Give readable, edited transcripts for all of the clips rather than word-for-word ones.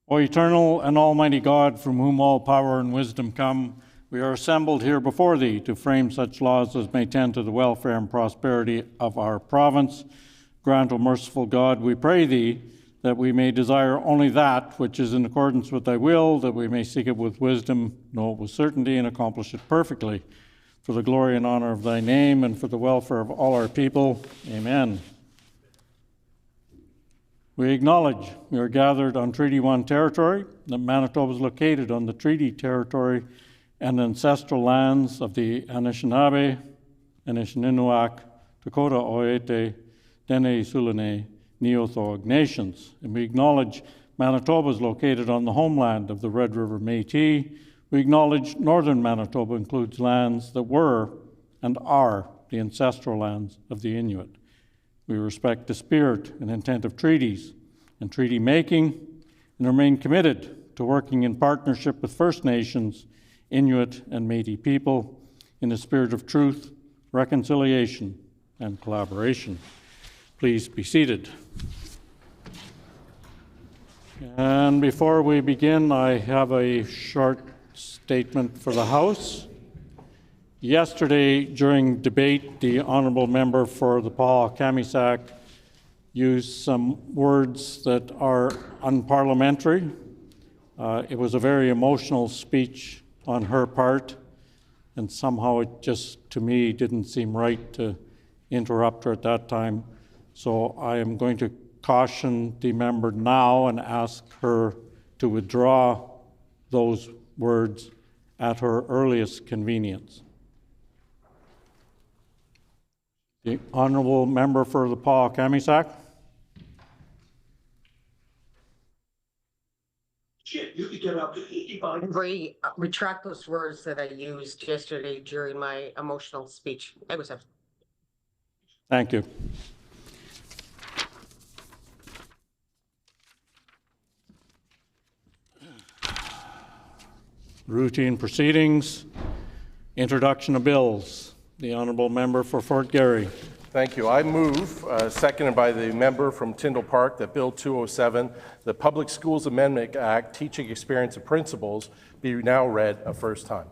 O eternal and almighty God, from whom all power and wisdom come, we are assembled here before thee to frame such laws as may tend to the welfare and prosperity of our province. Grant, O merciful God, we pray thee, that we may desire only that which is in accordance with thy will, that we may seek it with wisdom, know it with certainty, and accomplish it perfectly. For the glory and honor of thy name, and for the welfare of all our people. Amen. We acknowledge we are gathered on Treaty 1 territory, that Manitoba is located on the treaty territory and ancestral lands of the Anishinaabe, Anishinaabeg, Dakota, Oete, Dene, Sulene, Neothog nations. And we acknowledge Manitoba is located on the homeland of the Red River Métis. We acknowledge northern Manitoba includes lands that were and are the ancestral lands of the Inuit. We respect the spirit and intent of treaties and treaty making and remain committed to working in partnership with First Nations, Inuit, and Métis people in a spirit of truth, reconciliation, and collaboration. Please be seated. And before we begin, I have a short statement for the House. Yesterday, during debate, the honourable member for the Pas-Kamisak used some words that are unparliamentary. It was a very emotional speech on her part, and somehow it just, to me, didn't seem right to interrupt her at that time. So I am going to caution the member now and ask her to withdraw those words at her earliest convenience. The honourable member for the Pas-Kamisak. Retract those words that I used yesterday during my emotional speech. Thank you. Routine proceedings. Introduction of bills. The honourable member for Fort Garry. Thank you. I move, seconded by the member from Tyndall Park, that Bill 207, the Public Schools Amendment Act, Teaching Experience and Principles, be now read a first time.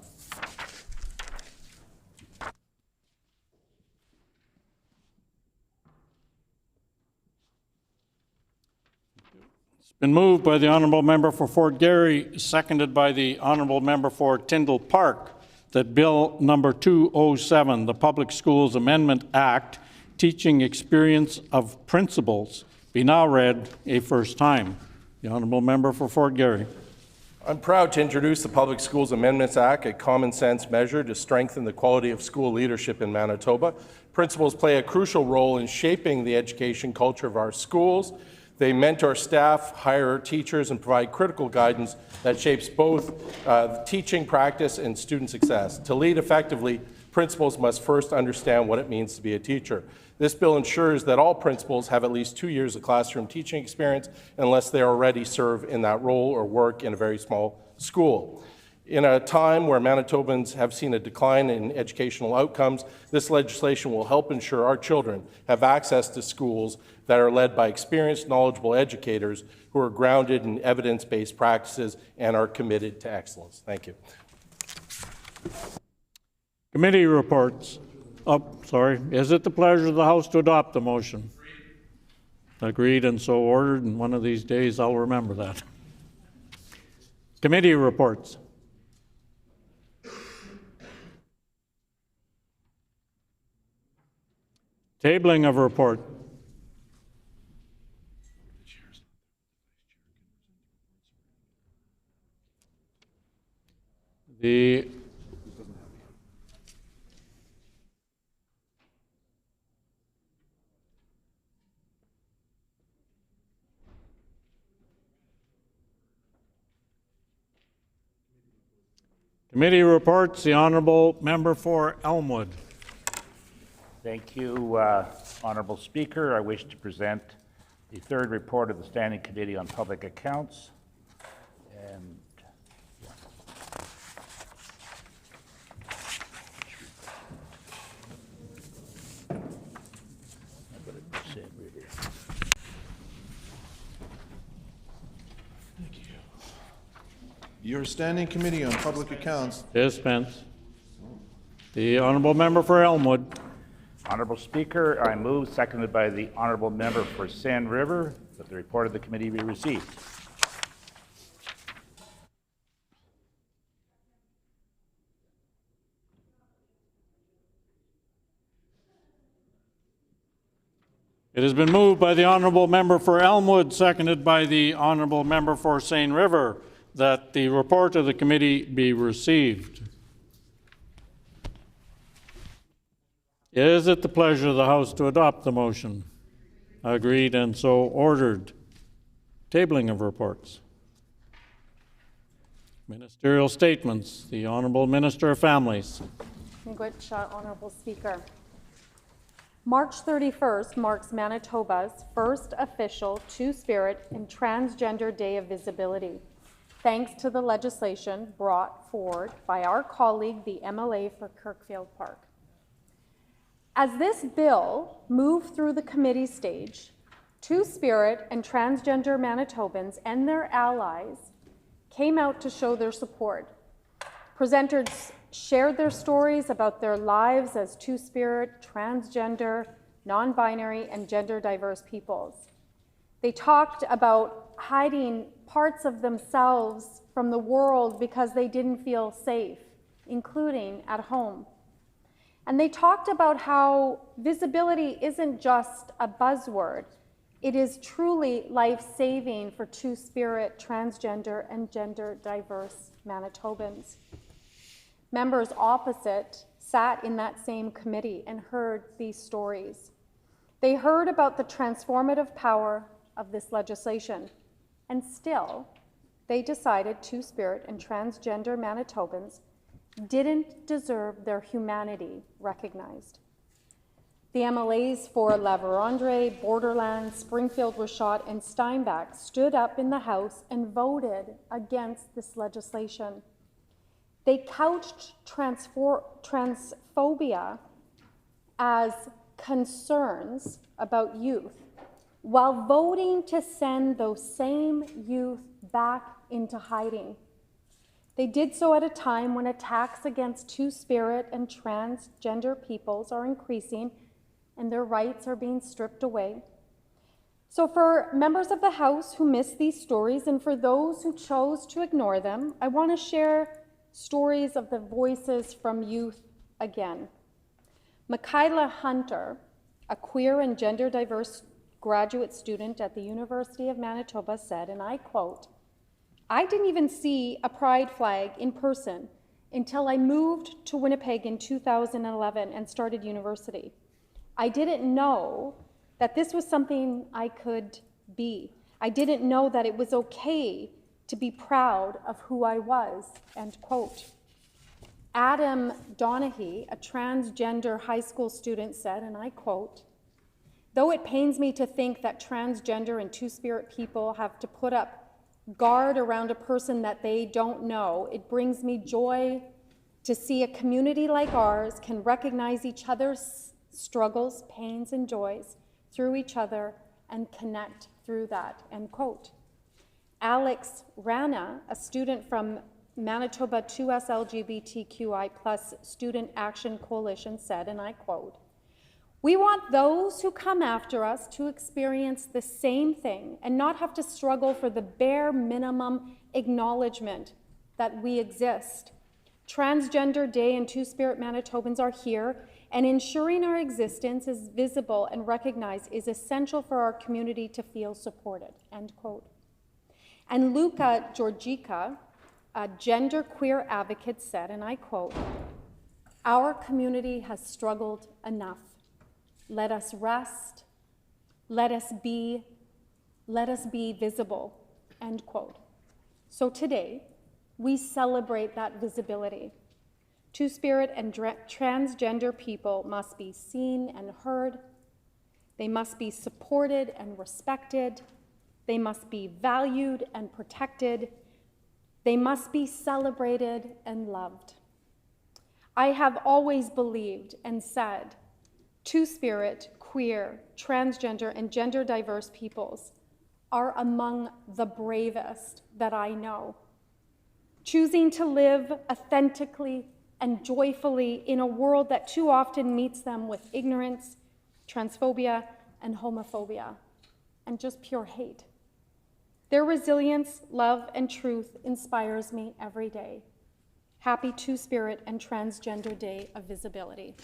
It's been moved by the honourable member for Fort Garry, seconded by the honourable member for Tyndall Park, that Bill number 207, the Public Schools Amendment Act, Teaching Experience of Principles, be now read a first time. The honourable member for Fort Garry. I'm proud to introduce the Public Schools Amendments Act, a common sense measure to strengthen the quality of school leadership in Manitoba. Principals play a crucial role in shaping the education culture of our schools. They mentor staff, hire teachers, and provide critical guidance that shapes both teaching practice and student success. To lead effectively, principals must first understand what it means to be a teacher. This bill ensures that all principals have at least 2 years of classroom teaching experience unless they already serve in that role or work in a very small school. In a time where Manitobans have seen a decline in educational outcomes, this legislation will help ensure our children have access to schools that are led by experienced, knowledgeable educators who are grounded in evidence-based practices and are committed to excellence. Thank you. Committee reports. Is it the pleasure of the House to adopt the motion? Agreed and so ordered, and one of these days I'll remember that. Committee reports. Tabling of report. The committee reports. The honourable member for Elmwood. Thank you, Honourable Speaker. I wish to present the third report of the Standing Committee on Public Accounts. And Thank you. Your Standing Committee on Public Accounts. Dispense. The Honourable Member for Elmwood. Honorable Speaker, I move, seconded by the Honorable Member for Sand River, that the report of the committee be received. It has been moved by the Honourable Member for Elmwood, seconded by the Honourable Member for Seine River, that the report of the committee be received. Is it the pleasure of the House to adopt the motion? Agreed and so ordered. Tabling of reports. Ministerial statements. The Honourable Minister of Families. Miigwech, Honourable Speaker. March 31st marks Manitoba's first official Two-Spirit and Transgender Day of Visibility, thanks to the legislation brought forward by our colleague, the MLA for Kirkfield Park. As this bill moved through the committee stage, Two-Spirit and transgender Manitobans and their allies came out to show their support. Presenters shared their stories about their lives as Two-Spirit, transgender, non-binary, and gender-diverse peoples. They talked about hiding parts of themselves from the world because they didn't feel safe, including at home. And they talked about how visibility isn't just a buzzword. It is truly life-saving for Two-Spirit, transgender, and gender-diverse Manitobans. Members opposite sat in that same committee and heard these stories. They heard about the transformative power of this legislation, and still, they decided Two-Spirit and transgender Manitobans didn't deserve their humanity recognized. The MLAs for La Vérendrye, Borderlands, Springfield-Rashot, and Steinbach stood up in the House and voted against this legislation. They couched transphobia as concerns about youth, while voting to send those same youth back into hiding. They did so at a time when attacks against Two-Spirit and transgender peoples are increasing and their rights are being stripped away. So for members of the House who missed these stories and for those who chose to ignore them, I want to share stories of the voices from youth again. Michaela Hunter, a queer and gender diverse graduate student at the University of Manitoba, said, and I quote, "I didn't even see a pride flag in person until I moved to Winnipeg in 2011 and started university. I didn't know that this was something I could be. I didn't know that it was okay to be proud of who I was," end quote. Adam Donaghy, a transgender high school student, said, and I quote, "Though it pains me to think that transgender and Two-Spirit people have to put up guard around a person that they don't know, it brings me joy to see a community like ours can recognize each other's struggles, pains, and joys through each other and connect through that," end quote. Alex Rana, a student from Manitoba 2S LGBTQI+ Student Action Coalition, said, and I quote, "We want those who come after us to experience the same thing and not have to struggle for the bare minimum acknowledgement that we exist. Transgender Day and Two-Spirit Manitobans are here, and ensuring our existence is visible and recognized is essential for our community to feel supported," end quote. And Luca Georgica, a genderqueer advocate, said, and I quote, "Our community has struggled enough. Let us rest. Let us be visible," end quote. So today, we celebrate that visibility. Two-Spirit and transgender people must be seen and heard. They must be supported and respected. They must be valued and protected. They must be celebrated and loved. I have always believed and said, Two-Spirit, queer, transgender, and gender diverse peoples are among the bravest that I know. choosing to live authentically and joyfully in a world that too often meets them with ignorance, transphobia, and homophobia, and just pure hate. Their resilience, love, and truth inspires me every day. Happy Two-Spirit and Transgender Day of Visibility.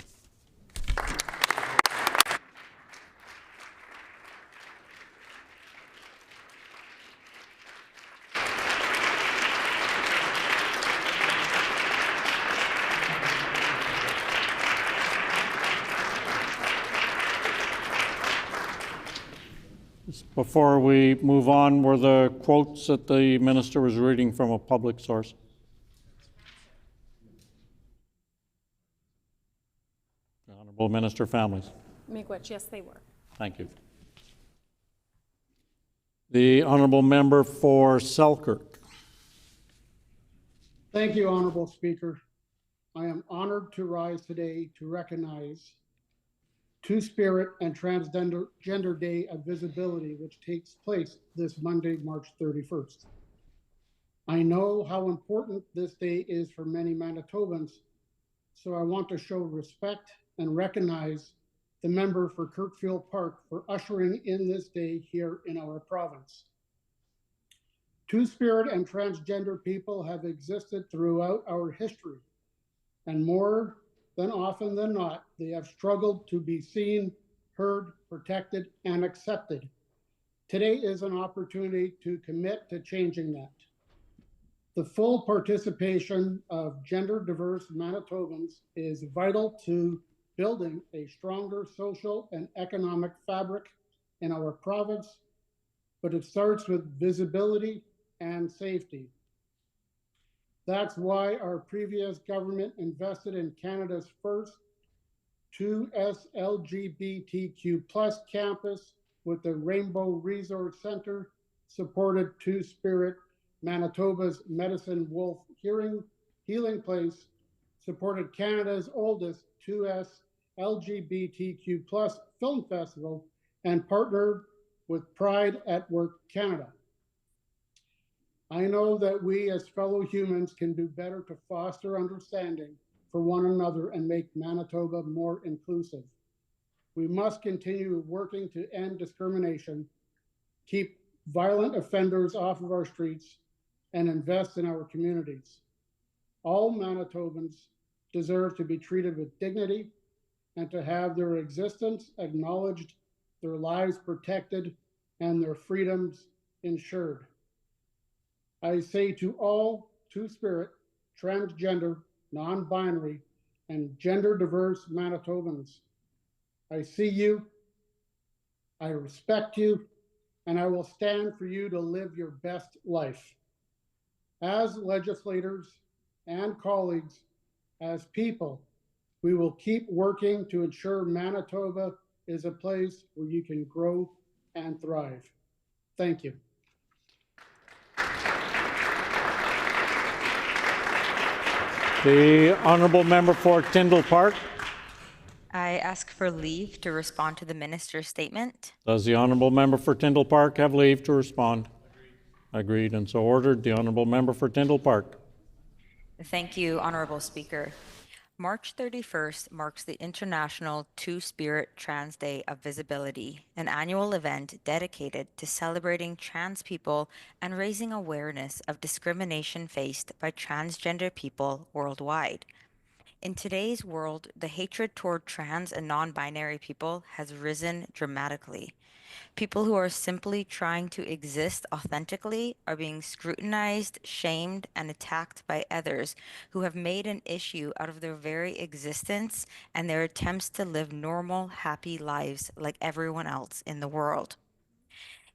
Before we move on, were the quotes that the minister was reading from a public source? The Honourable Minister Families. Miigwech, yes, they were. Thank you. The Honourable Member for Selkirk. Thank you, Honorable Speaker. I am honored to rise today to recognize Two-Spirit and Transgender Day of Visibility, which takes place this Monday, March 31st. I know how important this day is for many Manitobans, so I want to show respect and recognize the member for Kirkfield Park for ushering in this day here in our province. Two-Spirit and transgender people have existed throughout our history, and more than often than not, they have struggled to be seen, heard, protected, and accepted. Today is an opportunity to commit to changing that. The full participation of gender diverse Manitobans is vital to building a stronger social and economic fabric in our province, but it starts with visibility and safety. That's why our previous government invested in Canada's first 2S LGBTQ+ campus with the Rainbow Resort Centre, supported Two-Spirit Manitoba's Medicine Wolf Healing Place, supported Canada's oldest 2S LGBTQ+ film festival, and partnered with Pride at Work Canada. I know that we as fellow humans can do better to foster understanding for one another and make Manitoba more inclusive. We must continue working to end discrimination, keep violent offenders off of our streets, and invest in our communities. All Manitobans deserve to be treated with dignity and to have their existence acknowledged, their lives protected, and their freedoms ensured. I say to all Two-Spirit, transgender, non-binary, and gender diverse Manitobans, I see you, I respect you, and I will stand for you to live your best life. As legislators and colleagues, as people, we will keep working to ensure Manitoba is a place where you can grow and thrive. Thank you. The Honourable Member for Tyndall Park. I ask for leave to respond to the minister's statement. Does the Honourable Member for Tyndall Park have leave to respond? Agreed, and so ordered. The Honourable Member for Tyndall Park. Thank you, Honorable Speaker. March 31st marks the International Two-Spirit Trans Day of Visibility, an annual event dedicated to celebrating trans people and raising awareness of discrimination faced by transgender people worldwide. In today's world, the hatred toward trans and non-binary people has risen dramatically. People who are simply trying to exist authentically are being scrutinized, shamed, and attacked by others who have made an issue out of their very existence and their attempts to live normal, happy lives like everyone else in the world.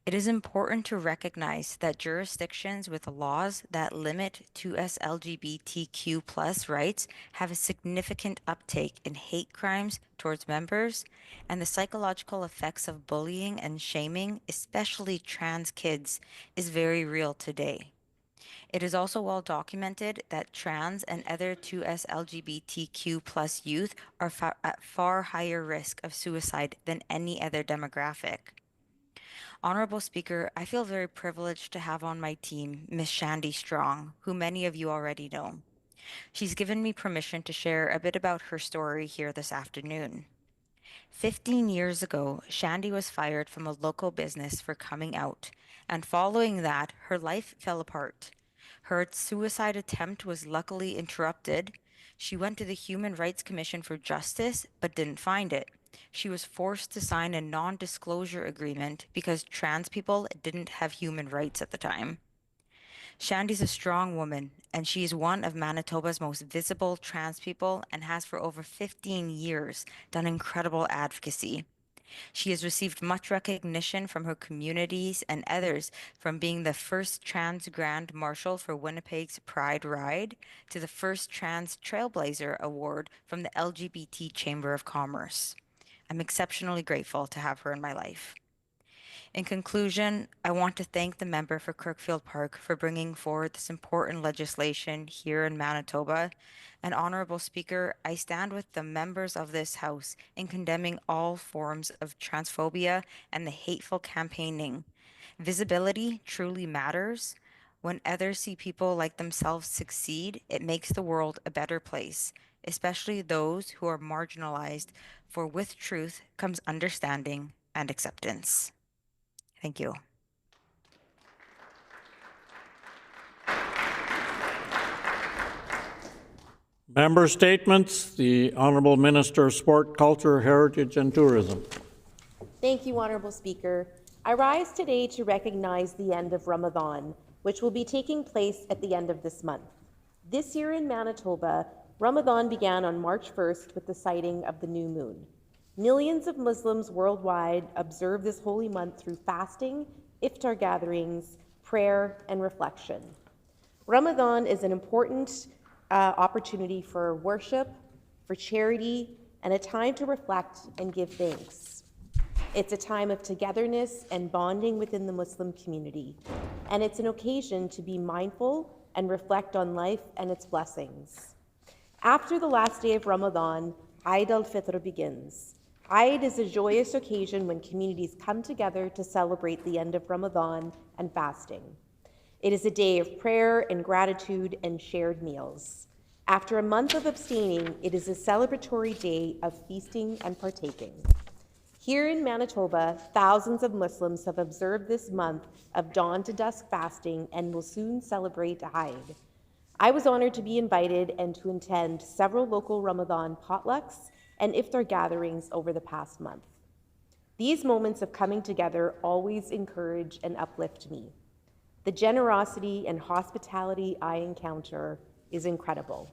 It is important to recognize that jurisdictions with laws that limit 2S LGBTQ+ rights have a significant uptake in hate crimes towards members, and the psychological effects of bullying and shaming, especially trans kids, is very real today. It is also well documented that trans and other 2S LGBTQ+ youth are at far higher risk of suicide than any other demographic. Honorable Speaker, I feel very privileged to have on my team Miss Shandy Strong, who many of you already know. She's given me permission to share a bit about her story here this afternoon. 15 years ago, Shandy was fired from a local business for coming out, and following that, her life fell apart. Her suicide attempt was luckily interrupted. She went to the Human Rights Commission for Justice, but didn't find it. She was forced to sign a non-disclosure agreement because trans people didn't have human rights at the time. Shandy's a strong woman, and she is one of Manitoba's most visible trans people and has for over 15 years done incredible advocacy. She has received much recognition from her communities and others, from being the first trans Grand Marshal for Winnipeg's Pride Ride to the first Trans Trailblazer Award from the LGBT Chamber of Commerce. I'm exceptionally grateful to have her in my life. In conclusion, I want to thank the member for Kirkfield Park for bringing forward this important legislation here in Manitoba. And Honorable Speaker, I stand with the members of this House in condemning all forms of transphobia and the hateful campaigning. Visibility truly matters. When others see people like themselves succeed, it makes the world a better place, especially those who are marginalized, for with truth comes understanding and acceptance. Thank you. Member statements. The Honourable Minister of Sport, Culture, Heritage and Tourism. Thank you, Honourable Speaker. I rise today to recognize the end of Ramadan, which will be taking place at the end of this month. This year in Manitoba, Ramadan began on March 1st with the sighting of the new moon. Millions of Muslims worldwide observe this holy month through fasting, iftar gatherings, prayer, and reflection. Ramadan is an important opportunity for worship, for charity, and a time to reflect and give thanks. It's a time of togetherness and bonding within the Muslim community, and it's an occasion to be mindful and reflect on life and its blessings. After the last day of Ramadan, Eid al-Fitr begins. Eid is a joyous occasion when communities come together to celebrate the end of Ramadan and fasting. It is a day of prayer and gratitude and shared meals. After a month of abstaining, it is a celebratory day of feasting and partaking. Here in Manitoba, thousands of Muslims have observed this month of dawn to dusk fasting and will soon celebrate Eid. I was honored to be invited and to attend several local Ramadan potlucks and iftar gatherings over the past month. These moments of coming together always encourage and uplift me. The generosity and hospitality I encounter is incredible.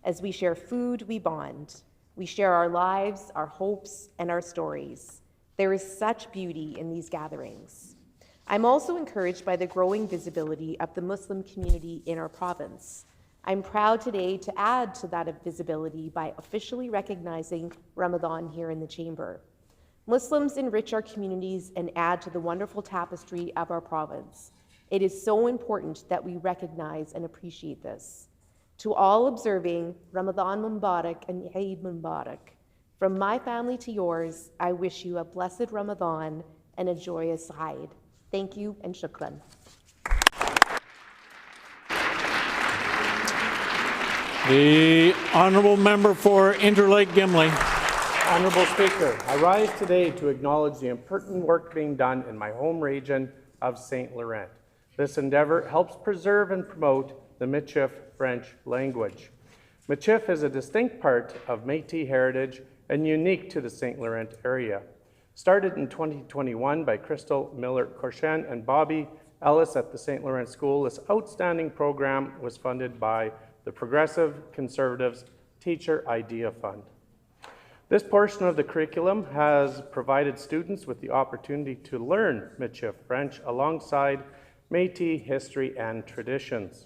As we share food, we bond. We share our lives, our hopes, and our stories. There is such beauty in these gatherings. I'm also encouraged by the growing visibility of the Muslim community in our province. I'm proud today to add to that visibility by officially recognizing Ramadan here in the Chamber. Muslims enrich our communities and add to the wonderful tapestry of our province. It is so important that we recognize and appreciate this. To all observing, Ramadan Mubarak and Eid Mubarak. From my family to yours, I wish you a blessed Ramadan and a joyous Eid. Thank you and shukran. The Honourable Member for Interlake Gimli. Honourable Speaker, I rise today to acknowledge the important work being done in my home region of St. Laurent. This endeavour helps preserve and promote the Michif French language. Michif is a distinct part of Métis heritage and unique to the St. Laurent area. Started in 2021 by Crystal Miller-Corchen and Bobby Ellis at the St. Laurent School, this outstanding program was funded by the Progressive Conservatives Teacher Idea Fund. This portion of the curriculum has provided students with the opportunity to learn Michif French alongside Métis history and traditions.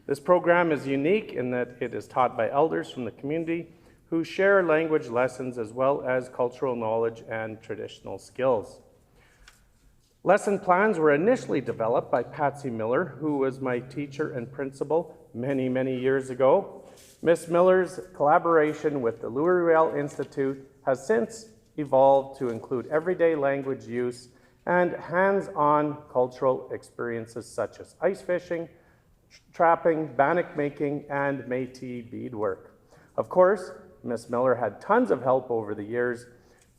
This program is unique in that it is taught by elders from the community who share language lessons as well as cultural knowledge and traditional skills. Lesson plans were initially developed by Patsy Miller, who was my teacher and principal many, many years ago. Miss Miller's collaboration with the Louis Riel Institute has since evolved to include everyday language use and hands-on cultural experiences such as ice fishing, trapping, bannock making, and Métis beadwork. Of course, Ms. Miller had tons of help over the years.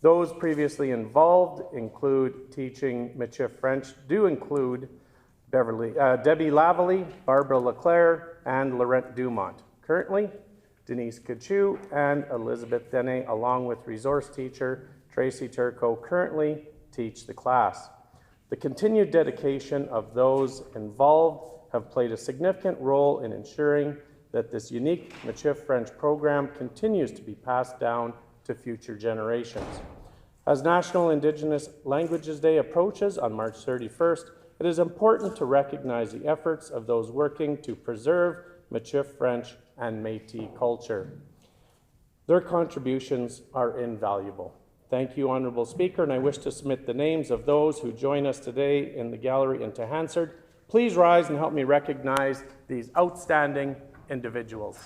Those previously involved include teaching Michif French, include Debbie Lavalley, Barbara Leclerc, and Laurent Dumont. Currently, Denise Kachu and Elizabeth Dene, along with resource teacher Tracy Turco, currently teach the class. The continued dedication of those involved have played a significant role in ensuring that this unique Michif French program continues to be passed down to future generations. As National Indigenous Languages Day approaches on March 31st, it is important to recognize the efforts of those working to preserve Michif French and Métis culture. Their contributions are invaluable. Thank you, Honourable Speaker, and I wish to submit the names of those who join us today in the gallery and to Hansard. Please rise and help me recognize these outstanding individuals.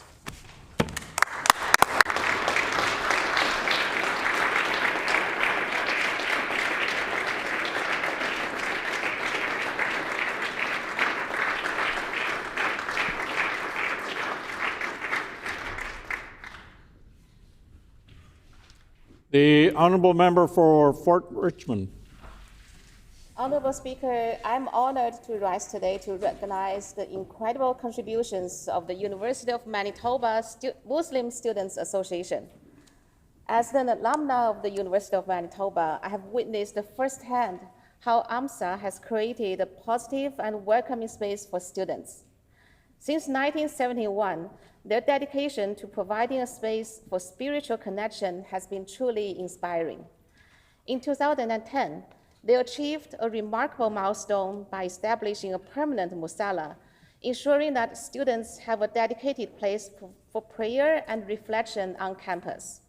The honourable member for Fort Richmond. Honorable Speaker, I'm honored to rise today to recognize the incredible contributions of the University of Manitoba Muslim Students Association. As an alumna of the University of Manitoba, I have witnessed firsthand how AMSA has created a positive and welcoming space for students. Since 1971, their dedication to providing a space for spiritual connection has been truly inspiring. In 2010, they achieved a remarkable milestone by establishing a permanent musala, ensuring that students have a dedicated place for prayer and reflection on campus.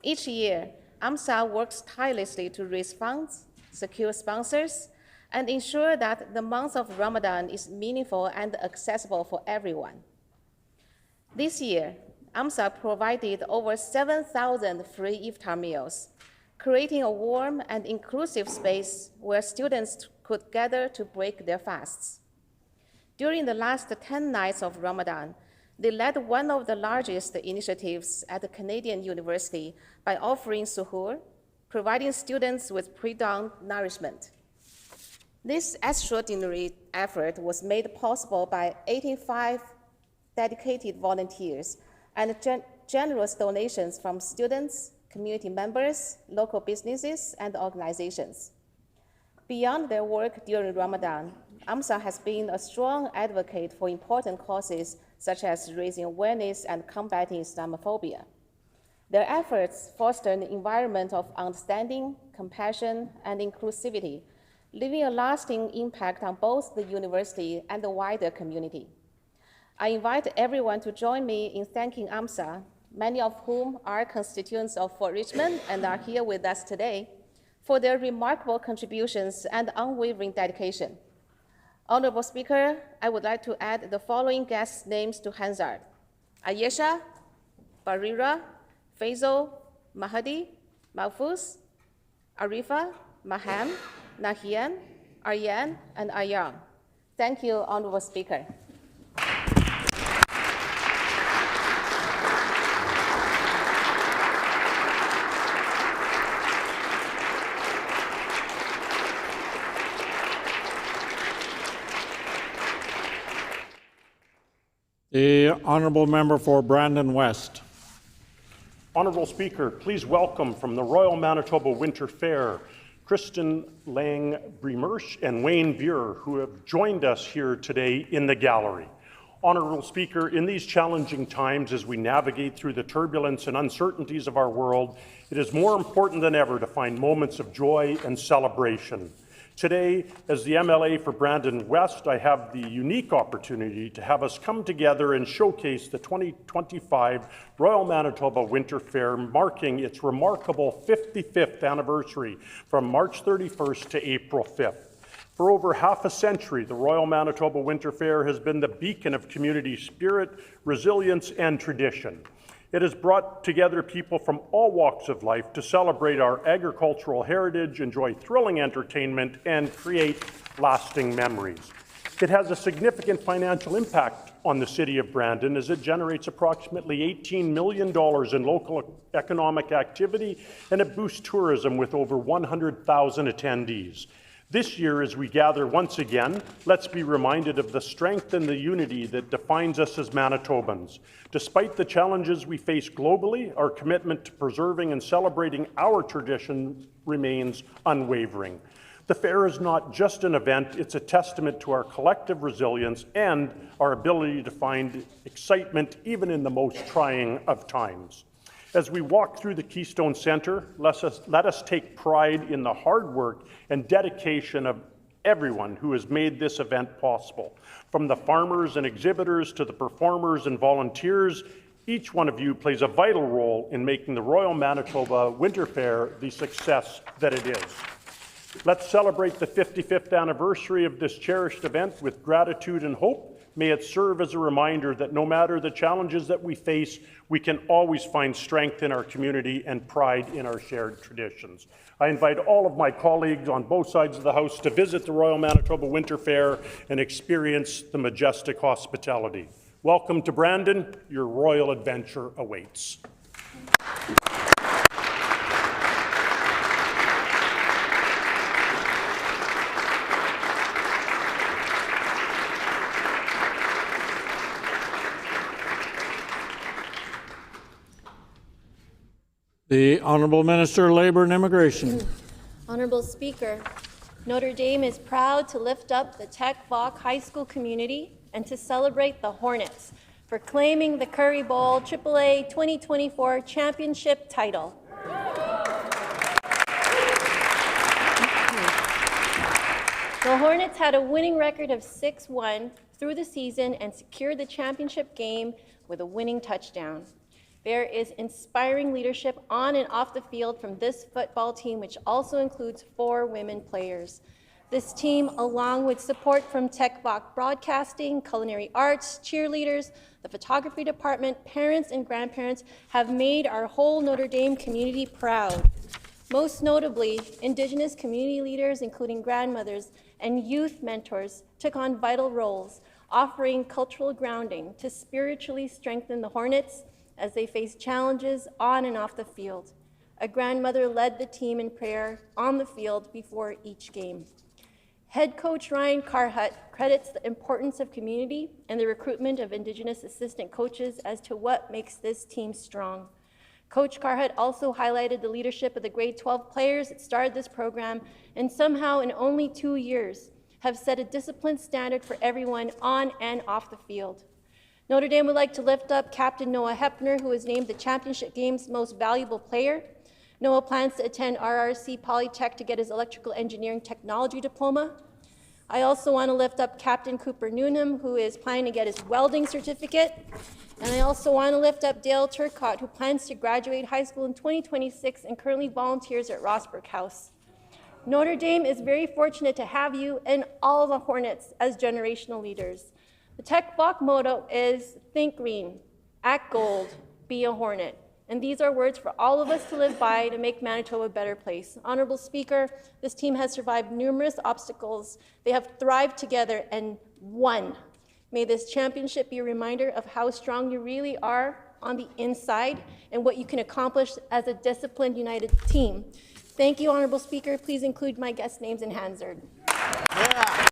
Each year, AMSA works tirelessly to raise funds, secure sponsors, and ensure that the month of Ramadan is meaningful and accessible for everyone. This year, AMSA provided over 7,000 free iftar meals, creating a warm and inclusive space where students could gather to break their fasts. During the last 10 nights of Ramadan, they led one of the largest initiatives at the Canadian University by offering suhoor, providing students with pre-dawn nourishment. This extraordinary effort was made possible by 85 dedicated volunteers and generous donations from students, community members, local businesses, and organizations. Beyond their work during Ramadan, AMSA has been a strong advocate for important causes such as raising awareness and combating Islamophobia. Their efforts foster an environment of understanding, compassion, and inclusivity, leaving a lasting impact on both the university and the wider community. I invite everyone to join me in thanking AMSA, many of whom are constituents of Fort Richmond and are here with us today, for their remarkable contributions and unwavering dedication. Honorable Speaker, I would like to add the following guests' names to Hansard: Ayesha, Barira, Faisal, Mahadi, Mahfuz, Arifa, Maham, Nahian, Aryan, and Ayang. Thank you, Honorable Speaker. The honourable member for Brandon West. Honourable Speaker, please welcome from the Royal Manitoba Winter Fair, Kristen Lang Bremersch and Wayne Buer, who have joined us here today in the gallery. Honourable Speaker, in these challenging times as we navigate through the turbulence and uncertainties of our world, it is more important than ever to find moments of joy and celebration. Today, as the MLA for Brandon West, I have the unique opportunity to have us come together and showcase the 2025 Royal Manitoba Winter Fair, marking its remarkable 55th anniversary from March 31st to April 5th. For over half a century, the Royal Manitoba Winter Fair has been the beacon of community spirit, resilience, and tradition. It has brought together people from all walks of life to celebrate our agricultural heritage, enjoy thrilling entertainment, and create lasting memories. It has a significant financial impact on the City of Brandon as it generates approximately $18 million in local economic activity, and it boosts tourism with over 100,000 attendees. This year, as we gather once again, let's be reminded of the strength and the unity that defines us as Manitobans. Despite the challenges we face globally, our commitment to preserving and celebrating our tradition remains unwavering. The fair is not just an event, it's a testament to our collective resilience and our ability to find excitement even in the most trying of times. As we walk through the Keystone Centre, let us take pride in the hard work and dedication of everyone who has made this event possible. From the farmers and exhibitors to the performers and volunteers, each one of you plays a vital role in making the Royal Manitoba Winter Fair the success that it is. Let's celebrate the 55th anniversary of this cherished event with gratitude and hope. May it serve as a reminder that no matter the challenges that we face, we can always find strength in our community and pride in our shared traditions. I invite all of my colleagues on both sides of the House to visit the Royal Manitoba Winter Fair and experience the majestic hospitality. Welcome to Brandon. Your royal adventure awaits. The Honourable Minister, Labour and Immigration. Honourable Speaker, Notre Dame is proud to lift up the Tech Vaughan High School community and to celebrate the Hornets for claiming the Curry Bowl AAA 2024 championship title. The Hornets had a winning record of 6-1 through the season and secured the championship game with a winning touchdown. There is inspiring leadership on and off the field from this football team, which also includes 4 women players. This team, along with support from Tech Vaughan Broadcasting, Culinary Arts, cheerleaders, the photography department, parents and grandparents, have made our whole Notre Dame community proud. Most notably, Indigenous community leaders, including grandmothers and youth mentors, took on vital roles, offering cultural grounding to spiritually strengthen the Hornets as they face challenges on and off the field. A grandmother led the team in prayer on the field before each game. Head coach Ryan Carhut credits the importance of community and the recruitment of Indigenous assistant coaches as to what makes this team strong. Coach Carhut also highlighted the leadership of the grade 12 players that started this program and somehow in only 2 years have set a disciplined standard for everyone on and off the field. Notre Dame would like to lift up Captain Noah Hepner, who was named the championship game's most valuable player. Noah plans to attend RRC Polytech to get his electrical engineering technology diploma. I also want to lift up Captain Cooper Newnham, who is planning to get his welding certificate. And I also want to lift up Dale Turcott, who plans to graduate high school in 2026 and currently volunteers at Rossbrook House. Notre Dame is very fortunate to have you and all the Hornets as generational leaders. The Tech Vaughan motto is think green, act gold, be a Hornet. And these are words for all of us to live by to make Manitoba a better place. Honourable Speaker, this team has survived numerous obstacles. They have thrived together and won. May this championship be a reminder of how strong you really are on the inside and what you can accomplish as a disciplined, united team. Thank you, Honourable Speaker. Please include my guest names in Hansard. Yeah.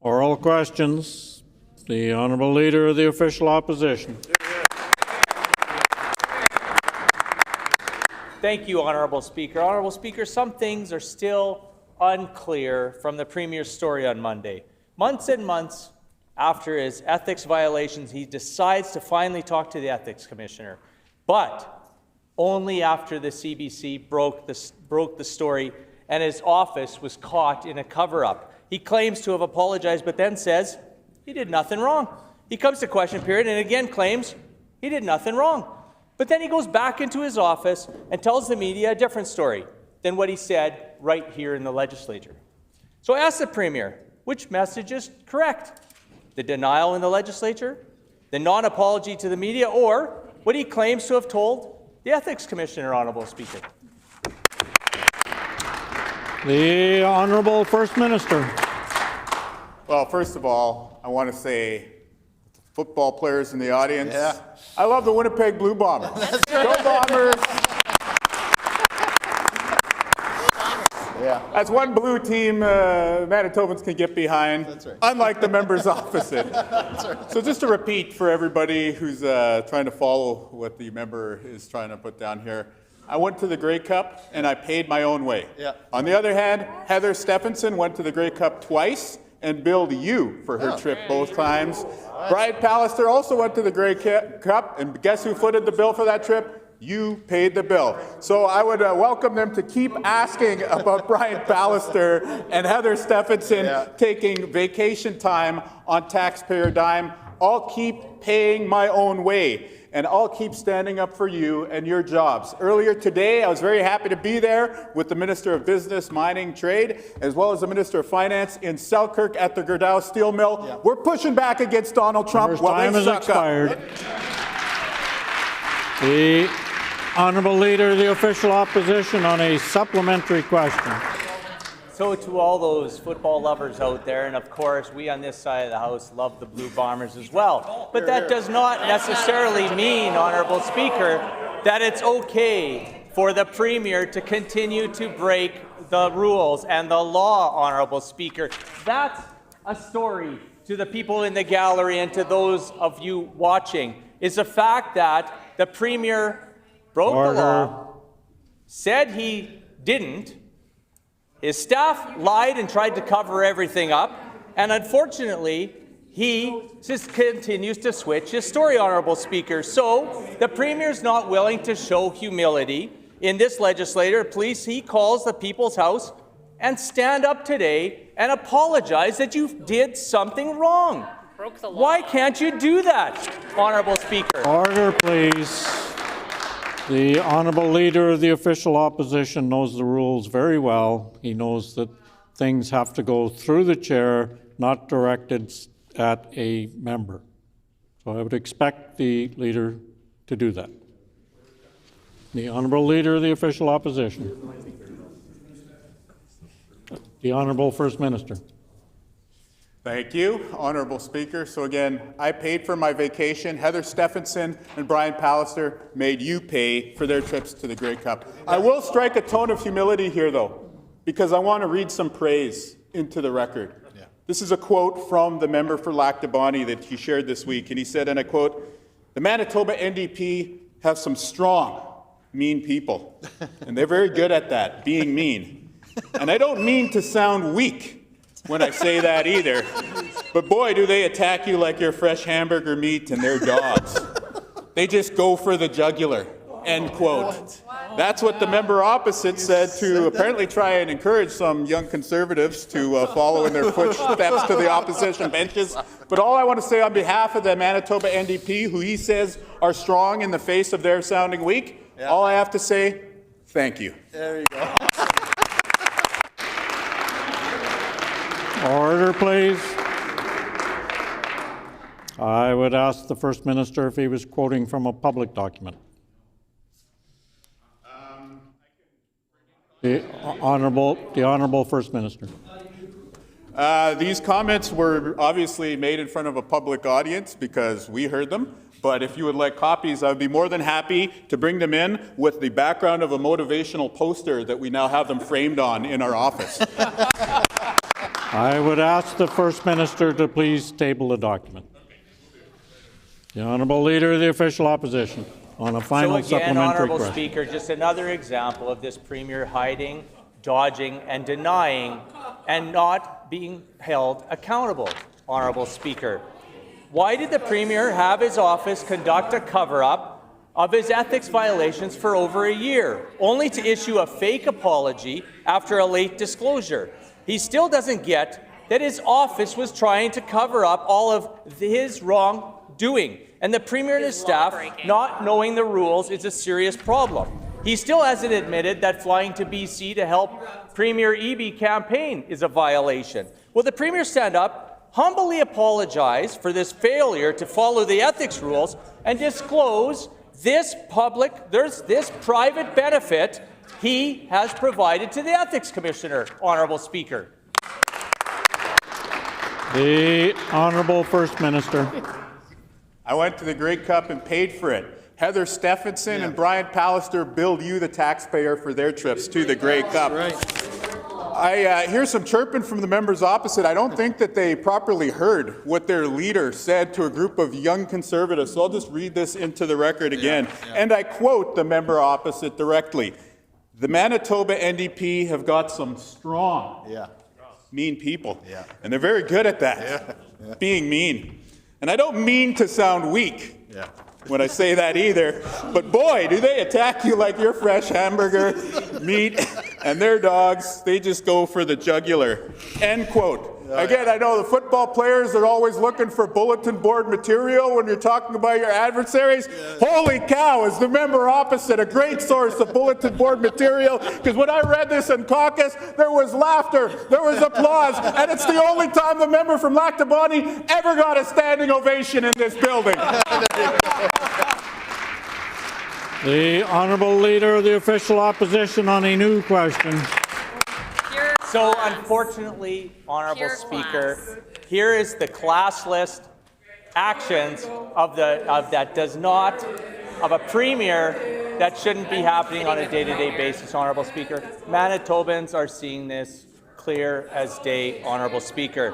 Oral questions. The Honourable Leader of the Official Opposition. Thank you, Honourable Speaker. Honourable Speaker, some things are still unclear from the Premier's story on Monday. Months and months after his ethics violations, he decides to finally talk to the Ethics Commissioner, but only after the CBC broke the story and his office was caught in a cover-up. He claims to have apologized, but then says he did nothing wrong. He comes to question period and again claims he did nothing wrong. But then he goes back into his office and tells the media a different story than what he said right here in the legislature. So I asked the Premier, which message is correct? The denial in the legislature, the non-apology to the media, or what he claims to have told the Ethics Commissioner, Honourable Speaker? The Honourable First Minister. Well, first of all, I want to say, football players in the audience, I love the Winnipeg Blue Bombers. Go Bombers! Yeah. That's one blue team Manitobans can get behind, unlike the members opposite. So just to repeat for everybody who's trying to follow what the member is trying to put down here, I went to the Grey Cup and I paid my own way. Yeah. On the other hand, Heather Stephenson went to the Grey Cup twice and billed you for her trip both times. Brian Pallister also went to the Grey Cup, and guess who footed the bill for that trip? You paid the bill. So I would welcome them to keep asking about Brian Pallister and Heather Stephenson taking vacation time on taxpayer dime. I'll keep paying my own way, and I'll keep standing up for you and your jobs. Earlier today, I was very happy to be there with the Minister of Business, Mining, Trade, as well as the Minister of Finance in Selkirk at the Gerdau Steel Mill. Yeah. We're pushing back against Donald Trump while time they has suck expired. up. The Honourable Leader of the Official Opposition on a supplementary question. So to all those football lovers out there, and of course we on this side of the House love the Blue Bombers as well, but that does not necessarily mean, Honourable Speaker, that it's okay for the Premier to continue to break the rules and the law, Honourable Speaker. That's a story to the people in the gallery and to those of you watching, is the fact that the Premier broke the law, said he didn't, his staff lied and tried to cover everything up, and unfortunately, he just continues to switch his story, Honourable Speaker. So the Premier's not willing to show humility in this legislature. Please, he calls the People's House and stand up today and apologize that you did something wrong. Broke the law. Why can't you do that, Honourable Speaker? Order, please. The Honourable Leader of the Official Opposition knows the rules very well. He knows that things have to go through the chair, not directed at a member. So I would expect the Leader to do that. The Honourable Leader of the Official Opposition. The Honourable First Minister. Thank you, Honourable Speaker. So again, I paid for my vacation. Heather Stephenson and Brian Pallister made you pay for their trips to the Grey Cup. I will strike a tone of humility here, though, because I want to read some praise into the record. Yeah. This is a quote from the member for Lac de Bonnie that he shared this week, and he said, and I quote, "The Manitoba NDP have some strong, mean people, and they're very good at that, being mean. And I don't mean to sound weak when I say that either, but boy, do they attack you like you're fresh hamburger meat and they're dogs. They just go for the jugular," end quote. That's what the member opposite said to apparently try and encourage some young Conservatives to follow in their footsteps to the opposition benches. But all I want to say on behalf of the Manitoba NDP, who he says are strong in the face of their sounding weak, all I have to say, thank you. There you go. Order, please. I would ask the First Minister if he was quoting from a public document. The Honourable First Minister. These comments were obviously made in front of a public audience because we heard them. But if you would like copies, I would be more than happy to bring them in with the background of a motivational poster that we now have them framed on in our office. I would ask the First Minister to please table the document. The Honourable Leader of the Official Opposition on a final so again, supplementary Honourable question. Speaker, just another example of this Premier hiding, dodging, and denying, and not being held accountable, Honourable Speaker. Why did the Premier have his office conduct a cover-up of his ethics violations for over a year, only to issue a fake apology after a late disclosure? He still doesn't get that his office was trying to cover up all of his wrongdoing. And the Premier and his staff not knowing the rules is a serious problem. He still hasn't admitted that flying to BC to help Premier Eby campaign is a violation. Will the Premier stand up, humbly apologize for this failure to follow the ethics rules, and disclose this private benefit he has provided to the Ethics Commissioner, Honourable Speaker? The Honourable First Minister. I went to the Grey Cup and paid for it. Heather Stephenson and Brian Pallister billed you, the taxpayer, for their trips to the Grey Cup. I hear some chirping from the members opposite. I don't think that they properly heard what their leader said to a group of young Conservatives, so I'll just read this into the record again. And I quote the member opposite directly. The Manitoba NDP have got some strong, mean people, and they're very good at that, being mean. And I don't mean to sound weak when I say that either, but boy, do they attack you like your fresh hamburger, meat, and their dogs, they just go for the jugular. End quote. Again, I know the football players are always looking for bulletin board material when you're talking about your adversaries. Holy cow, is the member opposite a great source of bulletin board material? Because when I read this in caucus, there was laughter, there was applause, and it's the only time the member from Lac du Bonny ever got a standing ovation in this building. The Honourable Leader of the Official Opposition on a new question. So unfortunately, Honourable Speaker, here is the class list actions of a Premier that shouldn't be happening on a day-to-day basis, Honourable Speaker. Manitobans are seeing this clear as day, Honourable Speaker.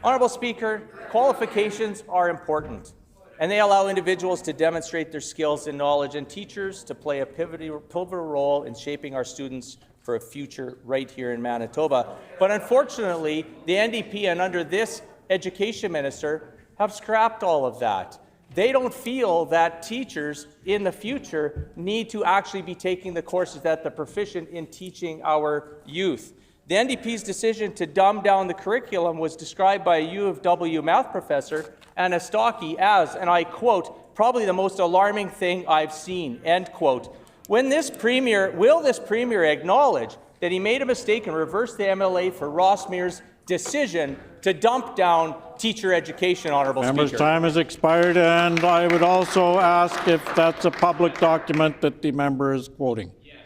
Honourable Speaker, qualifications are important, and they allow individuals to demonstrate their skills and knowledge, and teachers to play a pivotal role in shaping our students for a future right here in Manitoba. But unfortunately, the NDP and under this education minister have scrapped all of that. They don't feel that teachers in the future need to actually be taking the courses that they're proficient in teaching our youth. The NDP's decision to dumb down the curriculum was described by a U of W math professor, Anna Stocky, as, and I quote, probably the most alarming thing I've seen, end quote. Will this Premier acknowledge that he made a mistake and reverse the MLA for Ross Mears' decision to dump down teacher education, Honourable Speaker? Member's time has expired, and I would also ask if that's a public document that the member is quoting. Yes.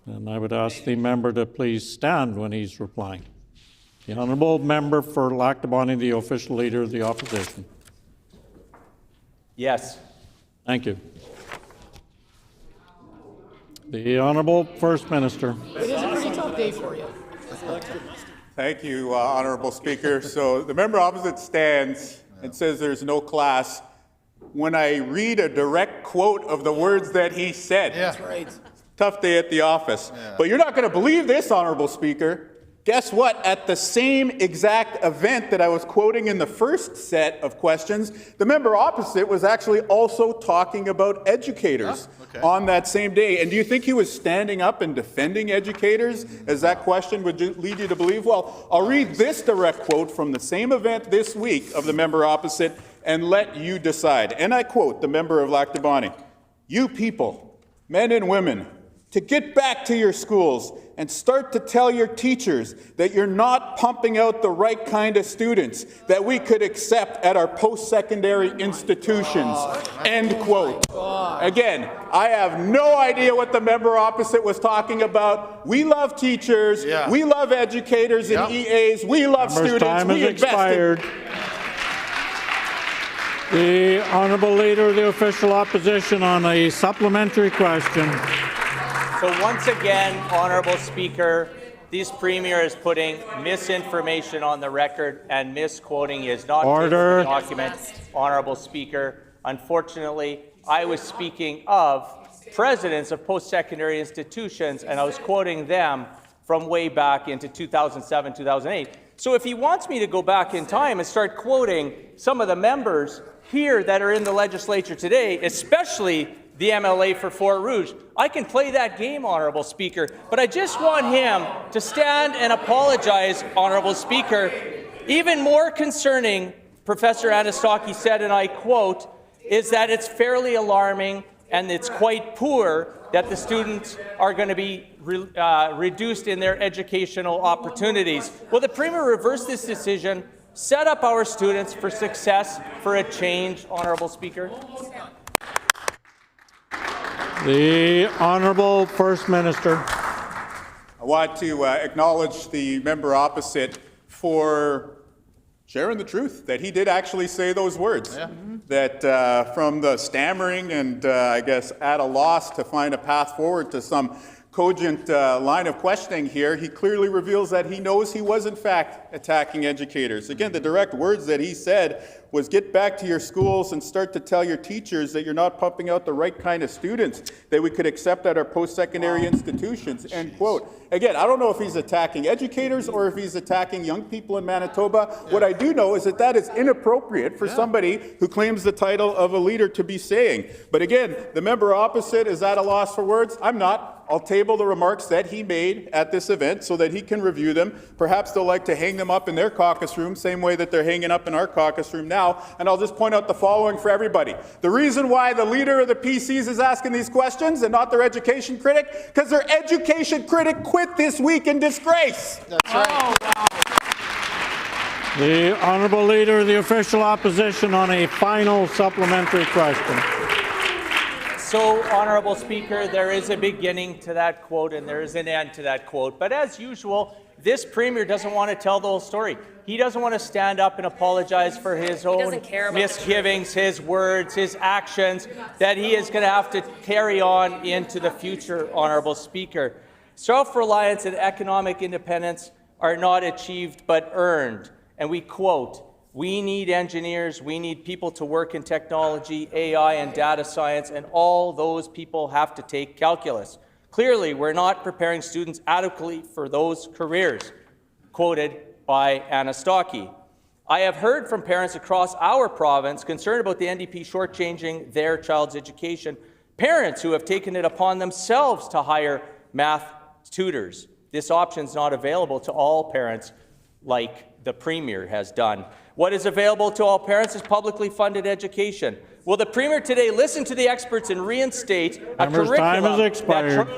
And I would ask the member to please stand when he's replying. The Honourable Member for Lac du Bonny, the Official Leader of the Opposition. Yes. Thank you. The Honourable First Minister. It is a pretty tough day for you. Thank you, Honourable Speaker. So the member opposite stands and says there's no class. When I read a direct quote of the words that he said, That's right. Tough day at the office. But you're not going to believe this, Honourable Speaker. Guess what? At the same exact event that I was quoting in the first set of questions, the member opposite was actually also talking about educators on that same day. And do you think he was standing up and defending educators, as that question would lead you to believe? Well, I'll read this direct quote from the same event this week of the member opposite and let you decide. And I quote the member of Lac du Bonny, "You people, men and women, to get back to your schools and start to tell your teachers that you're not pumping out the right kind of students that we could accept at our post-secondary institutions." End quote. Again, I have no idea what the member opposite was talking about. We love teachers. We love educators and EAs. We love students. Time has expired. The Honourable Leader of the Official Opposition on a supplementary question. So once again, Honourable Speaker, this Premier is putting misinformation on the record and misquoting. He is not taking the document, Honourable Speaker. Unfortunately, I was speaking of presidents of post-secondary institutions, and I was quoting them from way back into 2007, 2008. So if he wants me to go back in time and start quoting some of the members here that are in the legislature today, especially the MLA for Fort Rouge. I can play that game, Honourable Speaker, but I just want him to stand and apologize, Honourable Speaker. Even more concerning, Professor Anastaki said, and I quote, is that it's fairly alarming and it's quite poor that the students are going to be reduced in their educational opportunities. Will the Premier reverse this decision, set up our students for success, for a change, Honourable Speaker? The Honourable First Minister. I want to acknowledge the member opposite for sharing the truth, that he did actually say those words. Yeah. That from the stammering and I guess at a loss to find a path forward to some cogent line of questioning here, he clearly reveals that he knows he was in fact attacking educators. Again, the direct words that he said was, get back to your schools and start to tell your teachers that you're not pumping out the right kind of students that we could accept at our post-secondary institutions, end quote. Again, I don't know if he's attacking educators or if he's attacking young people in Manitoba. What I do know is that that is inappropriate for somebody who claims the title of a leader to be saying. But again, the member opposite is at a loss for words. I'm not. I'll table the remarks that he made at this event so that he can review them. Perhaps they'll like to hang them up in their caucus room, same way that they're hanging up in our caucus room now. And I'll just point out the following for everybody. The reason why the leader of the PCs is asking these questions and not their education critic, because their education critic quit this week in disgrace. That's right. Oh, wow. The Honourable Leader of the Official Opposition on a final supplementary question. So, Honourable Speaker, there is a beginning to that quote and there is an end to that quote. But as usual, this Premier doesn't want to tell the whole story. He doesn't want to stand up and apologize for his own misgivings, his words, his actions that he is going to have to carry on into the future, Honourable Speaker. Self-reliance and economic independence are not achieved but earned. And we quote, we need engineers, we need people to work in technology, AI and data science, and all those people have to take calculus. Clearly, we're not preparing students adequately for those careers, quoted by Anastaki. I have heard from parents across our province concerned about the NDP shortchanging their child's education, parents who have taken it upon themselves to hire math tutors. This option is not available to all parents like the Premier has done. What is available to all parents is publicly funded education. Will the Premier today listen to the experts and reinstate a curriculum time has expired.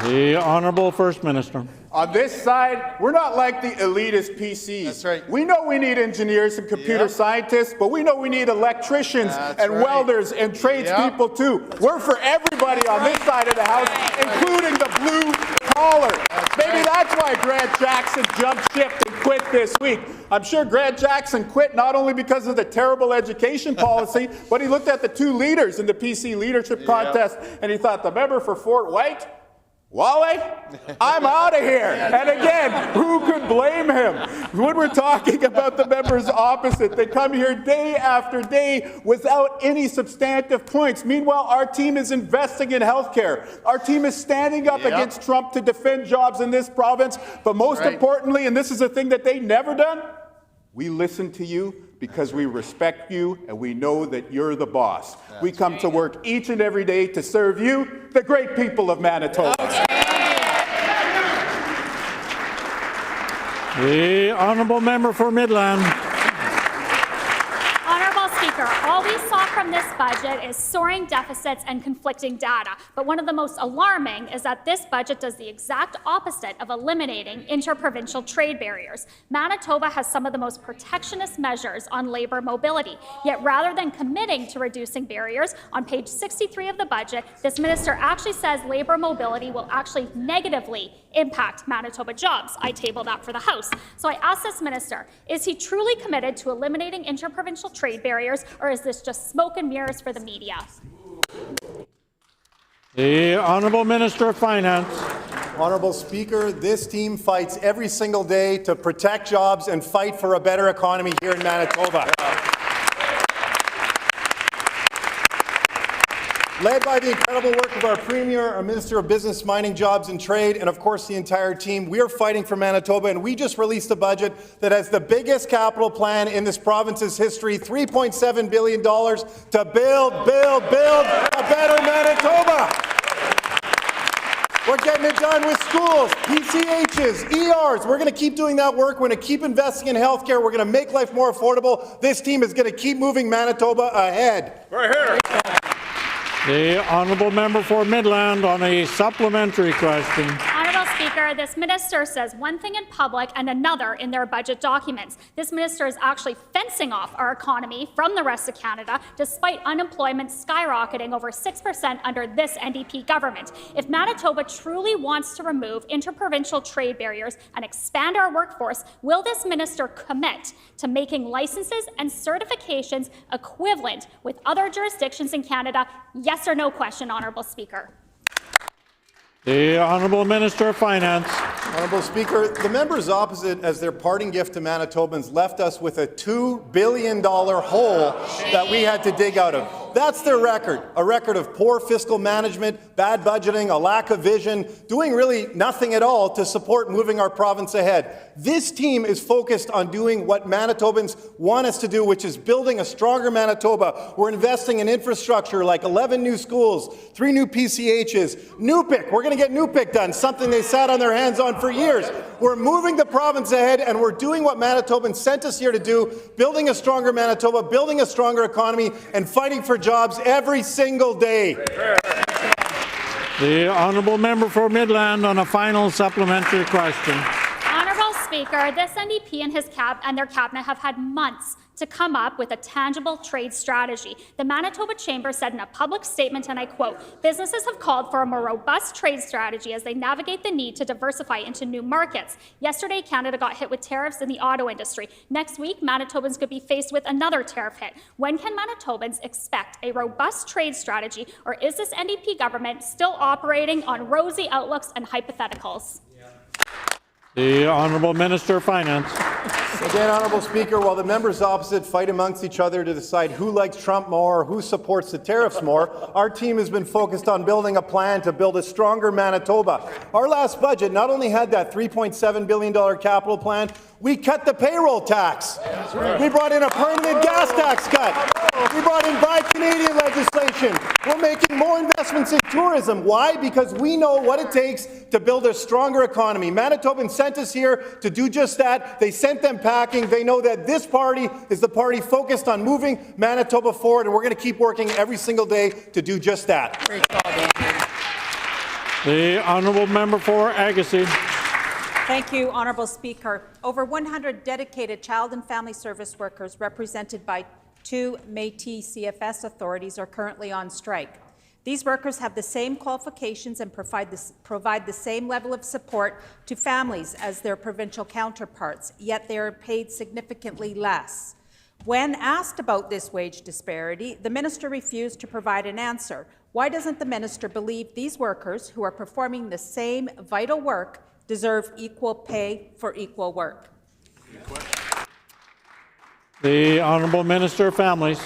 The Honourable First Minister. On this side, we're not like the elitist PCs. That's right. We know we need engineers and computer scientists, but we know we need electricians and welders and tradespeople too. We're for everybody on this side of the house, including the blue collar. Maybe that's why Grant Jackson jumped ship and quit this week. I'm sure Grant Jackson quit not only because of the terrible education policy, but he looked at the two leaders in the PC leadership contest and he thought, the member for Fort White, Wally, I'm out of here. And again, who could blame him? When we're talking about the members opposite, they come here day after day without any substantive points. Meanwhile, our team is investing in healthcare. Our team is standing up against Trump to defend jobs in this province. But most importantly, and this is a thing that they've never done, we listen to you because we respect you and we know that you're the boss. We come to work each and every day to serve you, the great people of Manitoba. The Honourable Member for Midland. Honourable Speaker, all we saw from this budget is soaring deficits and conflicting data. But one of the most alarming is that this budget does the exact opposite of eliminating interprovincial trade barriers. Manitoba has some of the most protectionist measures on labour mobility. Yet rather than committing to reducing barriers, on page 63 of the budget, this minister actually says labour mobility will actually negatively impact Manitoba jobs. I table that for the House. So I ask this minister, is he truly committed to eliminating interprovincial trade barriers, or is this just smoke and mirrors for the media? The Honourable Minister of Finance. Honourable Speaker, this team fights every single day to protect jobs and fight for a better economy here in Manitoba. Led by the incredible work of our Premier, our Minister of Business, Mining, Jobs and Trade, and of course the entire team, we are fighting for Manitoba, and we just released a budget that has the biggest capital plan in this province's history, $3.7 billion to build a better Manitoba. We're getting it done with schools, PCHs, ERs. We're going to keep doing that work. We're going to keep investing in healthcare. We're going to make life more affordable. This team is going to keep moving Manitoba ahead. Right here. The honourable member for Midland on a supplementary question. Honourable Speaker, this minister says one thing in public and another in their budget documents. This minister is actually fencing off our economy from the rest of Canada, despite unemployment skyrocketing over 6% under this NDP government. If Manitoba truly wants to remove interprovincial trade barriers and expand our workforce, will this minister commit to making licenses and certifications equivalent with other jurisdictions in Canada? Yes or no question, Honourable Speaker. The Honourable Minister of Finance. Honourable Speaker, the members opposite, as their parting gift to Manitobans, left us with a $2 billion hole that we had to dig out of. That's their record, a record of poor fiscal management, bad budgeting, a lack of vision, doing really nothing at all to support moving our province ahead. This team is focused on doing what Manitobans want us to do, which is building a stronger Manitoba. We're investing in infrastructure like 11 new schools, 3 new PCHs, NUPIC. We're going to get NUPIC done, something they sat on their hands on for years. We're moving the province ahead, and we're doing what Manitobans sent us here to do, building a stronger Manitoba, building a stronger economy, and fighting for jobs every single day. The honourable member for Midland on a final supplementary question. Honourable Speaker, this NDP and their cabinet have had months to come up with a tangible trade strategy. The Manitoba Chamber said in a public statement, and I quote, "Businesses have called for a more robust trade strategy as they navigate the need to diversify into new markets. Yesterday, Canada got hit with tariffs in the auto industry. Next week, Manitobans could be faced with another tariff hit. When can Manitobans expect a robust trade strategy, or is this NDP government still operating on rosy outlooks and hypotheticals?" The Honourable Minister of Finance. Again, Honourable Speaker, while the members opposite fight amongst each other to decide who likes Trump more or who supports the tariffs more, our team has been focused on building a plan to build a stronger Manitoba. Our last budget not only had that $3.7 billion capital plan, we cut the payroll tax. We brought in a permanent gas tax cut. We brought in Buy Canadian legislation. We're making more investments in tourism. Why? Because we know what it takes to build a stronger economy. Manitobans sent us here to do just that. They sent them packing. They know that this party is the party focused on moving Manitoba forward, and we're going to keep working every single day to do just that. The honourable member for Agassiz. Thank you, Honourable Speaker. Over 100 dedicated child and family service workers represented by 2 Métis CFS authorities are currently on strike. These workers have the same qualifications and provide the same level of support to families as their provincial counterparts, yet they are paid significantly less. When asked about this wage disparity, the minister refused to provide an answer. Why doesn't the minister believe these workers, who are performing the same vital work, deserve equal pay for equal work? The Honourable Minister of Families.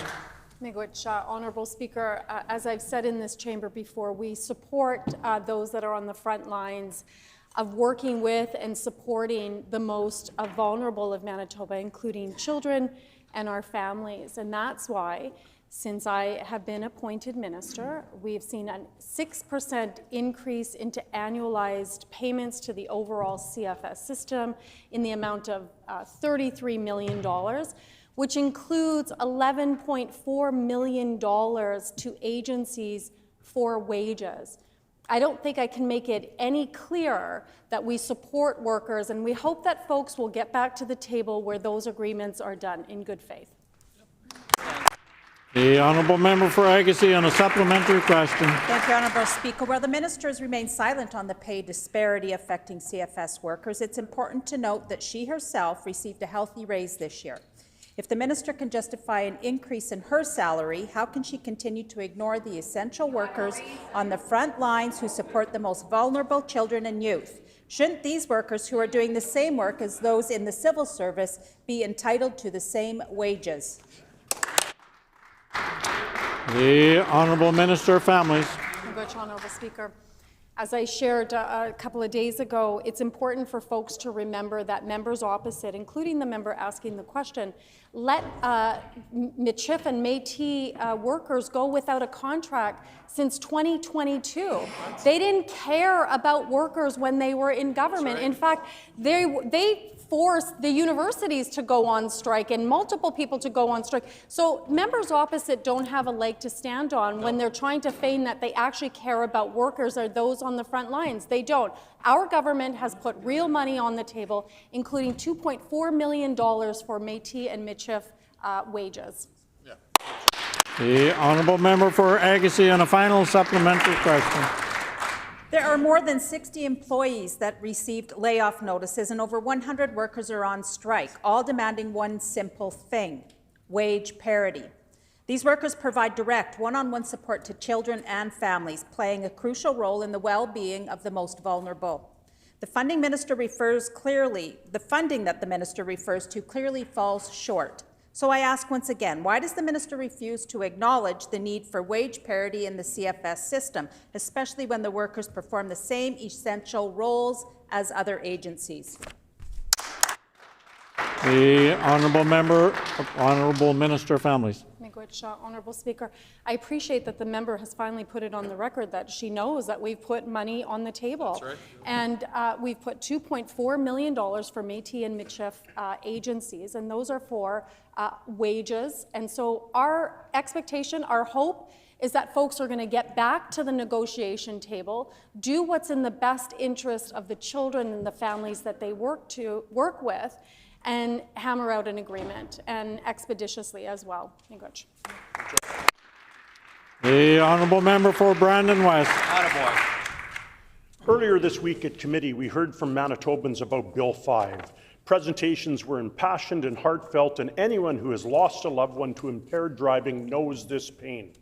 Honourable Speaker, as I've said in this chamber before, we support those that are on the front lines of working with and supporting the most vulnerable of Manitoba, including children and our families. And that's why, since I have been appointed minister, we've seen a 6% increase into annualized payments to the overall CFS system in the amount of $33 million, which includes $11.4 million to agencies for wages. I don't think I can make it any clearer that we support workers, and we hope that folks will get back to the table where those agreements are done in good faith. The honourable member for Agassiz on a supplementary question. Thank you, Honourable Speaker. While the minister has remained silent on the pay disparity affecting CFS workers, it's important to note that she herself received a healthy raise this year. If the minister can justify an increase in her salary, how can she continue to ignore the essential workers on the front lines who support the most vulnerable children and youth? Shouldn't these workers, who are doing the same work as those in the civil service, be entitled to the same wages? The Honourable Minister of Families. Honourable Speaker. As I shared a couple of days ago, it's important for folks to remember that members opposite, including the member asking the question, let Michif and Métis workers go without a contract since 2022. They didn't care about workers when they were in government. In fact, they forced the universities to go on strike and multiple people to go on strike. So members opposite don't have a leg to stand on when they're trying to feign that they actually care about workers or those on the front lines. They don't. Our government has put real money on the table, including $2.4 million for Métis and Michif wages. The Honourable Member for Agassiz on a final supplementary question. There are more than 60 employees that received layoff notices, and over 100 workers are on strike, all demanding one simple thing: wage parity. These workers provide direct one-on-one support to children and families, playing a crucial role in the well-being of the most vulnerable. The funding that the minister refers to clearly falls short. So I ask once again, why does the minister refuse to acknowledge the need for wage parity in the CFS system, especially when the workers perform the same essential roles as other agencies? The Honourable Minister of Families. Honourable Speaker, I appreciate that the member has finally put it on the record that she knows that we've put money on the table. That's right. And we've put $2.4 million for Métis and Michif agencies, and those are for wages. And so our expectation, our hope, is that folks are going to get back to the negotiation table, do what's in the best interest of the children and the families that they work with, and hammer out an agreement, and expeditiously as well. The Honourable Member for Brandon West. Earlier this week at committee, we heard from Manitobans about Bill 5. Presentations were impassioned and heartfelt, and anyone who has lost a loved one to impaired driving knows this pain.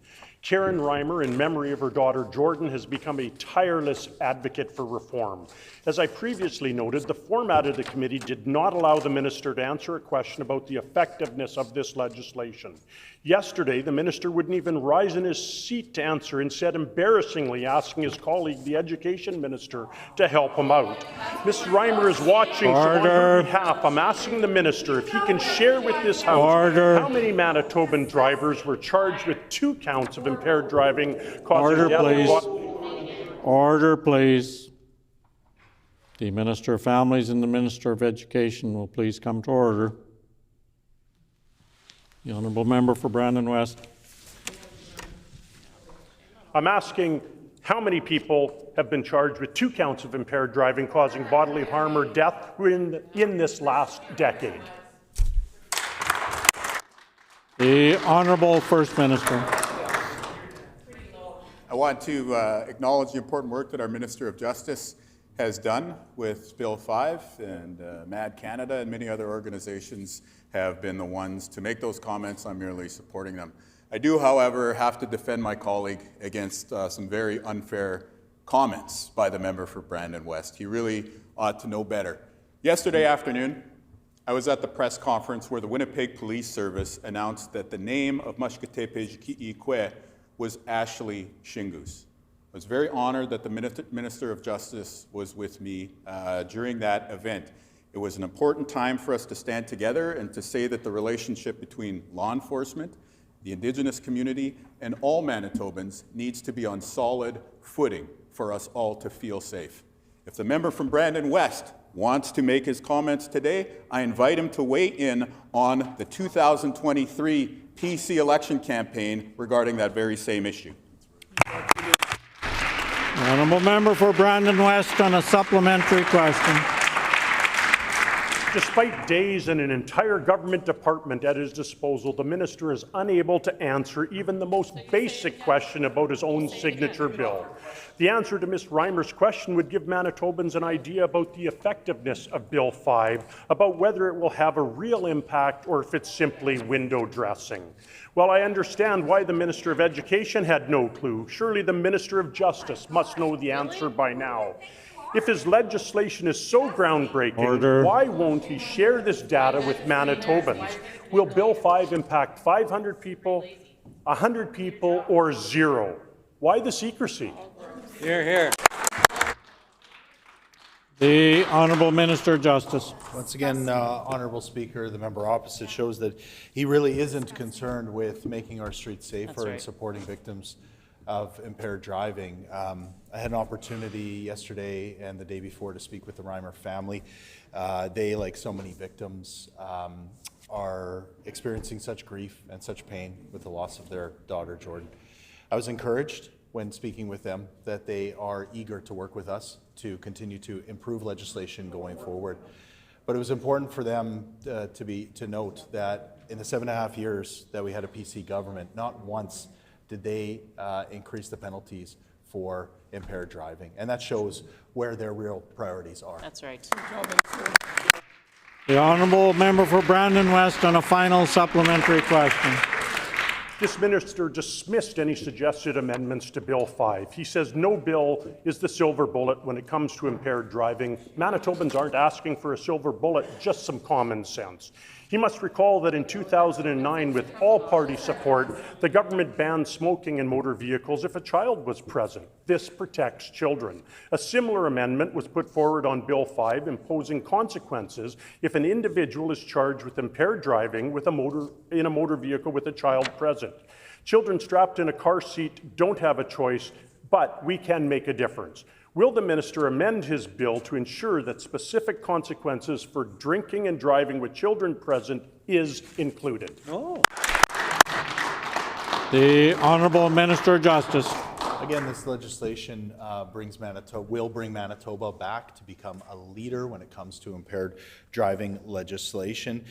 Karen Reimer, in memory of her daughter Jordan, has become a tireless advocate for reform. As I previously noted, the format of the committee did not allow the minister to answer a question about the effectiveness of this legislation. Yesterday, the minister wouldn't even rise in his seat to answer, instead embarrassingly asking his colleague, the education minister, to help him out. Ms. Reimer is watching, so on her behalf, I'm asking the minister if he can share with this House how many Manitoban drivers were charged with 2 counts of impaired driving causing death. Order, please. The Minister of Families and the Minister of Education will please come to order. The Honourable Member for Brandon West. I'm asking how many people have been charged with 2 counts of impaired driving causing bodily harm or death in this last decade. The Honourable First Minister. I want to acknowledge the important work that our Minister of Justice has done with Bill 5, and MAD Canada and many other organizations have been the ones to make those comments. I'm merely supporting them. I do, however, have to defend my colleague against some very unfair comments by the member for Brandon West. He really ought to know better. Yesterday afternoon, I was at the press conference where the Winnipeg Police Service announced that the name of Mashketepe was Ashley Shingus. I was very honored that the Minister of Justice was with me during that event. It was an important time for us to stand together and to say that the relationship between law enforcement, the Indigenous community, and all Manitobans needs to be on solid footing for us all to feel safe. If the member from Brandon West wants to make his comments today, I invite him to weigh in on the 2023 PC election campaign regarding that very same issue. Honourable Member for Brandon West on a supplementary question. Despite days and an entire government department at his disposal, the minister is unable to answer even the most basic question about his own signature bill. The answer to Ms. Reimer's question would give Manitobans an idea about the effectiveness of Bill 5, about whether it will have a real impact or if it's simply window dressing. Well, I understand why the Minister of Education had no clue. Surely the Minister of Justice must know the answer by now. If his legislation is so groundbreaking, why won't he share this data with Manitobans? Will Bill 5 impact 500 people, 100 people, or 0. Why the secrecy? Hear, hear. The Honourable Minister Justice. Once again, Honourable Speaker, the member opposite shows that he really isn't concerned with making our streets safer and supporting victims of impaired driving. I had an opportunity yesterday and the day before to speak with the Reimer family. They, like so many victims, are experiencing such grief and such pain with the loss of their daughter, Jordan. I was encouraged when speaking with them that they are eager to work with us to continue to improve legislation going forward. But it was important for them to note that in the 7.5 years that we had a PC government, not once did they increase the penalties for impaired driving. And that shows where their real priorities are. That's right. The Honourable Member for Brandon West on a final supplementary question. This minister dismissed any suggested amendments to Bill 5. He says no bill is the silver bullet when it comes to impaired driving. Manitobans aren't asking for a silver bullet, just some common sense. He must recall that in 2009, with all-party support, the government banned smoking in motor vehicles if a child was present. This protects children. A similar amendment was put forward on Bill 5, imposing consequences if an individual is charged with impaired driving in a motor vehicle with a child present. Children strapped in a car seat don't have a choice, but we can make a difference. Will the minister amend his bill to ensure that specific consequences for drinking and driving with children present is included? No. The Honourable Minister of Justice. Again, this legislation will bring Manitoba back to become a leader when it comes to impaired driving legislation.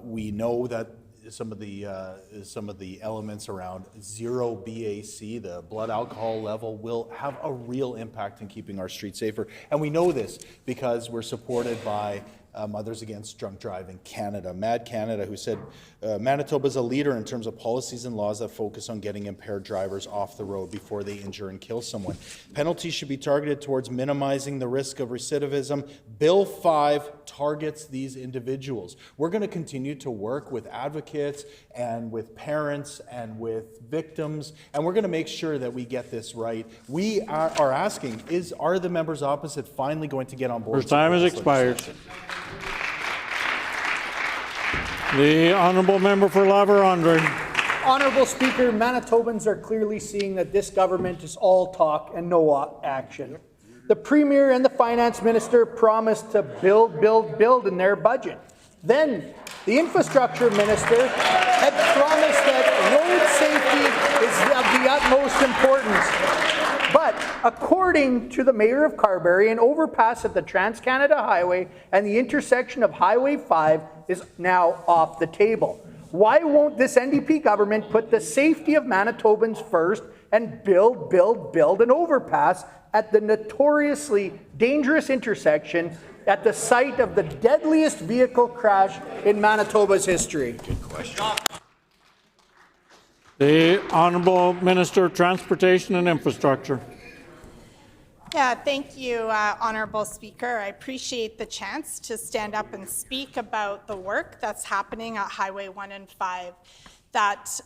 We know that some of the elements around zero BAC, the blood alcohol level, will have a real impact in keeping our streets safer. And we know this because we're supported by Mothers Against Drunk Driving Canada, MAD Canada, who said Manitoba is a leader in terms of policies and laws that focus on getting impaired drivers off the road before they injure and kill someone. Penalties should be targeted towards minimizing the risk of recidivism. Bill 5 targets these individuals. We're going to continue to work with advocates and with parents and with victims, and we're going to make sure that we get this right. We are asking, are the members opposite finally going to get on board? Your time has expired. The Honourable Member for La-Vérendrye. Honourable Speaker, Manitobans are clearly seeing that this government is all talk and no action. The Premier and the Finance Minister promised to build in their budget. Then the Infrastructure Minister had promised that road safety is of the utmost importance. But according to the Mayor of Carberry, an overpass at the Trans-Canada Highway and the intersection of Highway 5 is now off the table. Why won't this NDP government put the safety of Manitobans first and build an overpass at the notoriously dangerous intersection at the site of the deadliest vehicle crash in Manitoba's history? Good question. The Honourable Minister of Transportation and Infrastructure. Yeah, thank you, Honourable Speaker. I appreciate the chance to stand up and speak about the work that's happening at Highway 1 and 5 that,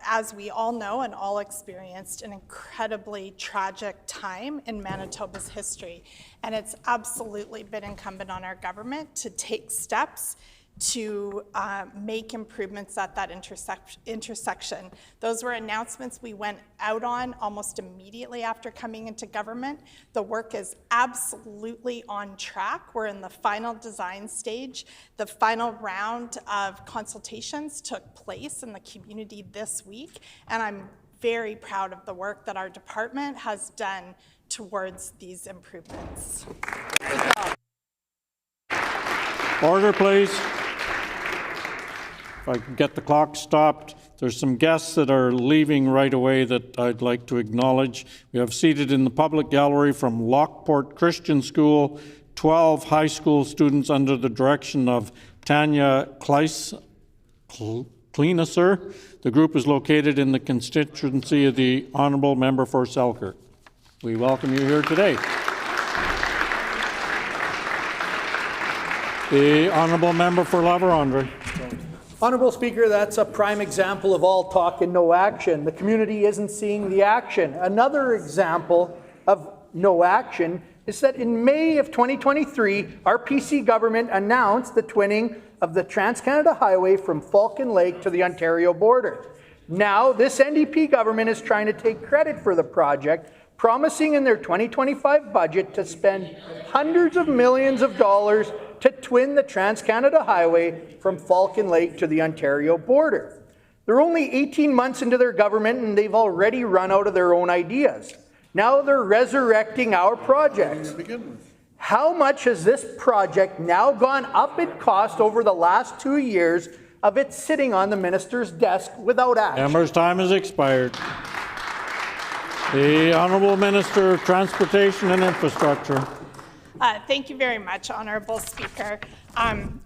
as we all know and all experienced, an incredibly tragic time in Manitoba's history. And it's absolutely been incumbent on our government to take steps to make improvements at that intersection. Those were announcements we went out on almost immediately after coming into government. The work is absolutely on track. We're in the final design stage. The final round of consultations took place in the community this week, and I'm very proud of the work that our department has done towards these improvements. Order, please. If I can get the clock stopped. There's some guests that are leaving right away that I'd like to acknowledge. We have seated in the public gallery from Lockport Christian School, 12 high school students under the direction of Tanya Kleiser. The group is located in the constituency of the Honourable Member for Selkirk. We welcome you here today. The Honourable Member for La-Vérendrye. Honourable Speaker, that's a prime example of all talk and no action. The community isn't seeing the action. Another example of no action is that in May of 2023, our PC government announced the twinning of the Trans-Canada Highway from Falcon Lake to the Ontario border. Now, this NDP government is trying to take credit for the project, promising in their 2025 budget to spend hundreds of millions of dollars to twin the Trans-Canada Highway from Falcon Lake to the Ontario border. They're only 18 months into their government and they've already run out of their own ideas. Now they're resurrecting our projects. How much has this project now gone up in cost over the last 2 years of it sitting on the minister's desk without action? Member's time has expired. The Honourable Minister of Transportation and Infrastructure. Thank you very much, Honourable Speaker.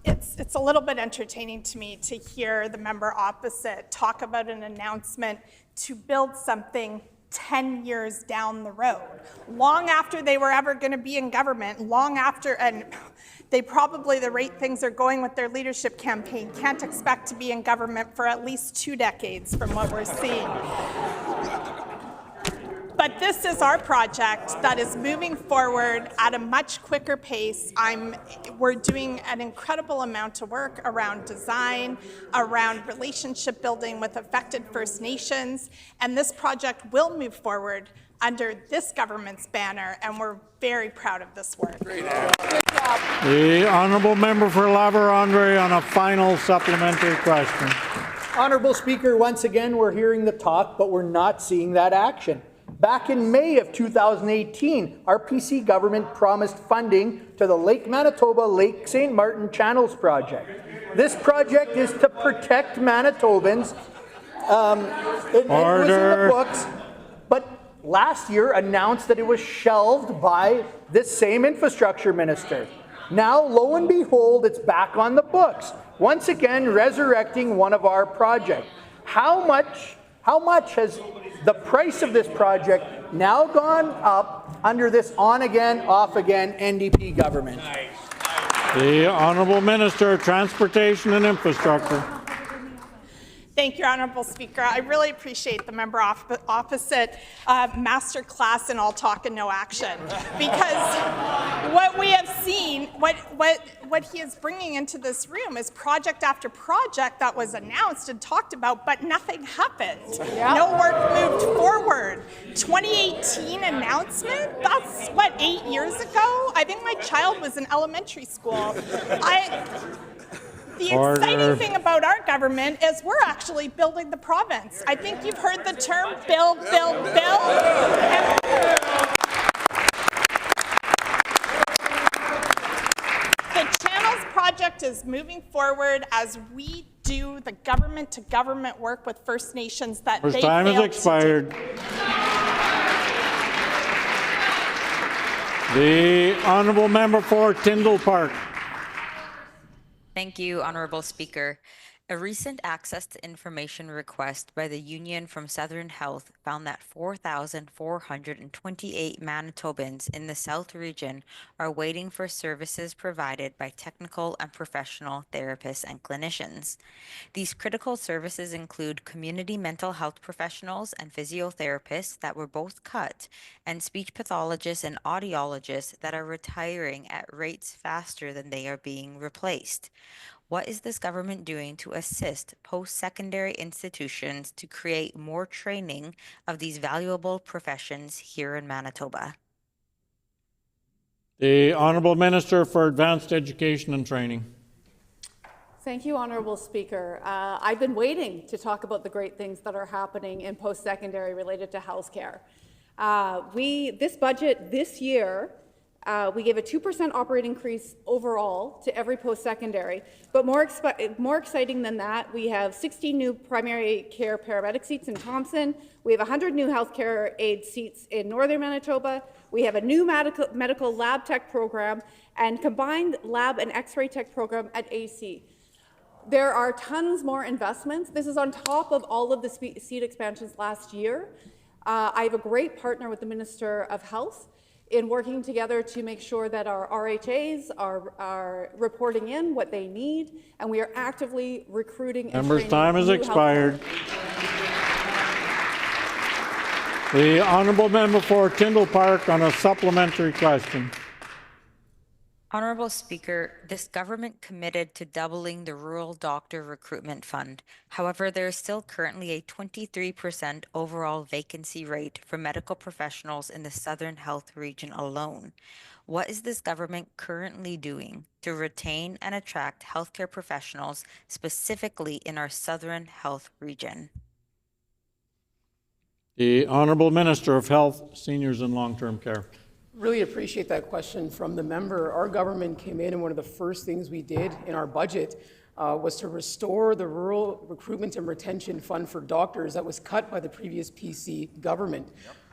It's a little bit entertaining to me to hear the member opposite talk about an announcement to build something 10 years down the road, long after they were ever going to be in government, long after, and they probably, the rate things are going with their leadership campaign, can't expect to be in government for at least 2 decades from what we're seeing. But this is our project that is moving forward at a much quicker pace. We're doing an incredible amount of work around design, around relationship building with affected First Nations, and this project will move forward under this government's banner, and we're very proud of this work. The Honourable Member for La-Vérendrye on a final supplementary question. Honourable Speaker, once again, we're hearing the talk, but we're not seeing that action. Back in May of 2018, our PC government promised funding to the Lake Manitoba Lake St. Martin Channels project. This project is to protect Manitobans. It was in the books, but last year announced that it was shelved by this same infrastructure minister. Now, lo and behold, it's back on the books, once again resurrecting one of our projects. How much has the price of this project now gone up under this on-again, off-again NDP government? The Honourable Minister of Transportation and Infrastructure. Thank you, Honourable Speaker. I really appreciate the member opposite master class in all talk and no action, because what we have seen, what he is bringing into this room is project after project that was announced and talked about, but nothing happened. Yeah. No work moved forward. 2018 announcement? That's what, 8 years ago? I think my child was in elementary school. The exciting thing about our government is we're actually building the province. I think you've heard the term build, build, build. The Channels project is moving forward as we do the government-to-government work with First Nations that they failed to do. Time has expired. The Honourable Member for Tyndall Park. Thank you, Honourable Speaker. A recent access to information request by the Union from Southern Health found that 4,428 Manitobans in the South region are waiting for services provided by technical and professional therapists and clinicians. These critical services include community mental health professionals and physiotherapists that were both cut, and speech pathologists and audiologists that are retiring at rates faster than they are being replaced. What is this government doing to assist post-secondary institutions to create more training of these valuable professions here in Manitoba? The Honourable Minister for Advanced Education and Training. Thank you, Honourable Speaker. I've been waiting to talk about the great things that are happening in post-secondary related to healthcare. This budget this year, we gave a 2% operating increase overall to every post-secondary, but more exciting than that, we have 60 new primary care paramedic seats in Thompson, we have 100 new healthcare aid seats in Northern Manitoba, we have a new medical lab tech program, and combined lab and x-ray tech program at AC. There are tons more investments. This is on top of all of the seat expansions last year. I have a great partner with the Minister of Health. in working together to make sure that our RHAs are reporting in what they need, and we are actively recruiting and Member's training time has new expired. The honourable member for Tyndall Park on a supplementary question. Honorable Speaker, this government committed to doubling the rural doctor recruitment fund. However, there is still currently a 23% overall vacancy rate for medical professionals in the Southern Health Region alone. What is this government currently doing to retain and attract healthcare professionals, specifically in our Southern Health Region? The Honourable Minister of Health, Seniors and Long-Term Care. Really appreciate that question from the member. Our government came in and one of the first things we did in our budget was to restore the Rural Recruitment and Retention Fund for doctors that was cut by the previous PC government.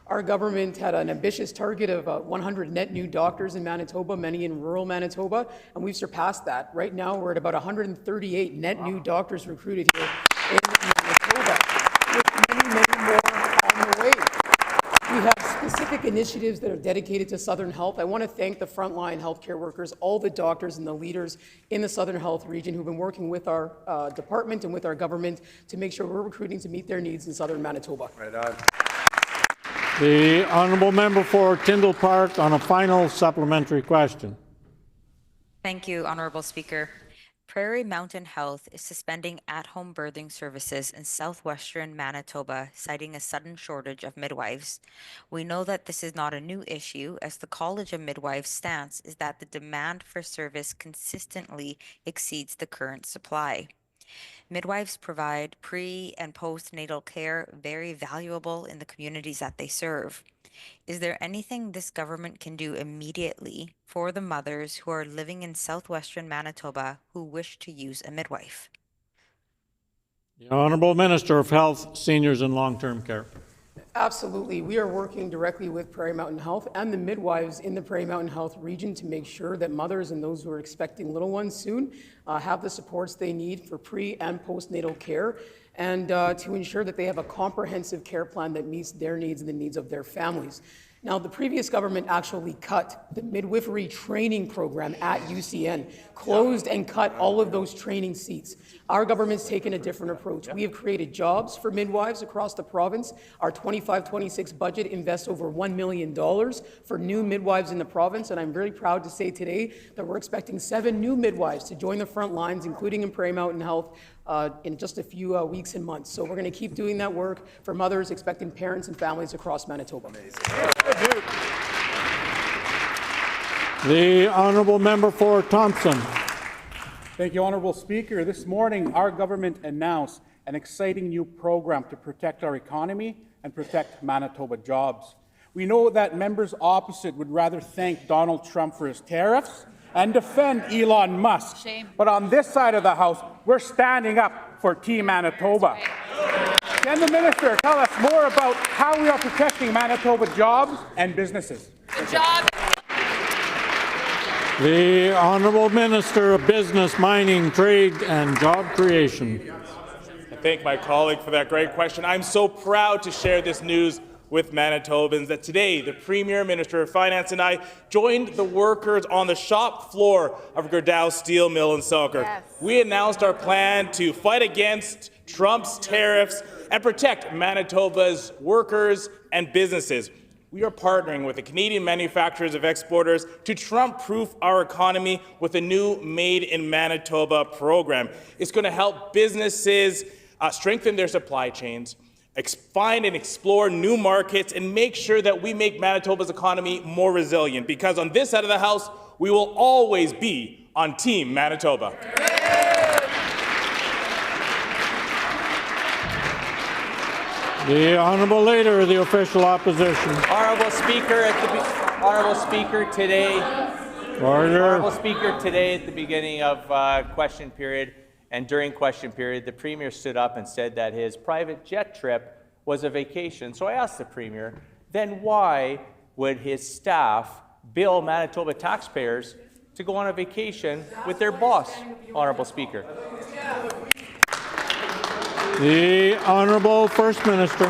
Our government had an ambitious target of 100 net new doctors in Manitoba, many in rural Manitoba, and we've surpassed that. Right now, we're at about 138 net new doctors recruited here in Manitoba, with many, many more on the way. We have specific initiatives that are dedicated to Southern Health. I want to thank the frontline healthcare workers, all the doctors and the leaders in the Southern Health region who've been working with our department and with our government to make sure we're recruiting to meet their needs in Southern Manitoba. Right on. The honourable member for Tyndall Park on a final supplementary question. Thank you, Honorable Speaker. Prairie Mountain Health is suspending at-home birthing services in southwestern Manitoba, citing a sudden shortage of midwives. We know that this is not a new issue, as the College of Midwives' stance is that the demand for service consistently exceeds the current supply. Midwives provide pre- and postnatal care, very valuable in the communities that they serve. Is there anything this government can do immediately for the mothers who are living in southwestern Manitoba who wish to use a midwife? The Honourable Minister of Health, Seniors and Long-Term Care. Absolutely. We are working directly with Prairie Mountain Health and the midwives in the Prairie Mountain Health region to make sure that mothers and those who are expecting little ones soon have the supports they need for pre- and postnatal care, and to ensure that they have a comprehensive care plan that meets their needs and the needs of their families. Now, the previous government actually cut the midwifery training program at UCN, closed and cut all of those training seats. Our government's taken a different approach. We have created jobs for midwives across the province. Our 25-26 budget invests over $1 million for new midwives in the province, and I'm very proud to say today that we're expecting 7 new midwives to join the front lines, including in Prairie Mountain Health, in just a few weeks and months. So we're going to keep doing that work for mothers, expecting parents and families across Manitoba. The Honourable Member for Thompson. Thank you, Honourable Speaker. This morning, our government announced an exciting new program to protect our economy and protect Manitoba jobs. We know that members opposite would rather thank Donald Trump for his tariffs and defend Elon Musk. Shame. But on this side of the House, we're standing up for Team Manitoba. Can the minister tell us more about how we are protecting Manitoba jobs and businesses? Good job. The Honourable Minister of Business, Mining, Trade and Job Creation. I thank my colleague for that great question. I'm so proud to share this news with Manitobans that today the Premier, Minister of Finance and I joined the workers on the shop floor of Gerdau Steel Mill in Selkirk. Yes. We announced our plan to fight against Trump's tariffs and protect Manitoba's workers and businesses. We are partnering with the Canadian manufacturers of exporters to Trump-proof our economy with a new Made in Manitoba program. It's going to help businesses strengthen their supply chains, find and explore new markets, and make sure that we make Manitoba's economy more resilient, because on this side of the House, we will always be on Team Manitoba. The Honourable Leader of the Official Opposition. Honourable Speaker, today. Order. Honourable Speaker, today at the beginning of question period and during question period, the Premier stood up and said that his private jet trip was a vacation. So I asked the Premier, then why would his staff bill Manitoba taxpayers to go on a vacation with their boss, Honourable Speaker? The Honourable First Minister.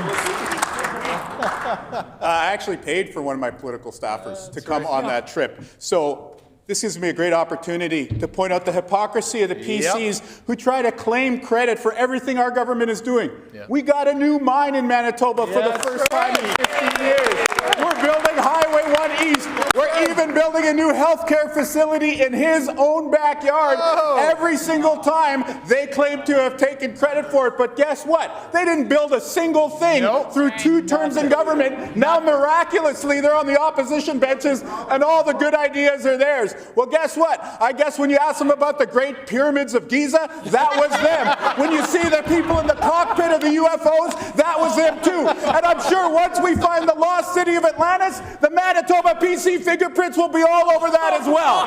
I actually paid for one of my political staffers to come on that trip. So this gives me a great opportunity to point out the hypocrisy of the PCs who try to claim credit for everything our government is doing. We got a new mine in Manitoba for the first time in 15 years. We're building Highway 1 East. We're even building a new healthcare facility in his own backyard. Every single time they claim to have taken credit for it. But guess what? They didn't build a single thing through 2 terms in government. Now miraculously they're on the opposition benches and all the good ideas are theirs. Well, guess what? I guess when you ask them about the Great Pyramids of Giza, that was them. When you see the people in the cockpit of the UFOs, that was them too. And I'm sure once we find the lost city of Atlantis, the Manitoba PC fingerprints will be all over that as well.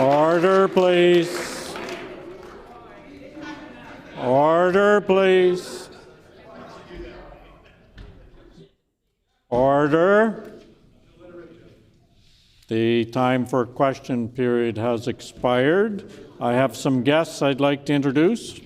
Order, please. Order, please. Order. The time for question period has expired. I have some guests I'd like to introduce.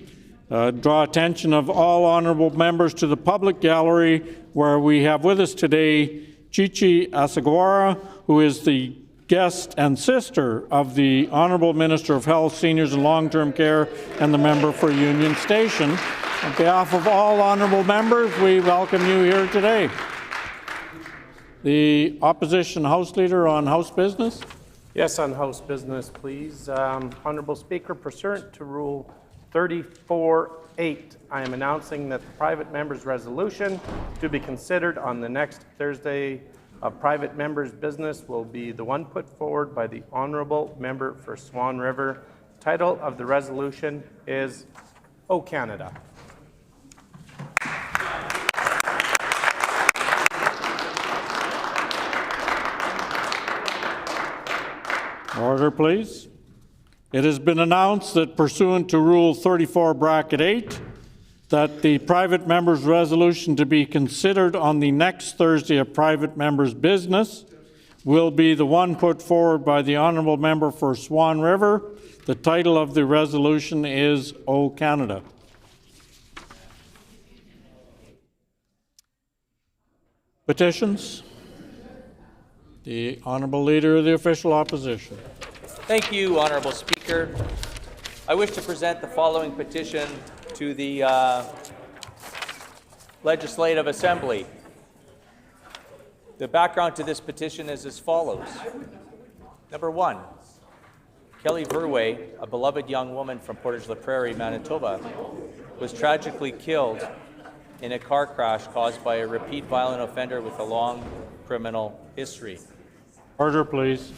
Draw attention of all honourable members to the public gallery, where we have with us today Chichi Asagwara, who is the guest and sister of the Honourable Minister of Health, Seniors and Long-Term Care and the member for Union Station. On behalf of all honourable members, we welcome you here today. The Opposition House Leader on House business. Yes, on House business, please. Honourable Speaker, pursuant to Rule 34.8, I am announcing that the private member's resolution to be considered on the next Thursday of private members' business will be the one put forward by the Honourable Member for Swan River. Title of the resolution is O Canada. Order, please. It has been announced that pursuant to Rule 34(8), that the private member's resolution to be considered on the next Thursday of private members' business will be the one put forward by the Honourable Member for Swan River. The title of the resolution is O Canada. Petitions. The Honourable Leader of the Official Opposition. Thank you, Honourable Speaker. I wish to present the following petition to the Legislative Assembly. The background to this petition is as follows. Number 1, Kelly Verway, a beloved young woman from Portage-la Prairie, Manitoba, was tragically killed in a car crash caused by a repeat violent offender with a long criminal history. Order, please.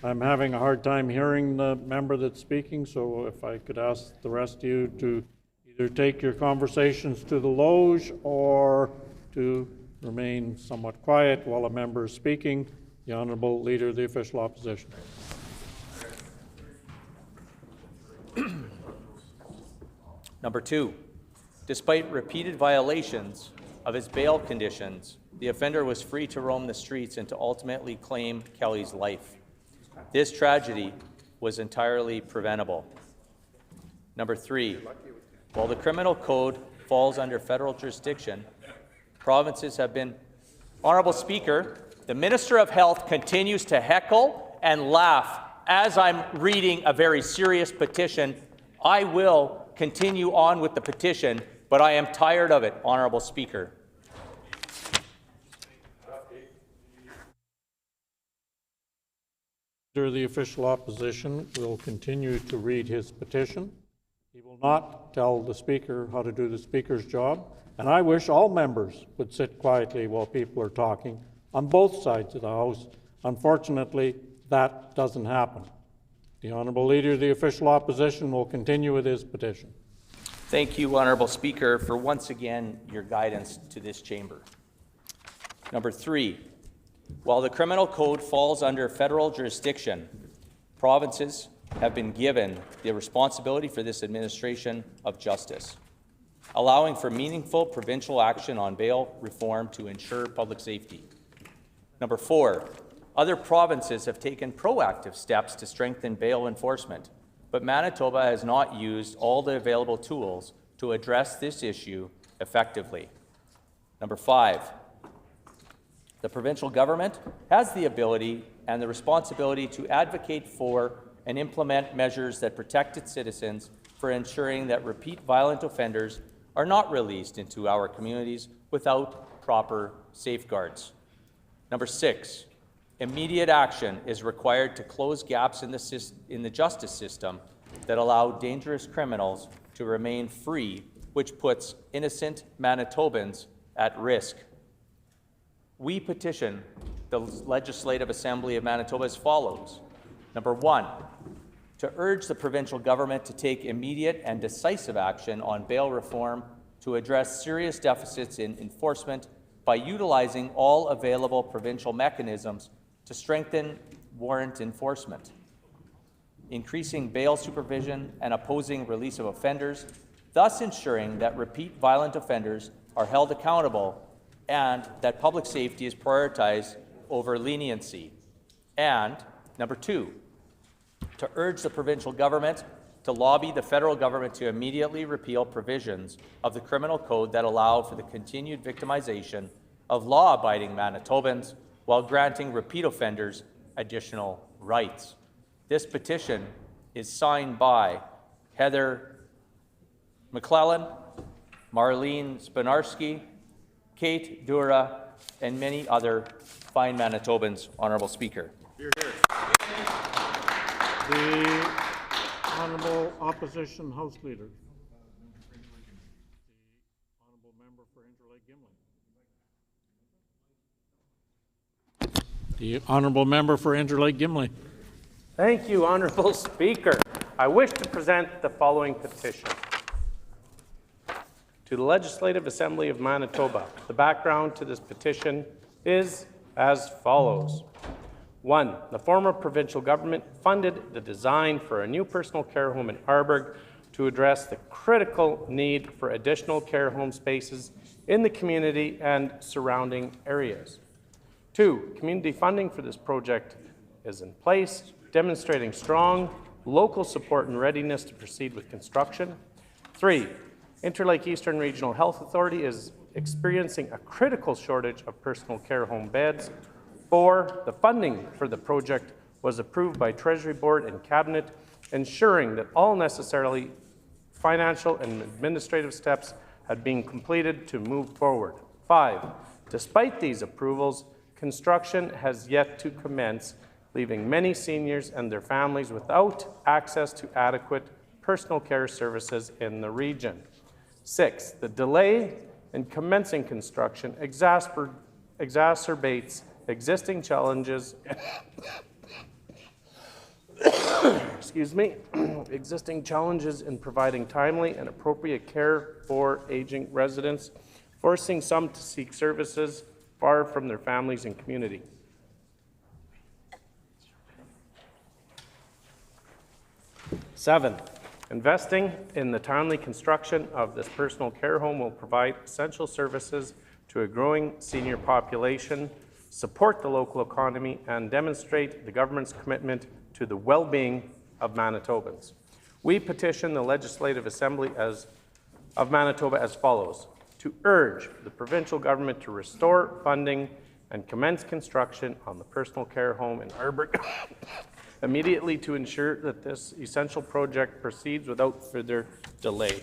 I'm having a hard time hearing the member that's speaking, so if I could ask the rest of you to either take your conversations to the loge or to remain somewhat quiet while a member is speaking. The Honourable Leader of the Official Opposition. Number 2, despite repeated violations of his bail conditions, the offender was free to roam the streets and to ultimately claim Kelly's life. This tragedy was entirely preventable. Number 3, while the criminal code falls under federal jurisdiction, provinces have been... Honourable Speaker, the Minister of Health continues to heckle and laugh as I'm reading a very serious petition. I will continue on with the petition, but I am tired of it, Honourable Speaker. Leader of the Official Opposition will continue to read his petition. He will not tell the Speaker how to do the Speaker's job, and I wish all members would sit quietly while people are talking on both sides of the House. Unfortunately, that doesn't happen. The Honourable Leader of the Official Opposition will continue with his petition. Thank you, Honourable Speaker, for once again your guidance to this chamber. Number 3, while the criminal code falls under federal jurisdiction, provinces have been given the responsibility for this administration of justice, allowing for meaningful provincial action on bail reform to ensure public safety. Number 4, Other provinces have taken proactive steps to strengthen bail enforcement, but Manitoba has not used all the available tools to address this issue effectively. Number 5, the provincial government has the ability and the responsibility to advocate for and implement measures that protect its citizens for ensuring that repeat violent offenders are not released into our communities without proper safeguards. Number 6, immediate action is required to close gaps in the justice system that allow dangerous criminals to remain free, which puts innocent Manitobans at risk. We petition the Legislative Assembly of Manitoba as follows. Number 1, to urge the provincial government to take immediate and decisive action on bail reform to address serious deficits in enforcement by utilizing all available provincial mechanisms to strengthen warrant enforcement, increasing bail supervision and opposing release of offenders, thus ensuring that repeat violent offenders are held accountable and that public safety is prioritized over leniency. And number 2, to urge the provincial government to lobby the federal government to immediately repeal provisions of the criminal code that allow for the continued victimization of law-abiding Manitobans while granting repeat offenders additional rights. This petition is signed by Heather McClellan, Marlene Spinarski, Kate Dura, and many other fine Manitobans, Honourable Speaker. Hear, hear. The Honourable Opposition House Leader. The Honourable Member for Interlake Gimli. The Honourable Member for Interlake Gimli. Thank you, Honourable Speaker. I wish to present the following petition. To the Legislative Assembly of Manitoba, the background to this petition is as follows. 1. The former provincial government funded the design for a new personal care home in Arborg to address the critical need for additional care home spaces in the community and surrounding areas. 2. Community funding for this project is in place, demonstrating strong local support and readiness to proceed with construction. 3. Interlake Eastern Regional Health Authority is experiencing a critical shortage of personal care home beds. 4. The funding for the project was approved by Treasury Board and Cabinet, ensuring that all necessary financial and administrative steps had been completed to move forward. 5. Despite these approvals, construction has yet to commence, leaving many seniors and their families without access to adequate personal care services in the region. 6. The delay in commencing construction exacerbates existing challenges existing challenges in providing timely and appropriate care for aging residents, forcing some to seek services far from their families and community. 7. Investing in the timely construction of this personal care home will provide essential services to a growing senior population, support the local economy, and demonstrate the government's commitment to the well-being of Manitobans. We petition the Legislative Assembly of Manitoba as follows: to urge the provincial government to restore funding and commence construction on the personal care home in Arborg immediately to ensure that this essential project proceeds without further delay.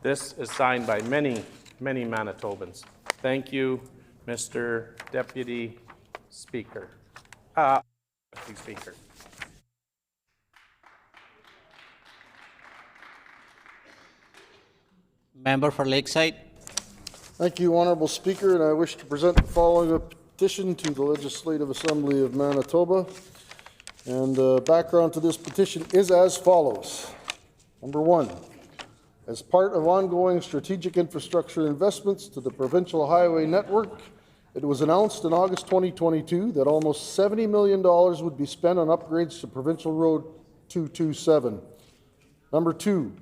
This is signed by many, many Manitobans. Thank you, Mr. Deputy Speaker. Speaker. Member for Lakeside. Thank you, Honourable Speaker, and I wish to present the following petition to the Legislative Assembly of Manitoba. And background to this petition is as follows. Number 1, as part of ongoing strategic infrastructure investments to the provincial highway network, it was announced in August 2022 that almost $70 million would be spent on upgrades to Provincial Road 227. Number 2,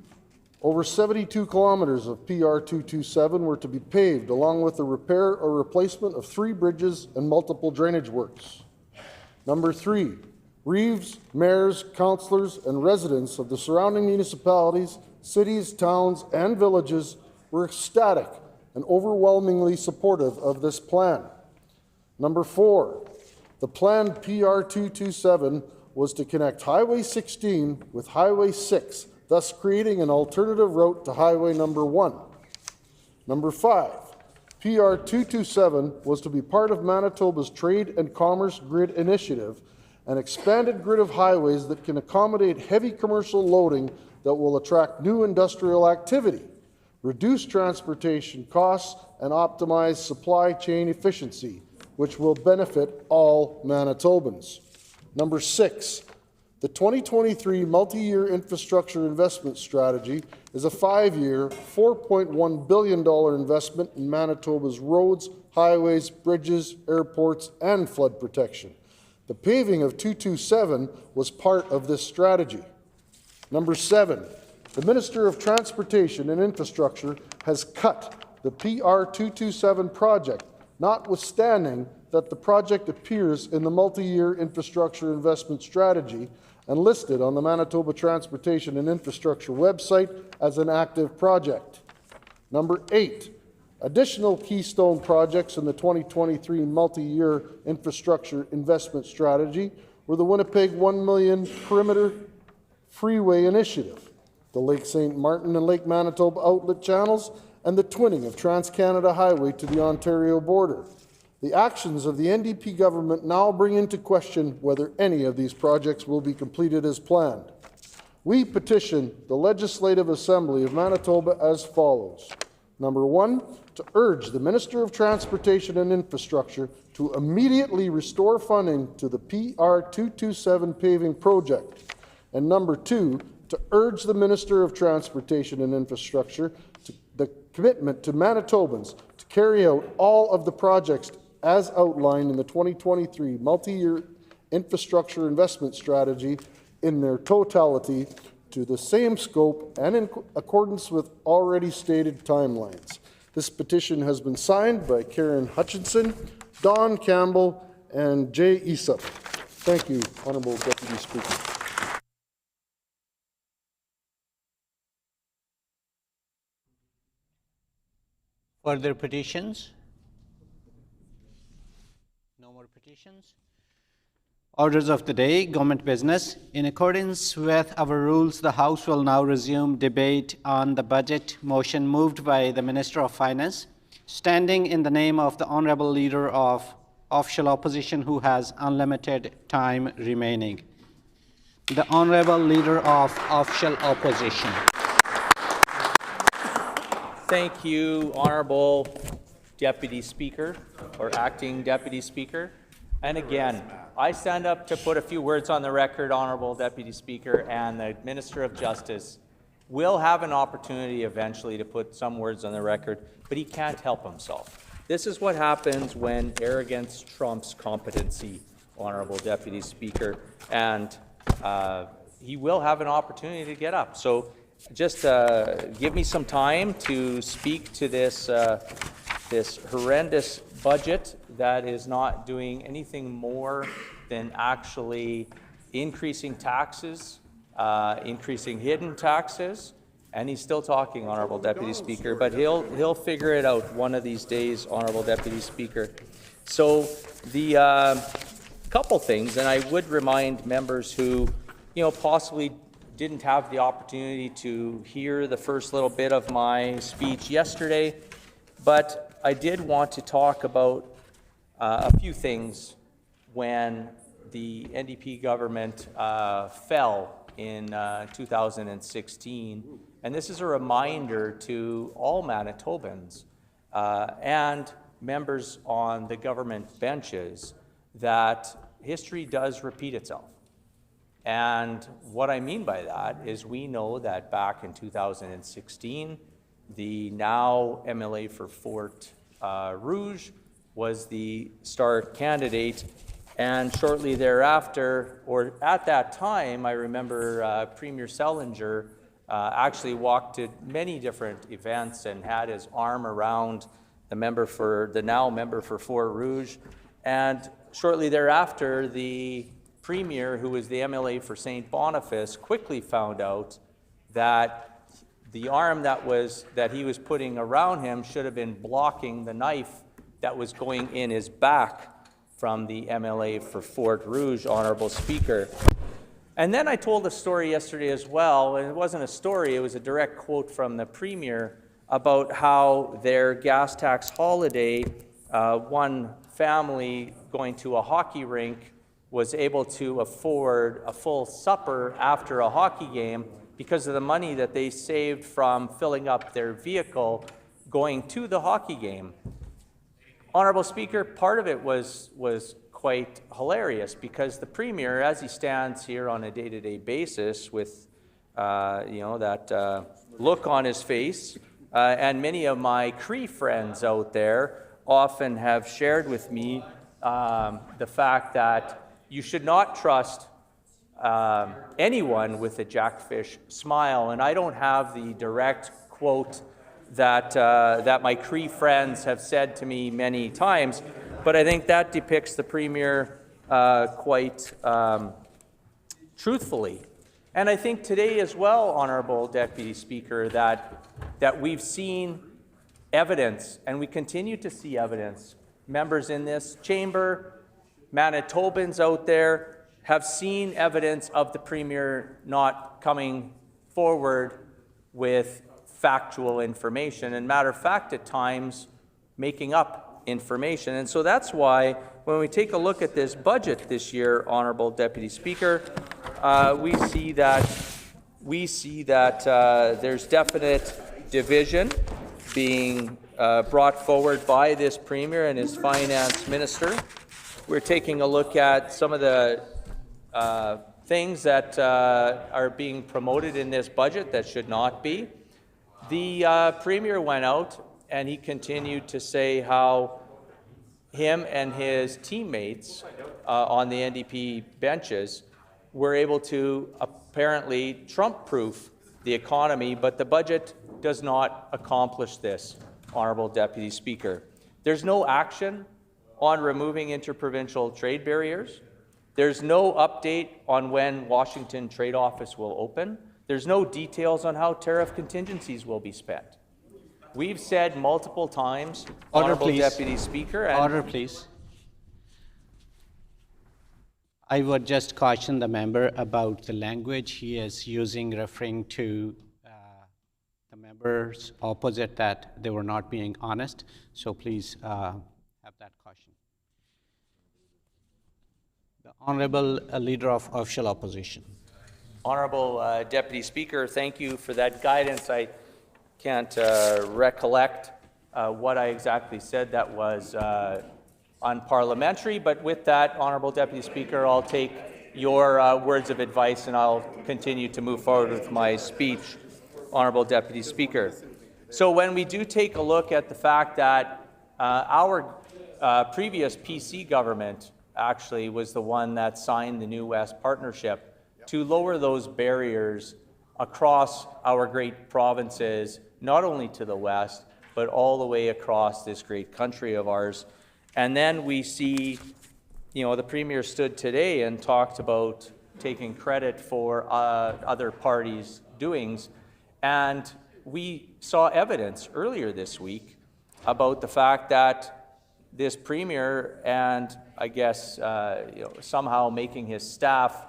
over 72 kilometers of PR 227 were to be paved, along with the repair or replacement of 3 bridges and multiple drainage works. Number 3, Reeves, mayors, councillors, and residents of the surrounding municipalities, cities, towns, and villages were ecstatic and overwhelmingly supportive of this plan. Number 4, the planned PR 227 was to connect Highway 16 with Highway 6, thus creating an alternative route to Highway number 1. Number 5, PR 227 was to be part of Manitoba's Trade and Commerce Grid Initiative, an expanded grid of highways that can accommodate heavy commercial loading that will attract new industrial activity, reduce transportation costs, and optimize supply chain efficiency, which will benefit all Manitobans. Number 6, the 2023 Multi-Year Infrastructure Investment Strategy is a 5-year, $4.1 billion investment in Manitoba's roads, highways, bridges, airports, and flood protection. The paving of 227 was part of this strategy. Number 7, the Minister of Transportation and Infrastructure has cut the PR 227 project, notwithstanding that the project appears in the Multi-Year Infrastructure Investment Strategy and listed on the Manitoba Transportation and Infrastructure website as an active project. Number 8, additional keystone projects in the 2023 Multi-Year Infrastructure Investment Strategy were the Winnipeg $1 million Perimeter Freeway Initiative, the Lake St. Martin and Lake Manitoba outlet channels, and the twinning of Trans-Canada Highway to the Ontario border. The actions of the NDP government now bring into question whether any of these projects will be completed as planned. We petition the Legislative Assembly of Manitoba as follows. Number 1, to urge the Minister of Transportation and Infrastructure to immediately restore funding to the PR 227 paving project. And number 2, to urge the Minister of Transportation and Infrastructure to the commitment to Manitobans to carry out all of the projects as outlined in the 2023 Multi-Year Infrastructure Investment Strategy in their totality to the same scope and in accordance with already stated timelines. This petition has been signed by Karen Hutchinson, Don Campbell, and Jay Esup. Thank you, Honourable Deputy Speaker. Further petitions? No more petitions? Orders of the day, government business. In accordance with our rules, the House will now resume debate on the budget motion moved by the Minister of Finance, standing in the name of the Honourable Leader of Official Opposition who has unlimited time remaining. The Honourable Leader of Official Opposition. Thank you, Honourable Deputy Speaker, or Acting Deputy Speaker. And again, I stand up to put a few words on the record, Honourable Deputy Speaker, and the Minister of Justice will have an opportunity eventually to put some words on the record, but he can't help himself. This is what happens when arrogance trumps competency, Honourable Deputy Speaker, and he will have an opportunity to get up. So just give me some time to speak to this, this horrendous budget that is not doing anything more than actually increasing taxes, increasing hidden taxes, and he's still talking, Honourable Deputy Speaker, but he'll figure it out one of these days, Honourable Deputy Speaker. So the couple things, and I would remind members who, possibly didn't have the opportunity to hear the first little bit of my speech yesterday, but I did want to talk about a few things when the NDP government fell in 2016. And this is a reminder to all Manitobans and members on the government benches that history does repeat itself. And what I mean by that is we know that back in 2016, the now MLA for Fort Rouge was the star candidate, and shortly thereafter, or at that time, I remember Premier Selinger actually walked to many different events and had his arm around the now member for Fort Rouge, and shortly thereafter, the Premier, who was the MLA for St. Boniface, quickly found out that the arm that he was putting around him should have been blocking the knife that was going in his back from the MLA for Fort Rouge, Honourable Speaker. And then I told a story yesterday as well, and it wasn't a story, it was a direct quote from the Premier about how their gas tax holiday, one family going to a hockey rink was able to afford a full supper after a hockey game because of the money that they saved from filling up their vehicle going to the hockey game. Honourable Speaker, part of it was quite hilarious because the Premier, as he stands here on a day-to-day basis with that look on his face, and many of my Cree friends out there often have shared with me the fact that you should not trust anyone with a jackfish smile. And I don't have the direct quote that my Cree friends have said to me many times, but I think that depicts the Premier quite truthfully. And I think today as well, Honourable Deputy Speaker, that we've seen evidence, and we continue to see evidence. Members in this chamber, Manitobans out there, have seen evidence of the Premier not coming forward with factual information, and matter of fact, at times, making up information. And so that's why when we take a look at this budget this year, Honourable Deputy Speaker, we see that there's definite division being brought forward by this Premier and his Finance Minister. We're taking a look at some of the things that are being promoted in this budget that should not be. The Premier went out and he continued to say how him and his teammates on the NDP benches were able to apparently Trump-proof the economy, but the budget does not accomplish this, Honourable Deputy Speaker. There's no action on removing interprovincial trade barriers. There's no update on when Washington Trade Office will open. There's no details on how tariff contingencies will be spent. We've said multiple times, Honourable Deputy Speaker. Order, please. I would just caution the member about the language he is using, referring to the members opposite that they were not being honest. So please have that caution. The Honourable Leader of Official Opposition. Honourable Deputy Speaker, thank you for that guidance. I can't recollect what I exactly said that was unparliamentary, but with that, Honourable Deputy Speaker, I'll take your words of advice and I'll continue to move forward with my speech, Honourable Deputy Speaker. So when we do take a look at the fact that our previous PC government actually was the one that signed the New West Partnership to lower those barriers across our great provinces, not only to the west, but all the way across this great country of ours. And then we see, the Premier stood today and talked about taking credit for other parties' doings. And we saw evidence earlier this week about the fact that this Premier and I guess somehow making his staff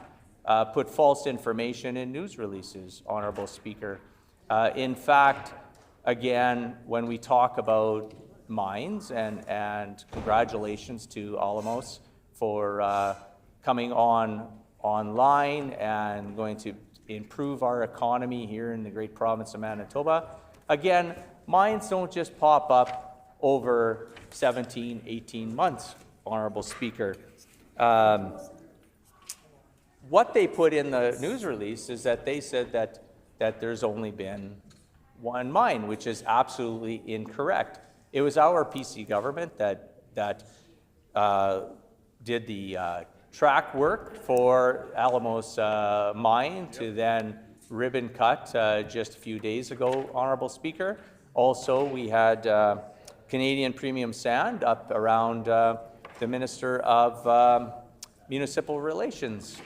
put false information in news releases, Honourable Speaker. In fact, again, when we talk about mines, and congratulations to Alamos for coming online and going to improve our economy here in the great province of Manitoba. Again, mines don't just pop up over 17, 18 months, Honourable Speaker. What they put in the news release is that they said that there's only been one mine, which is absolutely incorrect. It was our PC government that did the track work for Alamos mine to then ribbon cut just a few days ago, Honourable Speaker. Also, we had Canadian premium sand up around the Minister of Municipal Relations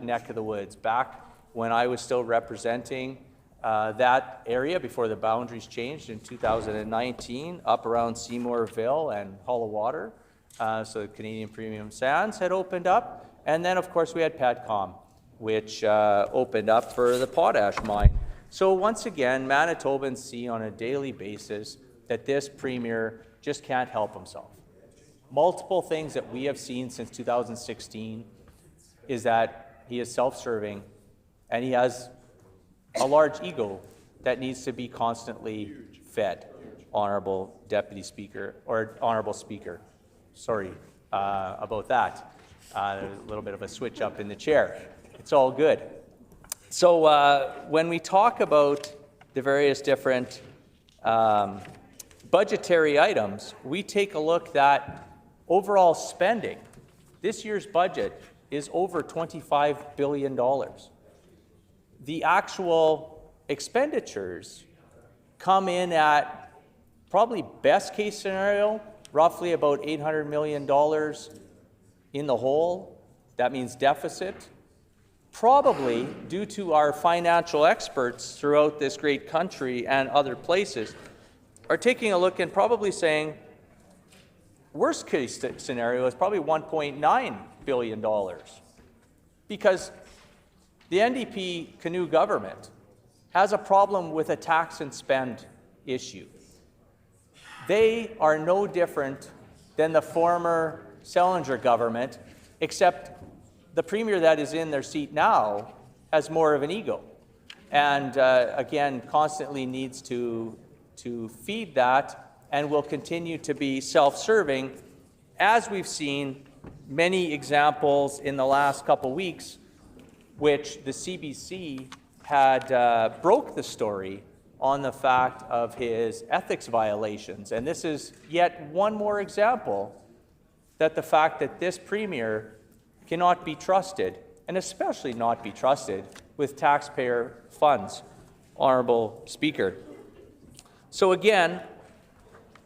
neck of the woods, back when I was still representing that area before the boundaries changed in 2019, up around Seymourville and Hull of Water. So the Canadian Premium Sands had opened up. And then, of course, we had PADCOM, which opened up for the potash mine. So once again, Manitobans see on a daily basis that this Premier just can't help himself. Multiple things that we have seen since 2016 is that he is self-serving and he has a large ego that needs to be constantly fed. Honourable Deputy Speaker, or Honourable Speaker, sorry about that. A little bit of a switch up in the chair. It's all good. So when we talk about the various different budgetary items, we take a look at overall spending. This year's budget is over $25 billion. The actual expenditures come in at probably best case scenario, roughly about $800 million in the hole. That means deficit. Probably due to our financial experts throughout this great country and other places are taking a look and probably saying worst case scenario is probably $1.9 billion, because the NDP Canoe government has a problem with a tax and spend issue. They are no different than the former Selinger government, except the Premier that is in their seat now has more of an ego, and again, constantly needs to feed that, and will continue to be self-serving, as we've seen many examples in the last couple weeks, which the CBC had broke the story on the fact of his ethics violations. And this is yet one more example that the fact that this Premier cannot be trusted, and especially not be trusted with taxpayer funds, Honourable Speaker. So again,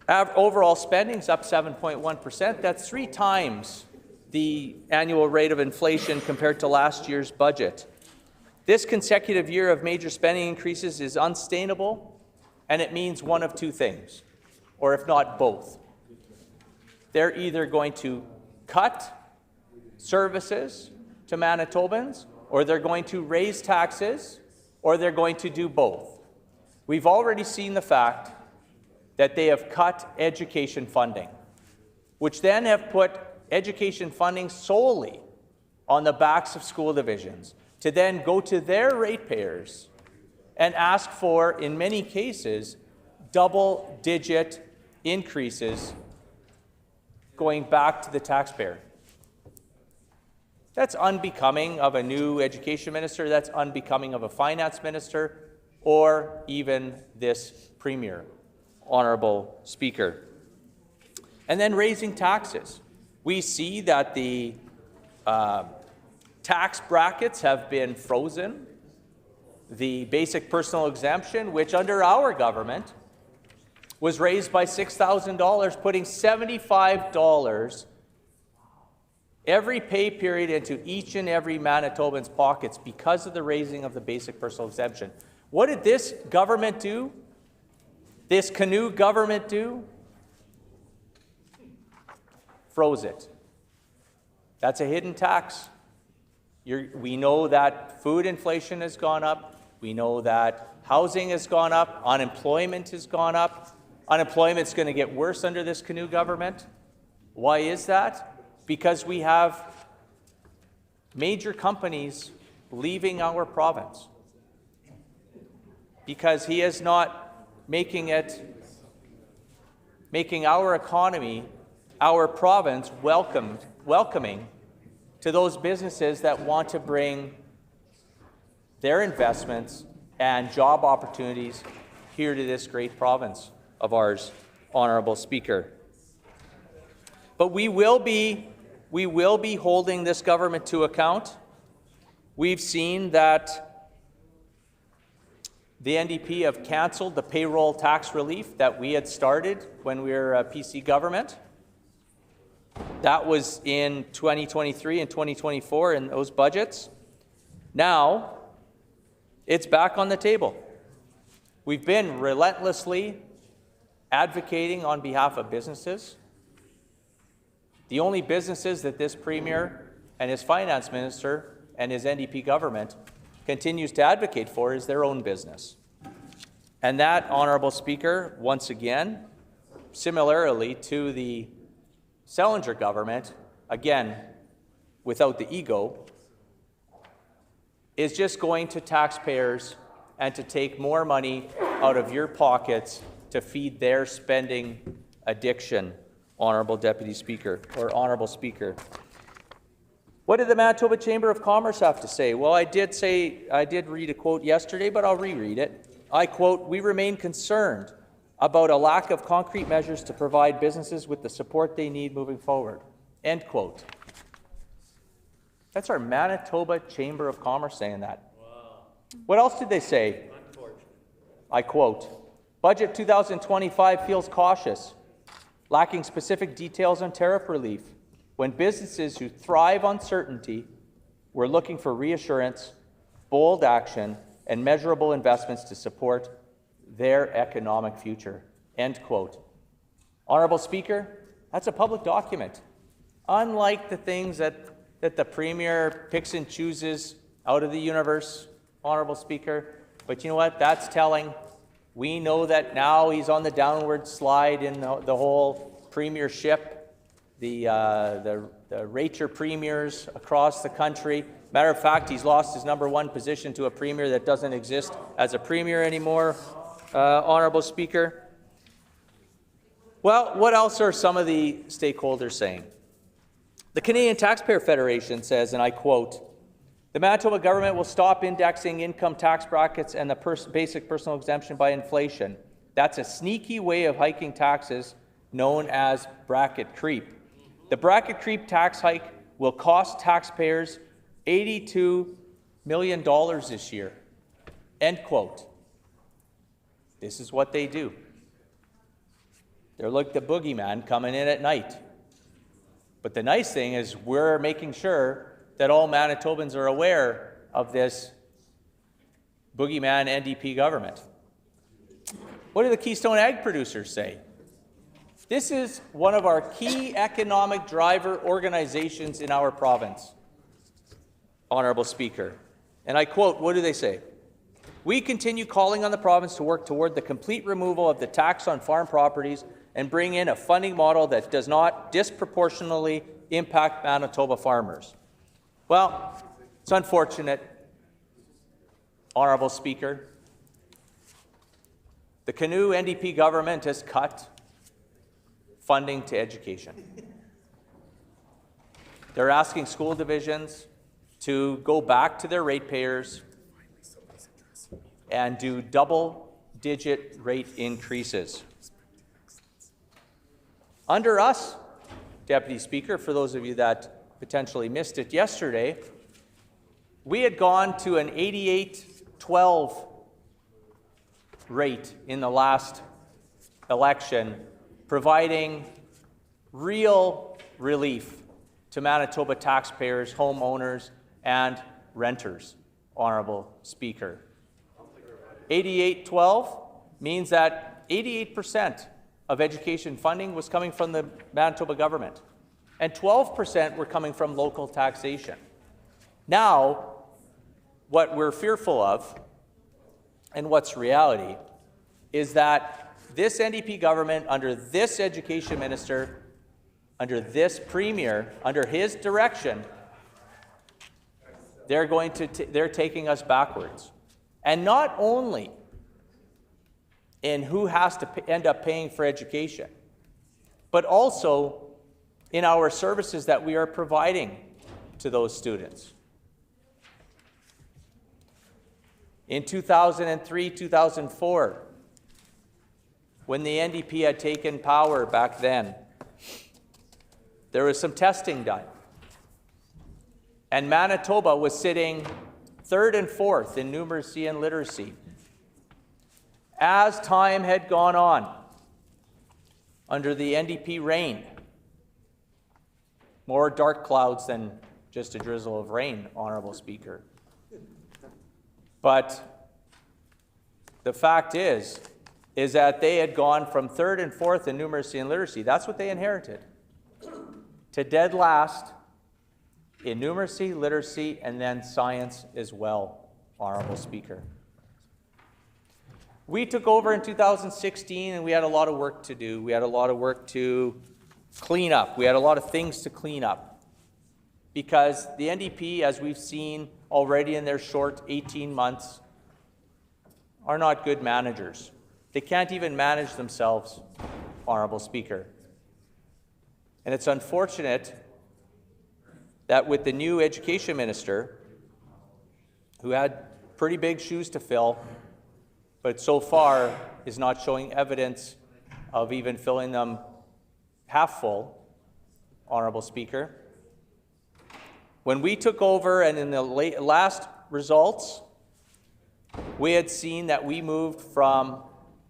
overall spending's up 7.1%. That's 3 times the annual rate of inflation compared to last year's budget. This consecutive year of major spending increases is unsustainable, and it means one of 2 things, or if not both. They're either going to cut services to Manitobans, or they're going to raise taxes, or they're going to do both. We've already seen the fact that they have cut education funding, which then have put education funding solely on the backs of school divisions, to then go to their ratepayers and ask for, in many cases, double-digit increases going back to the taxpayer. That's unbecoming of a new education minister, that's unbecoming of a finance minister, or even this Premier, Honourable Speaker. And then raising taxes. We see that the tax brackets have been frozen. The basic personal exemption, which under our government was raised by $6,000, putting $75 every pay period into each and every Manitoban's pockets because of the raising of the basic personal exemption. What did this government do? This Canoe government do? Froze it. That's a hidden tax. We know that food inflation has gone up. We know that housing has gone up. Unemployment has gone up. Unemployment's going to get worse under this Canoe government. Why is that? Because we have major companies leaving our province. Because he is not making our economy, our province, welcoming to those businesses that want to bring their investments and job opportunities here to this great province of ours, Honourable Speaker. But we will be holding this government to account. We've seen that the NDP have cancelled the payroll tax relief that we had started when we were a PC government. That was in 2023 and 2024 in those budgets. Now, it's back on the table. We've been relentlessly advocating on behalf of businesses. The only businesses that this Premier and his Finance Minister and his NDP government continues to advocate for is their own business. And that, Honourable Speaker, once again, similarly to the Selinger government, again, without the ego, is just going to taxpayers and to take more money out of your pockets to feed their spending addiction, Honourable Deputy Speaker, or Honourable Speaker. What did the Manitoba Chamber of Commerce have to say? Well, I did read a quote yesterday, but I'll reread it. I quote, "We remain concerned about a lack of concrete measures to provide businesses with the support they need moving forward." End quote. That's our Manitoba Chamber of Commerce saying that. Wow. What else did they say? I quote, "Budget 2025 feels cautious, lacking specific details on tariff relief. When businesses who thrive on certainty were looking for reassurance, bold action, and measurable investments to support their economic future." End quote. Honourable Speaker, that's a public document. Unlike the things that the Premier picks and chooses out of the universe, Honourable Speaker, but you know what? That's telling. We know that now he's on the downward slide in the whole premiership, the rater premiers across the country. Matter of fact, he's lost his #1 position to a premier that doesn't exist as a premier anymore, Honourable Speaker. Well, what else are some of the stakeholders saying? The Canadian Taxpayer Federation says, and I quote, "The Manitoba government will stop indexing income tax brackets and the basic personal exemption by inflation. That's a sneaky way of hiking taxes known as bracket creep. The bracket creep tax hike will cost taxpayers $82 million this year." End quote. This is what they do. They're like the boogeyman coming in at night. But the nice thing is we're making sure that all Manitobans are aware of this boogeyman NDP government. What do the Keystone Ag producers say? This is one of our key economic driver organizations in our province, Honourable Speaker. And I quote, what do they say? "We continue calling on the province to work toward the complete removal of the tax on farm properties and bring in a funding model that does not disproportionately impact Manitoba farmers." Well, it's unfortunate, Honourable Speaker. The Canoe NDP government has cut funding to education. They're asking school divisions to go back to their ratepayers and do double-digit rate increases. Under us, Deputy Speaker, for those of you that potentially missed it yesterday, we had gone to an 88-12 rate in the last election, providing real relief to Manitoba taxpayers, homeowners, and renters, Honourable Speaker. 88-12 means that 88% of education funding was coming from the Manitoba government, and 12% were coming from local taxation. Now, what we're fearful of, and what's reality, is that this NDP government, under this education minister, under this premier, under his direction, they're taking us backwards. And not only in who has to end up paying for education, but also in our services that we are providing to those students. In 2003, 2004, when the NDP had taken power back then, there was some testing done. And Manitoba was sitting 3rd and 4th in numeracy and literacy. As time had gone on, under the NDP reign, More dark clouds than just a drizzle of rain, Honorable Speaker. But the fact is that they had gone from 3rd and 4th in numeracy and literacy. That's what they inherited. To dead last in numeracy, literacy, and then science as well, Honorable Speaker. We took over in 2016 and we had a lot of work to do. We had a lot of work to clean up. We had a lot of things to clean up. Because the NDP, as we've seen already in their short 18 months, are not good managers. They can't even manage themselves, Honorable Speaker. And it's unfortunate that with the new education minister, who had pretty big shoes to fill, but so far is not showing evidence of even filling them half full, Honorable Speaker. When we took over and in the last results, we had seen that we moved from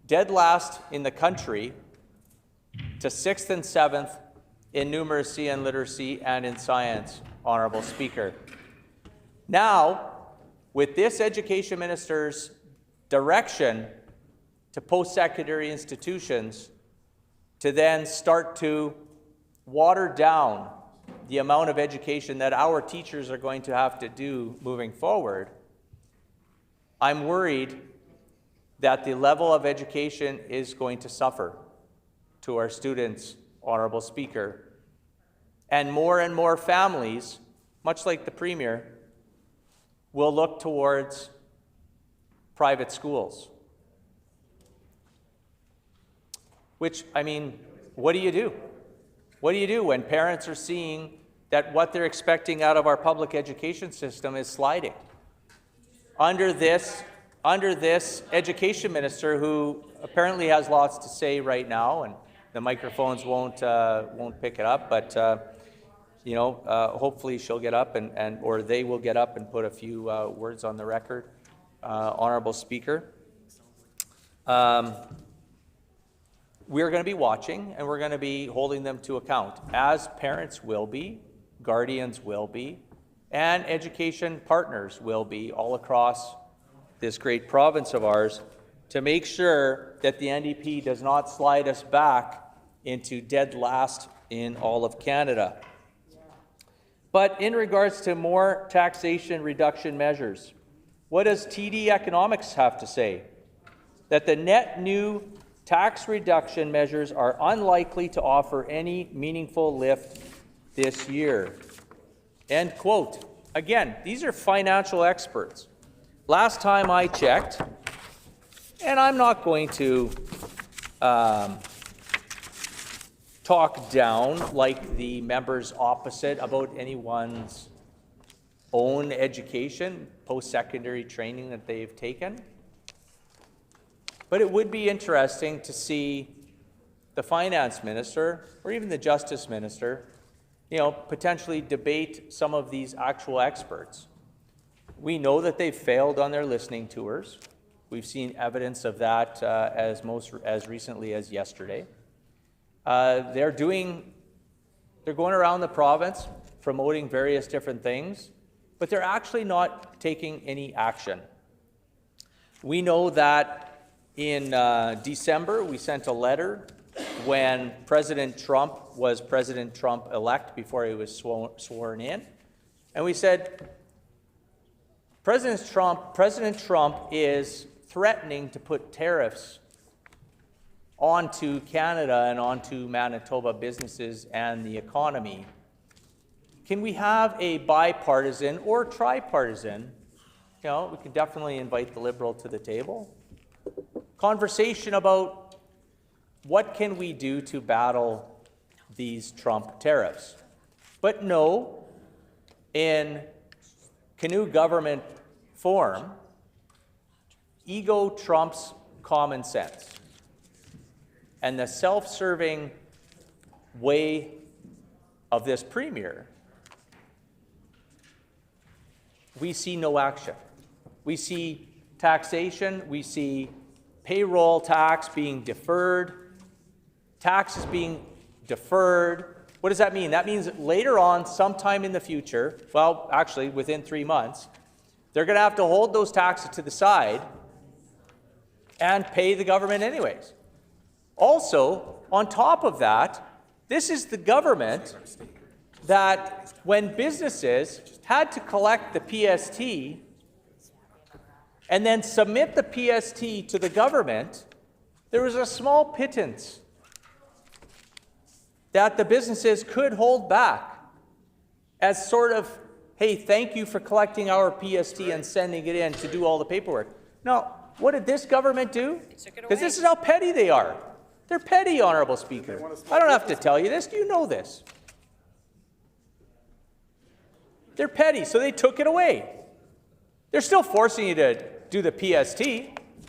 dead last in the country to 6th and 7th in numeracy and literacy and in science, Honorable Speaker. Now, with this education minister's direction to post-secondary institutions to then start to water down the amount of education that our teachers are going to have to do moving forward, I'm worried that the level of education is going to suffer to our students, Honorable Speaker. And more families, much like the Premier, will look towards private schools. Which, I mean, what do you do? What do you do when parents are seeing that what they're expecting out of our public education system is sliding? Under this education minister, who apparently has lots to say right now, and the microphones won't pick it up, but hopefully she'll get up or they will get up and put a few words on the record. Honorable Speaker, we're going to be watching and we're going to be holding them to account, as parents will be, guardians will be, and education partners will be all across this great province of ours, to make sure that the NDP does not slide us back into dead last in all of Canada. But in regards to more taxation reduction measures, what does TD Economics have to say? That the net new tax reduction measures are unlikely to offer any meaningful lift this year. End quote. Again, these are financial experts. Last time I checked, and I'm not going to talk down like the members opposite about anyone's own education, post-secondary training that they've taken. But it would be interesting to see the finance minister or even the justice minister, potentially debate some of these actual experts. We know that they've failed on their listening tours. We've seen evidence of that as recently as yesterday. They're going around the province promoting various different things, but they're actually not taking any action. We know that in December, we sent a letter when President Trump was President Trump-elect before he was sworn in, and we said, President Trump is threatening to put tariffs onto Canada and onto Manitoba businesses and the economy. Can we have a bipartisan or tripartisan, we can definitely invite the Liberal to the table, conversation about what can we do to battle these Trump tariffs? But no, in canoe government form, ego trumps common sense. And the self-serving way of this Premier, we see no action. We see taxation, we see payroll tax being deferred, taxes being deferred, What does that mean? That means later on, sometime in the future, well, actually within 3 months, they're going to have to hold those taxes to the side and pay the government anyways. Also, on top of that, this is the government that when businesses had to collect the PST and then submit the PST to the government, there was a small pittance that the businesses could hold back as sort of, hey, thank you for collecting our PST and sending it in to do all the paperwork. Now, what did this government do? Because this is how petty they are. They're petty, Honourable Speaker. I don't have to tell you this. You know this. They're petty, so they took it away. They're still forcing you to do the PST.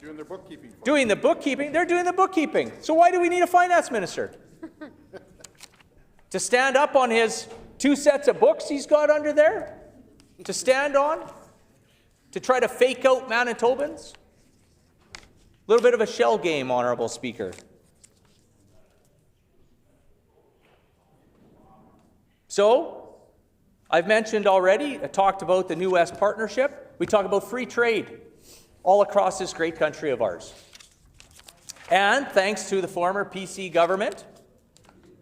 Doing their bookkeeping. Doing the bookkeeping. They're doing the bookkeeping. So why do we need a finance minister? To stand up on his 2 sets of books he's got under there? To stand on? To try to fake out Manitobans? A little bit of a shell game, Honourable Speaker. So, I've mentioned already, I talked about the New West Partnership. We talk about free trade all across this great country of ours. And thanks to the former PC government,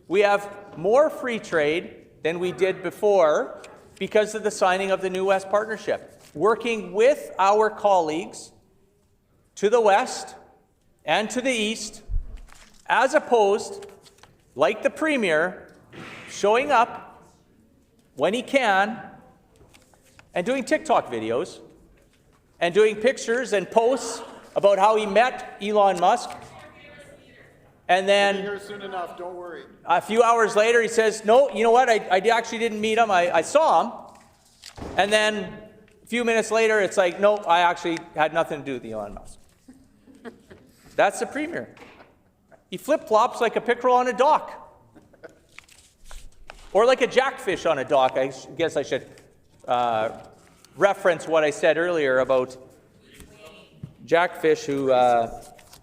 we have more free trade than we did before because of the signing of the New West Partnership. Working with our colleagues to the west and to the east, as opposed, like the Premier, showing up when he can and doing TikTok videos and doing pictures and posts about how he met Elon Musk. And then Here soon enough, don't worry. a few hours later, he says, no, you know what? I actually didn't meet him. I saw him. And then a few minutes later, it's like, no, I actually had nothing to do with Elon Musk. That's the Premier. He flip-flops like a pickerel on a dock. Or like a jackfish on a dock. I guess I should reference what I said earlier about jackfish who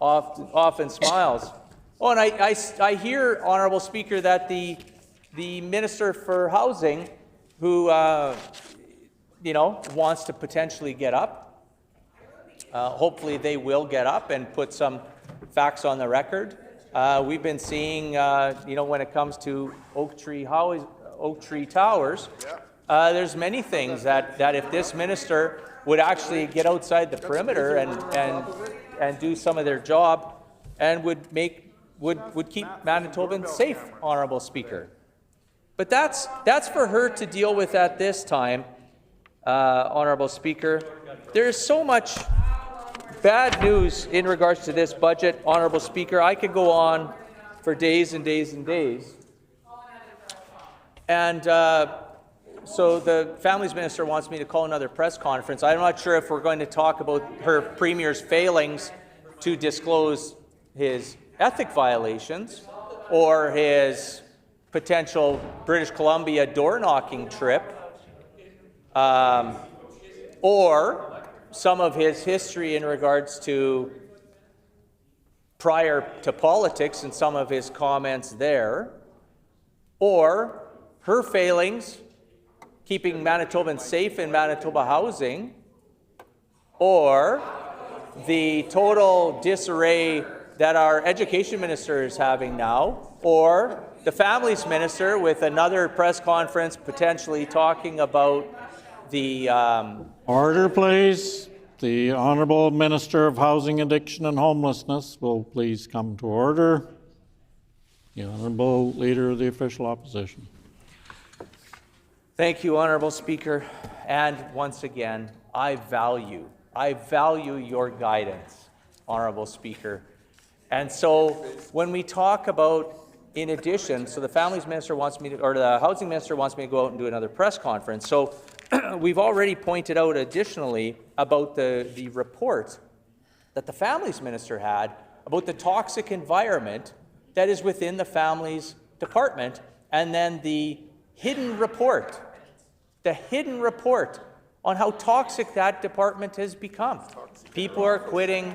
often smiles. Oh, and I hear, Honourable Speaker, that the Minister for Housing, who wants to potentially get up, hopefully they will get up and put some facts on the record. We've been seeing, when it comes to Oak Tree Towers, there's many things that if this minister would actually get outside the perimeter and do some of their job and would keep Manitobans safe, Honourable Speaker. But that's for her to deal with at this time, Honourable Speaker. There is so much bad news in regards to this budget, Honourable Speaker. I could go on for days and days and days. And so the Families Minister wants me to call another press conference. I'm not sure if we're going to talk about her Premier's failings to disclose his ethic violations or his potential British Columbia door-knocking trip, or some of his history in regards to prior to politics and some of his comments there, or her failings keeping Manitobans safe in Manitoba housing, or the total disarray that our education minister is having now, or the Families Minister with another press conference potentially talking about the... Order, please. The Honourable Minister of Housing, Addiction and Homelessness will please come to order. The Honourable Leader of the Official Opposition. Thank you, Honourable Speaker. And once again, I value your guidance, Honourable Speaker. And so when we talk about, in addition, so the Families Minister wants me to, or the Housing Minister wants me to go out and do another press conference. So we've already pointed out additionally about the report that the Families Minister had about the toxic environment that is within the Families Department, and then the hidden report on how toxic that department has become. People are quitting,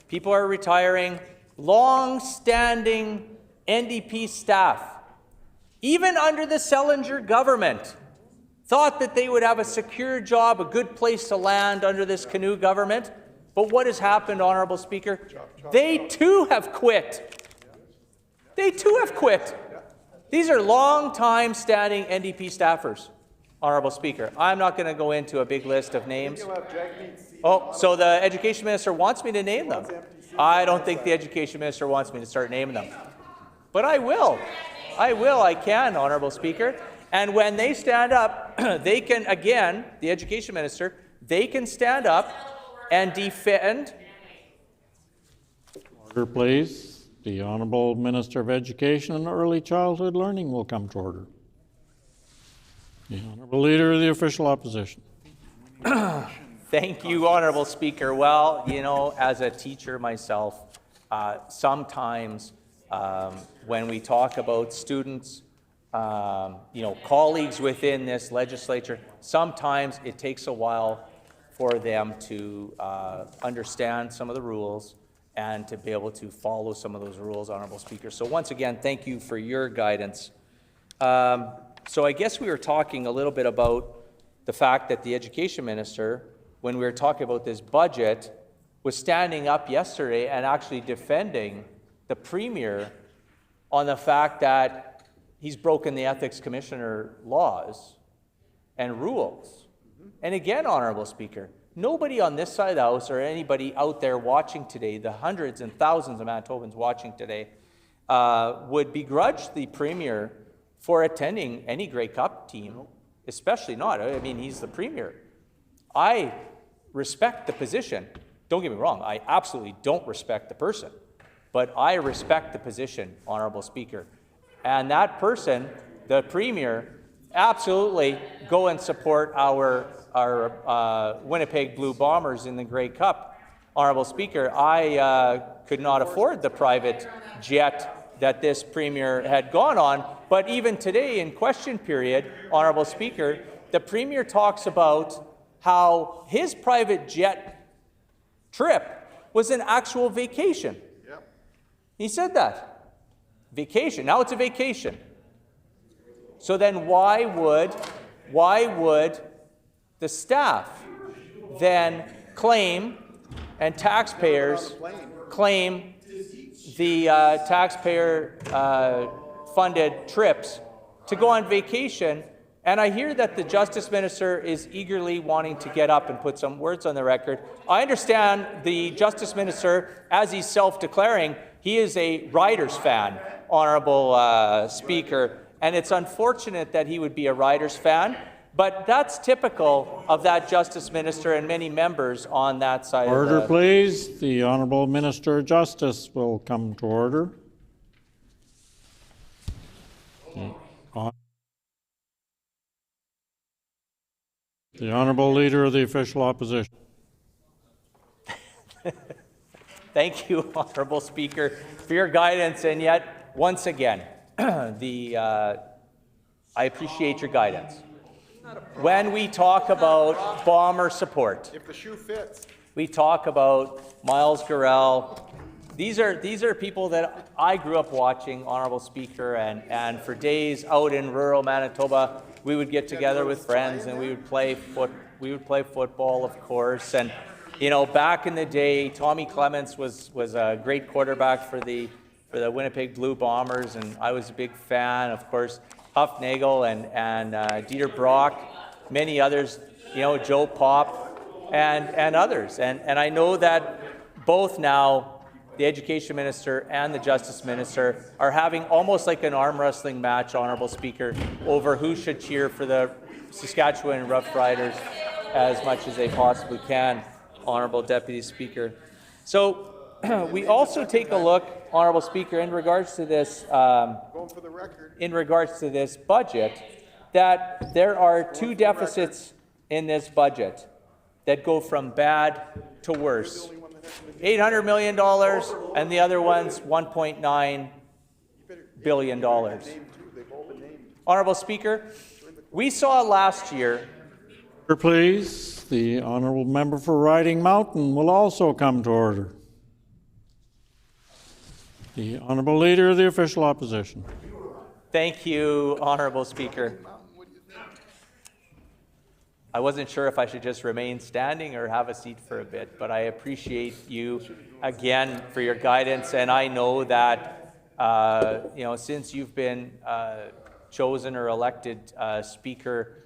people are retiring, long-standing NDP staff even under the Sellinger government, thought that they would have a secure job, a good place to land under this canoe government. But what has happened, Honourable Speaker? They too have quit. They too have quit. These are long-time standing NDP staffers, Honourable Speaker. I'm not going to go into a big list of names. Oh, so the Education Minister wants me to name them. I don't think the Education Minister wants me to start naming them. But I will. I can, Honourable Speaker. And when they stand up, they can, again, the Education Minister, they can stand up and defend. Order, please. The Honourable Minister of Education and Early Childhood Learning will come to order. The Honourable Leader of the Official Opposition. Thank you, Honourable Speaker. Well, you know, as a teacher myself, sometimes when we talk about students, colleagues within this legislature, sometimes it takes a while for them to understand some of the rules and to be able to follow some of those rules, Honourable Speaker. So once again, thank you for your guidance. So I guess we were talking a little bit about the fact that the Education Minister, when we were talking about this budget, was standing up yesterday and actually defending the Premier on the fact that he's broken the Ethics Commissioner laws and rules. And again, Honourable Speaker, nobody on this side of the House or anybody out there watching today, the hundreds and thousands of Manitobans watching today, would begrudge the Premier for attending any Grey Cup team, especially not. I mean, he's the Premier. I respect the position. Don't get me wrong, I absolutely don't respect the person, but I respect the position, Honourable Speaker. And that person, the Premier, absolutely go and support our Winnipeg Blue Bombers in the Grey Cup. Honourable Speaker, I could not afford the private jet that this Premier had gone on, but even today in question period, Honourable Speaker, the Premier talks about how his private jet trip was an actual vacation. Yep. He said that. Vacation. Now it's a vacation. So then why would the staff then claim, and taxpayers claim the taxpayer funded trips to go on vacation? And I hear that the Justice Minister is eagerly wanting to get up and put some words on the record. I understand the Justice Minister, as he's self-declaring, he is a Riders fan, Honourable Speaker, and it's unfortunate that he would be a Riders fan, but that's typical of that Justice Minister and many members on that side of the... Order, please. The Honourable Minister of Justice will come to order. The Honourable Leader of the Official Opposition. Thank you, Honourable Speaker, for your guidance, and yet, once again, I appreciate your guidance. When we talk about bomber support, If the shoe fits. we talk about Miles Gurrell. These are people that I grew up watching, Honourable Speaker, and for days out in rural Manitoba, we would get together with friends and we would play football, of course. And you know, back in the day, Tommy Clements was a great quarterback for the Winnipeg Blue Bombers, and I was a big fan. Of course, Huff Nagel and Dieter Brock, many others, you know, Joe Pop, and others. And I know that both now, the Education Minister and the Justice Minister are having almost like an arm wrestling match, Honourable Speaker, over who should cheer for the Saskatchewan Rough Riders as much as they possibly can, Honourable Deputy Speaker. So we also take a look, Honourable Speaker, in regards to this budget, that there are two deficits in this budget that go from bad to worse. $800 million, and the other one's $1.9 billion. Honourable Speaker, we saw last year... Please, the Honourable Member for Riding Mountain will also come to order. The Honourable Leader of the Official Opposition. Thank you, Honourable Speaker. I wasn't sure if I should just remain standing or have a seat for a bit, but I appreciate you again for your guidance, and I know that since you've been chosen or elected Speaker,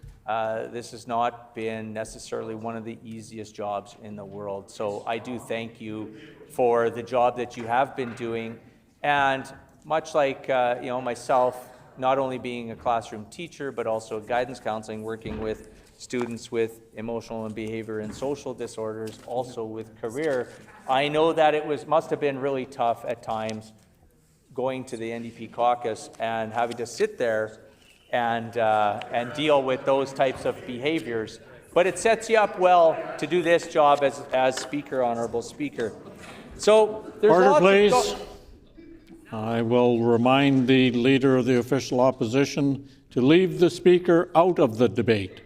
this has not been necessarily one of the easiest jobs in the world. So I do thank you for the job that you have been doing, and much like myself, not only being a classroom teacher, but also guidance counseling, working with students with emotional and behavior and social disorders, also with career. I know that it must have been really tough at times going to the NDP caucus and having to sit there and deal with those types of behaviors. But it sets you up well to do this job as Speaker, Honourable Speaker. So there's Order, lots please. of I will remind the Leader of the Official Opposition to leave the Speaker out of the debate,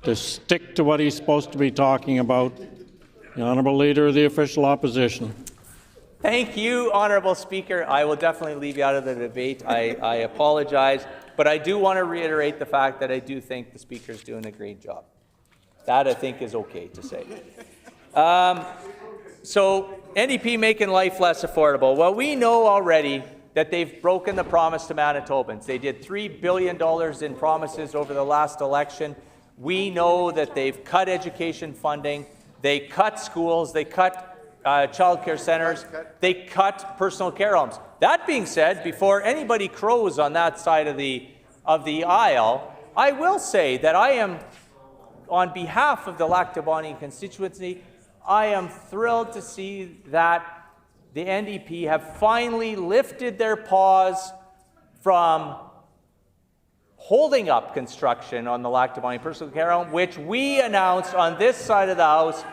to stick to what he's supposed to be talking about. The Honourable Leader of the Official Opposition. Thank you, Honourable Speaker. I will definitely leave you out of the debate. I apologize, but I do want to reiterate the fact that I do think the Speaker's doing a great job. That, I think, is okay to say. So, NDP making life less affordable. Well, we know already that they've broken the promise to Manitobans. They did $3 billion in promises over the last election. We know that they've cut education funding, they cut schools, they cut child care centres, they cut personal care homes. That being said, before anybody crows on that side of the aisle, I will say that I am, on behalf of the Lac du Bonny constituency, I am thrilled to see that the NDP have finally lifted their paws from holding up construction on the Lac du Bonny personal care home, which we announced on this side of the House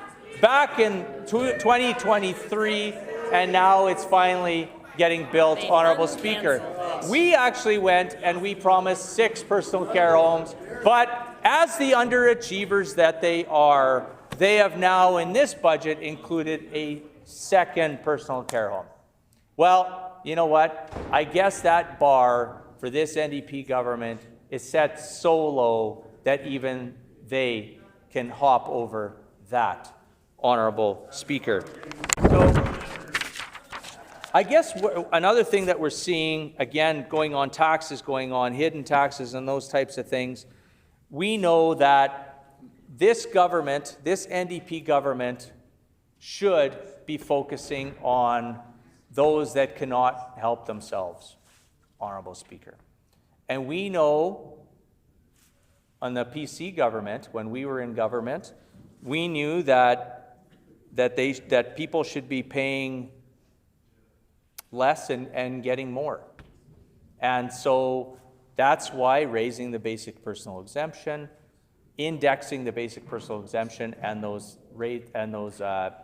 back in 2023, and now it's finally getting built, Honourable Speaker. We actually went and we promised 6 personal care homes, but as the underachievers that they are, they have now in this budget included a 2nd personal care home. Well, you know what? I guess that bar for this NDP government is set so low that even they can hop over that, Honourable Speaker. So I guess another thing that we're seeing, again, going on taxes, going on hidden taxes and those types of things, we know that this government, this NDP government, should be focusing on those that cannot help themselves, Honourable Speaker. And we know on the PC government, when we were in government, we knew that people should be paying less and getting more. And so that's why raising the basic personal exemption, indexing the basic personal exemption and those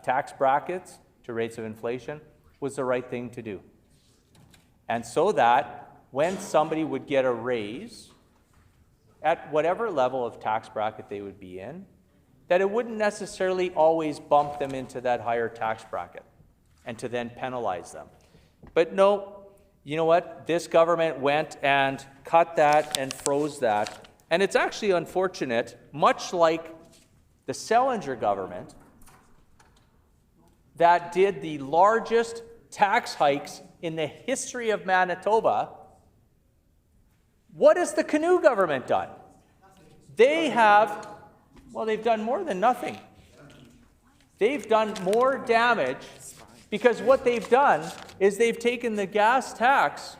tax brackets to rates of inflation was the right thing to do. And so that when somebody would get a raise at whatever level of tax bracket they would be in, that it wouldn't necessarily always bump them into that higher tax bracket and to then penalize them. But no, you know what? This government went and cut that and froze that. And it's actually unfortunate, much like the Selinger government that did the largest tax hikes in the history of Manitoba. What has the Canoe government done? They've done more than nothing. They've done more damage because what they've done is they've taken the gas tax,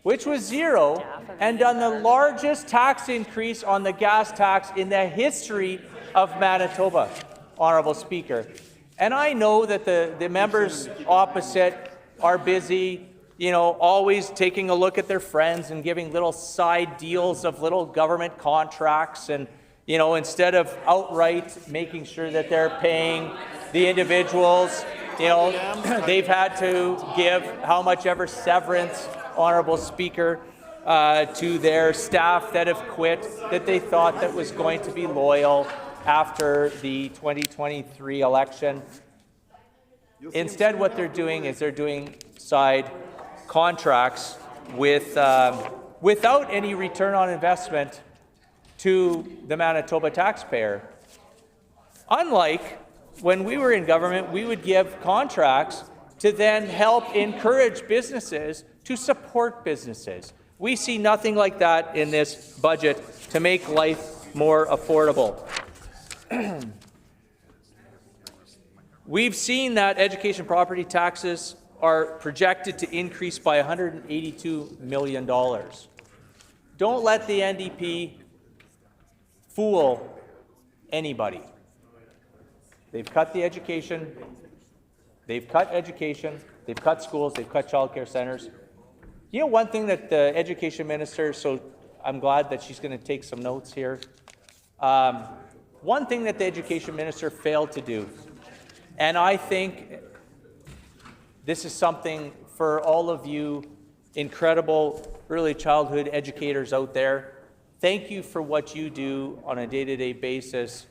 which was 0, and done the largest tax increase on the gas tax in the history of Manitoba, Honourable Speaker. And I know that the members opposite are busy, always taking a look at their friends and giving little side deals of little government contracts and, instead of outright making sure that they're paying the individuals, they've had to give how much ever severance, Honourable Speaker, to their staff that have quit, that they thought that was going to be loyal after the 2023 election. Instead, what they're doing is they're doing side contracts with, without any return on investment to the Manitoba taxpayer. Unlike when we were in government, we would give contracts to then help encourage businesses to support businesses. We see nothing like that in this budget to make life more affordable. We've seen that education property taxes are projected to increase by $182 million. Don't let the NDP fool anybody. They've cut the education, they've cut schools, they've cut childcare centers. You know, one thing that the education minister, so I'm glad that she's going to take some notes here. One thing that the education minister failed to do, and I think this is something for all of you incredible early childhood educators out there, thank you for what you do on a day-to-day basis,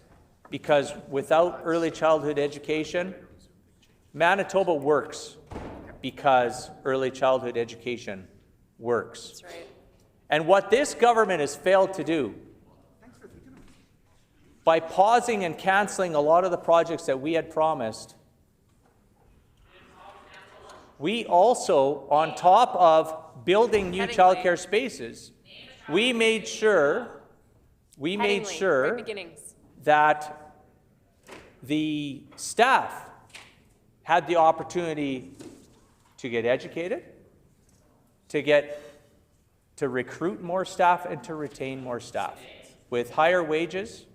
because without early childhood education, Manitoba works because early childhood education works. That's right. And what this government has failed to do, by pausing and canceling a lot of the projects that we had promised, we also, on top of building new childcare spaces, we made sure that the staff had the opportunity to get educated, to recruit more staff, and to retain more staff with higher wages.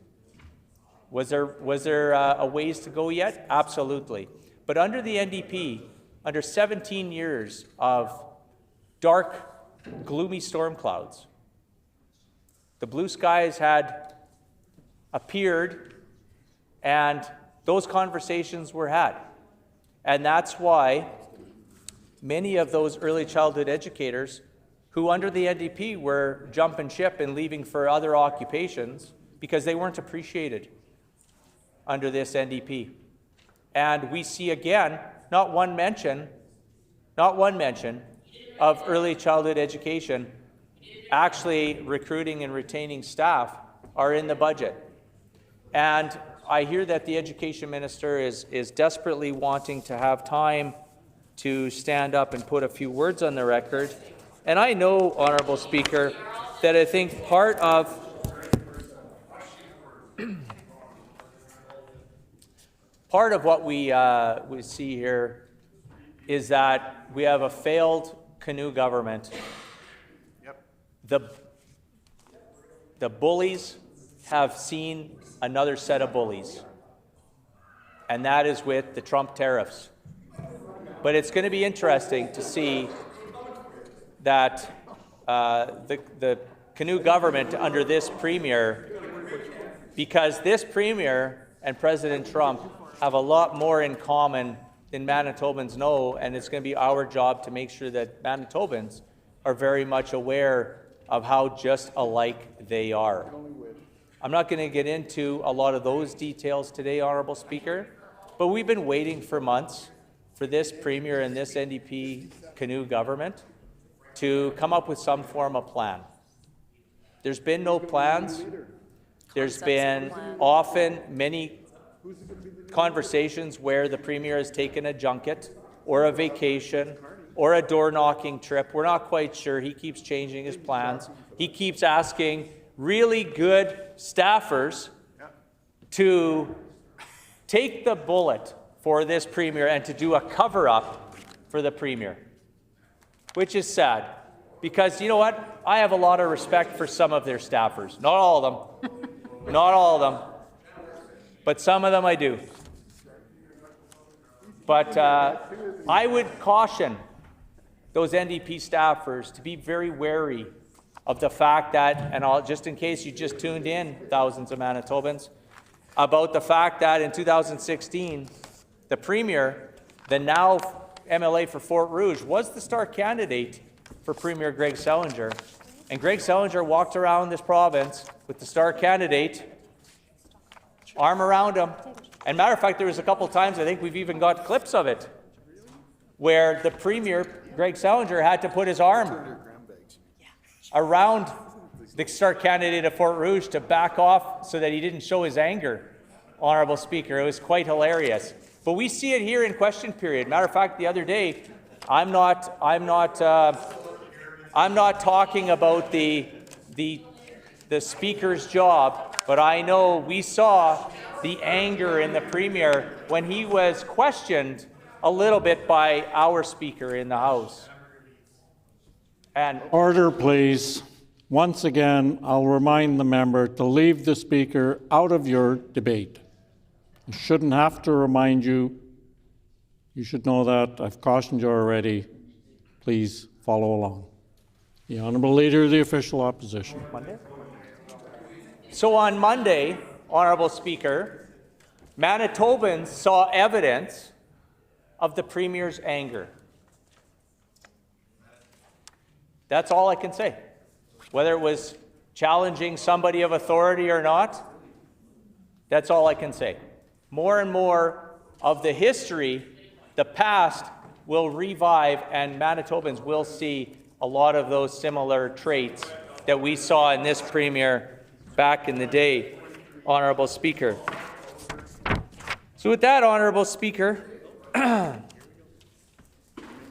Was there a ways to go yet? Absolutely. But under the NDP, under 17 years of dark, gloomy storm clouds, the blue skies had appeared and those conversations were had. And that's why many of those early childhood educators who under the NDP were jumping ship and leaving for other occupations because they weren't appreciated under this NDP. And we see again, not one mention of early childhood education. Actually, recruiting and retaining staff are in the budget. And I hear that the education minister is desperately wanting to have time to stand up and put a few words on the record. And I know, Honourable Speaker, that I think part of what we see here is that we have a failed canoe government. The bullies have seen another set of bullies, and that is with the Trump tariffs. But it's going to be interesting to see that the canoe government under this premier, because this premier and President Trump have a lot more in common than Manitobans know, and it's going to be our job to make sure that Manitobans are very much aware of how just alike they are. I'm not going to get into a lot of those details today, Honourable Speaker, but we've been waiting for months for this Premier and this NDP canoe government to come up with some form of plan. There's been no plans. There's been often many conversations where the Premier has taken a junket or a vacation or a door-knocking trip. We're not quite sure. He keeps changing his plans. He keeps asking really good staffers to take the bullet for this Premier and to do a cover-up for the Premier, which is sad. Because you know what? I have a lot of respect for some of their staffers. Not all of them. Not all of them. But some of them I do. But I would caution those NDP staffers to be very wary of the fact that, and just in case you just tuned in, thousands of Manitobans, about the fact that in 2016, the Premier, the now MLA for Fort Rouge, was the star candidate for Premier Greg Selinger. And Greg Selinger walked around this province with the star candidate, arm around him, And matter of fact, there was a couple times, I think we've even got clips of it, where the Premier, Greg Salinger, had to put his arm around the star candidate of Fort Rouge to back off so that he didn't show his anger, Honourable Speaker. It was quite hilarious. But we see it here in question period. Matter of fact, the other day, I'm not talking about the Speaker's job, but I know we saw the anger in the Premier when he was questioned a little bit by our Speaker in the House. And order, please. Once again, I'll remind the member to leave the Speaker out of your debate. I shouldn't have to remind you. You should know that. I've cautioned you already. Please follow along. The Honourable Leader of the Official Opposition. So on Monday, Honourable Speaker, Manitobans saw evidence of the Premier's anger. That's all I can say. Whether it was challenging somebody of authority or not, that's all I can say. More and more of the history, the past, will revive, and Manitobans will see a lot of those similar traits that we saw in this Premier back in the day, Honourable Speaker. So with that, Honourable Speaker,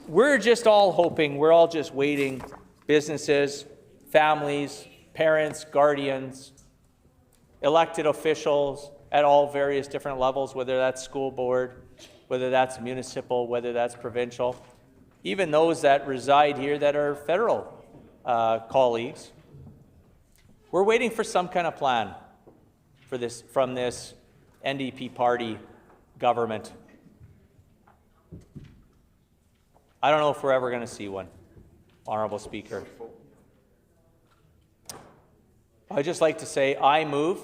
we're just all hoping, we're all just waiting, businesses, families, parents, guardians, elected officials at all various different levels, whether that's school board, whether that's municipal, whether that's provincial, even those that reside here that are federal colleagues. We're waiting for some kind of plan for this from this NDP party government. I don't know if we're ever going to see one, Honourable Speaker. I'd just like to say I move,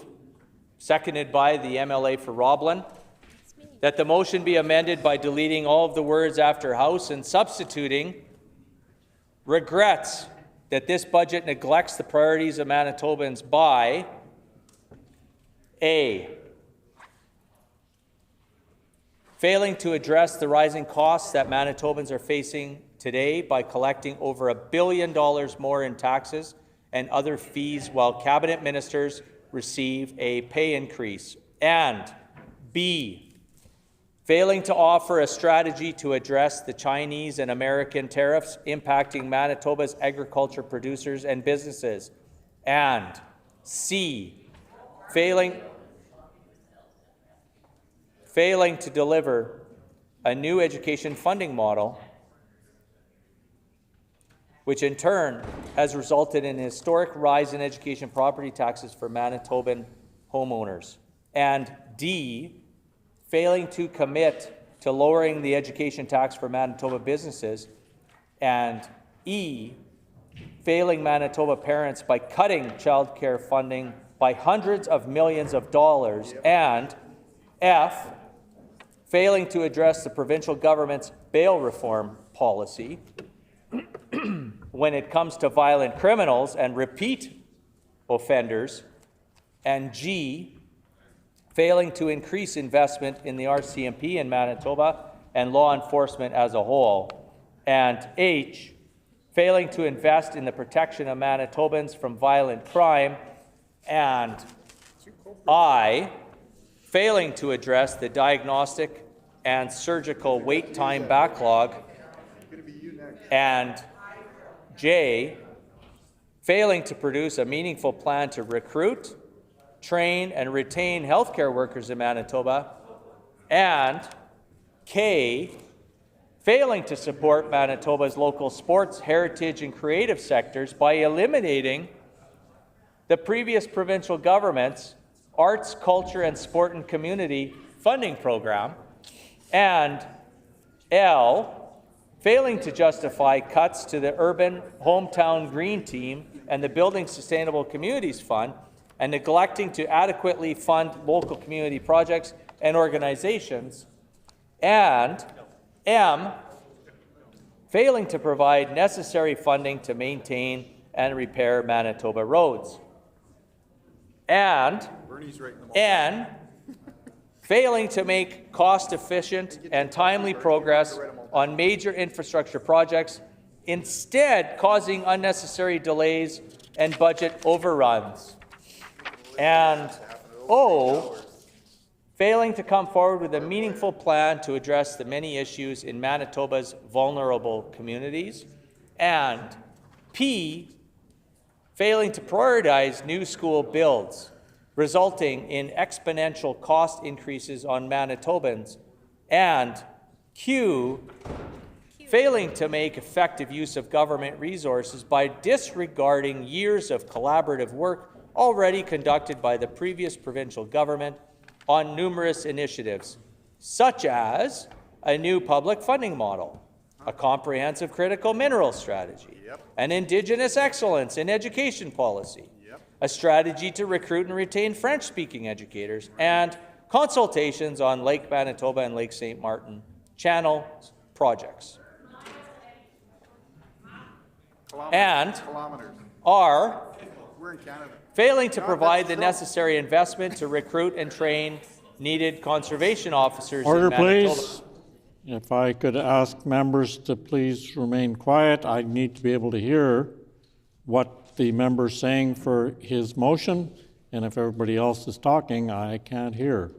seconded by the MLA for Roblin, that the motion be amended by deleting all of the words after House and substituting regrets that this budget neglects the priorities of Manitobans by A, failing to address the rising costs that Manitobans are facing today by collecting over $1 billion more in taxes and other fees while cabinet ministers receive a pay increase, and B, failing to offer a strategy to address the Chinese and American tariffs impacting Manitoba's agriculture producers and businesses, and C, failing to deliver a new education funding model, which in turn has resulted in a historic rise in education property taxes for Manitoban homeowners, and D, failing to commit to lowering the education tax for Manitoba businesses, and E, failing Manitoba parents by cutting childcare funding by hundreds of millions of dollars, and F, failing to address the provincial government's bail reform policy when it comes to violent criminals and repeat offenders, and G, failing to increase investment in the RCMP in Manitoba and law enforcement as a whole, and H, failing to invest in the protection of Manitobans from violent crime, and I, failing to address the diagnostic and surgical wait time backlog, and J, failing to produce a meaningful plan to recruit, train, and retain healthcare workers in Manitoba, and K, failing to support Manitoba's local sports, heritage, and creative sectors by eliminating the previous provincial government's Arts, Culture, and Sport and Community funding program, and L, failing to justify cuts to the Urban Hometown Green Team and the Building Sustainable Communities Fund, and neglecting to adequately fund local community projects and organizations, and M, failing to provide necessary funding to maintain and repair Manitoba roads, and N, failing to make cost-efficient and timely progress on major infrastructure projects, instead causing unnecessary delays and budget overruns. And O, failing to come forward with a meaningful plan to address the many issues in Manitoba's vulnerable communities. And P, failing to prioritize new school builds, resulting in exponential cost increases on Manitobans. And Q, failing to make effective use of government resources by disregarding years of collaborative work already conducted by the previous provincial government on numerous initiatives, such as a new public funding model, a comprehensive critical mineral strategy, an Indigenous excellence in education policy, a strategy to recruit and retain French-speaking educators, and consultations on Lake Manitoba and Lake St. Martin Channel projects. And are failing to provide the necessary investment to recruit and train needed conservation officers Order, in Manitoba. please. If I could ask members to please remain quiet, I need to be able to hear what the member's saying for his motion, and if everybody else is talking, I can't hear.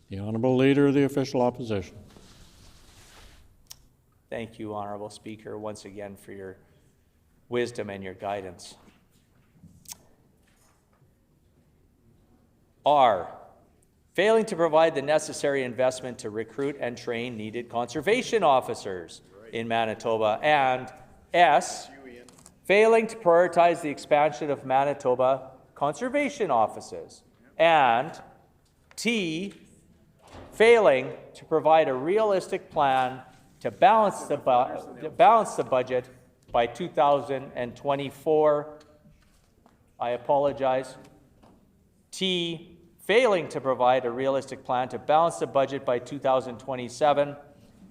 The Honourable Leader of the Official Opposition. Thank you, Honourable Speaker, once again for your wisdom and your guidance. R, failing to provide the necessary investment to recruit and train needed conservation officers in Manitoba. And S, failing to prioritize the expansion of Manitoba conservation offices. And T, failing to provide a realistic plan to balance the budget by 2024. I apologize. T, failing to provide a realistic plan to balance the budget by 2027.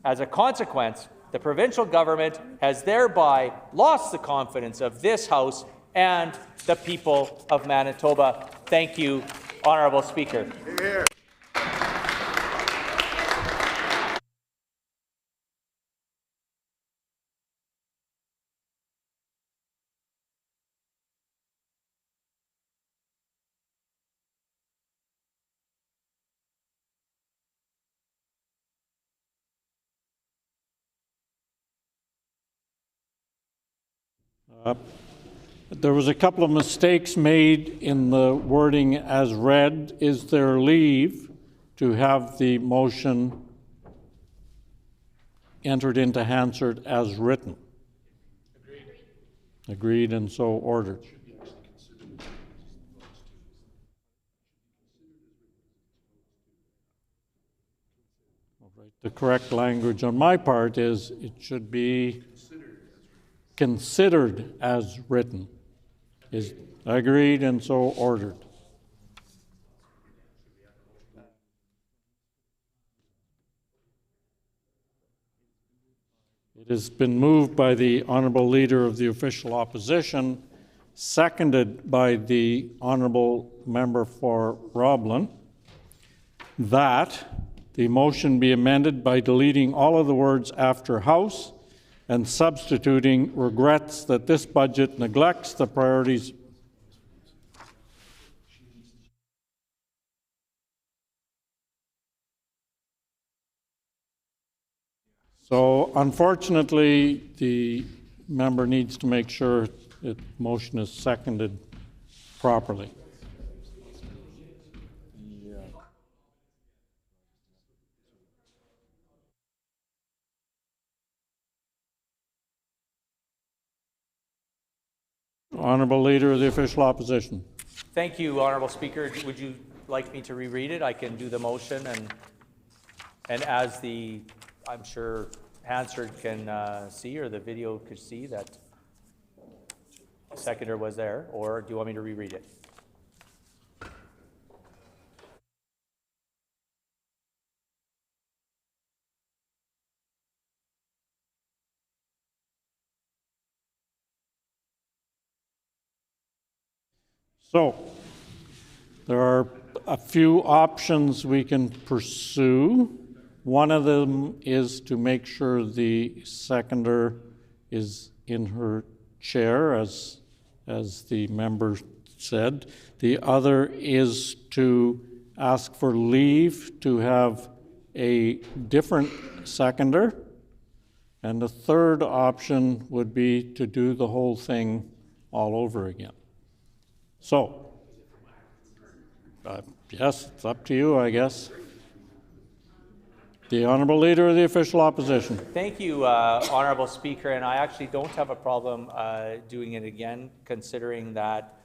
As a consequence, the provincial government has thereby lost the confidence of this House and the people of Manitoba. Thank you, Honourable Speaker. Here. There was a couple of mistakes made in the wording as read. Is there leave to have the motion entered into Hansard as written? Agreed. Agreed, and so ordered. All right. The correct language on my part is it should be considered as written. Is agreed and so ordered. It has been moved by the Honourable Leader of the Official Opposition, seconded by the Honourable Member for Roblin, that the motion be amended by deleting all of the words after House and substituting regrets that this budget neglects the priorities. So unfortunately, the member needs to make sure that the motion is seconded properly. Honourable Leader of the Official Opposition. Thank you, Honourable Speaker. Would you like me to reread it? I can do the motion, and as the, I'm sure Hansard can see, or the video could see, that the seconder was there, or do you want me to reread it? So, there are a few options we can pursue. One of them is to make sure the seconder is in her chair, as the member said. The other is to ask for leave to have a different seconder. And the third option would be to do the whole thing all over again. So, yes, it's up to you, I guess. The Honourable Leader of the Official Opposition. Thank you, Honourable Speaker, and I actually don't have a problem doing it again, considering that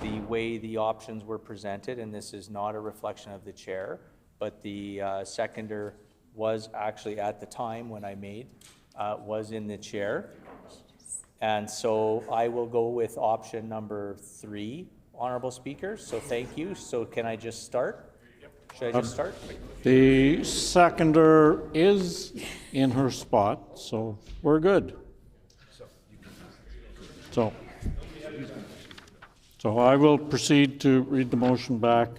the way the options were presented, and this is not a reflection of the chair, but the seconder was actually at the time when I made, was in the chair. And so I will go with option number 3, Honourable Speaker. So thank you. So can I just start? Should I just start? The seconder is in her spot, so we're good. So I will proceed to read the motion back.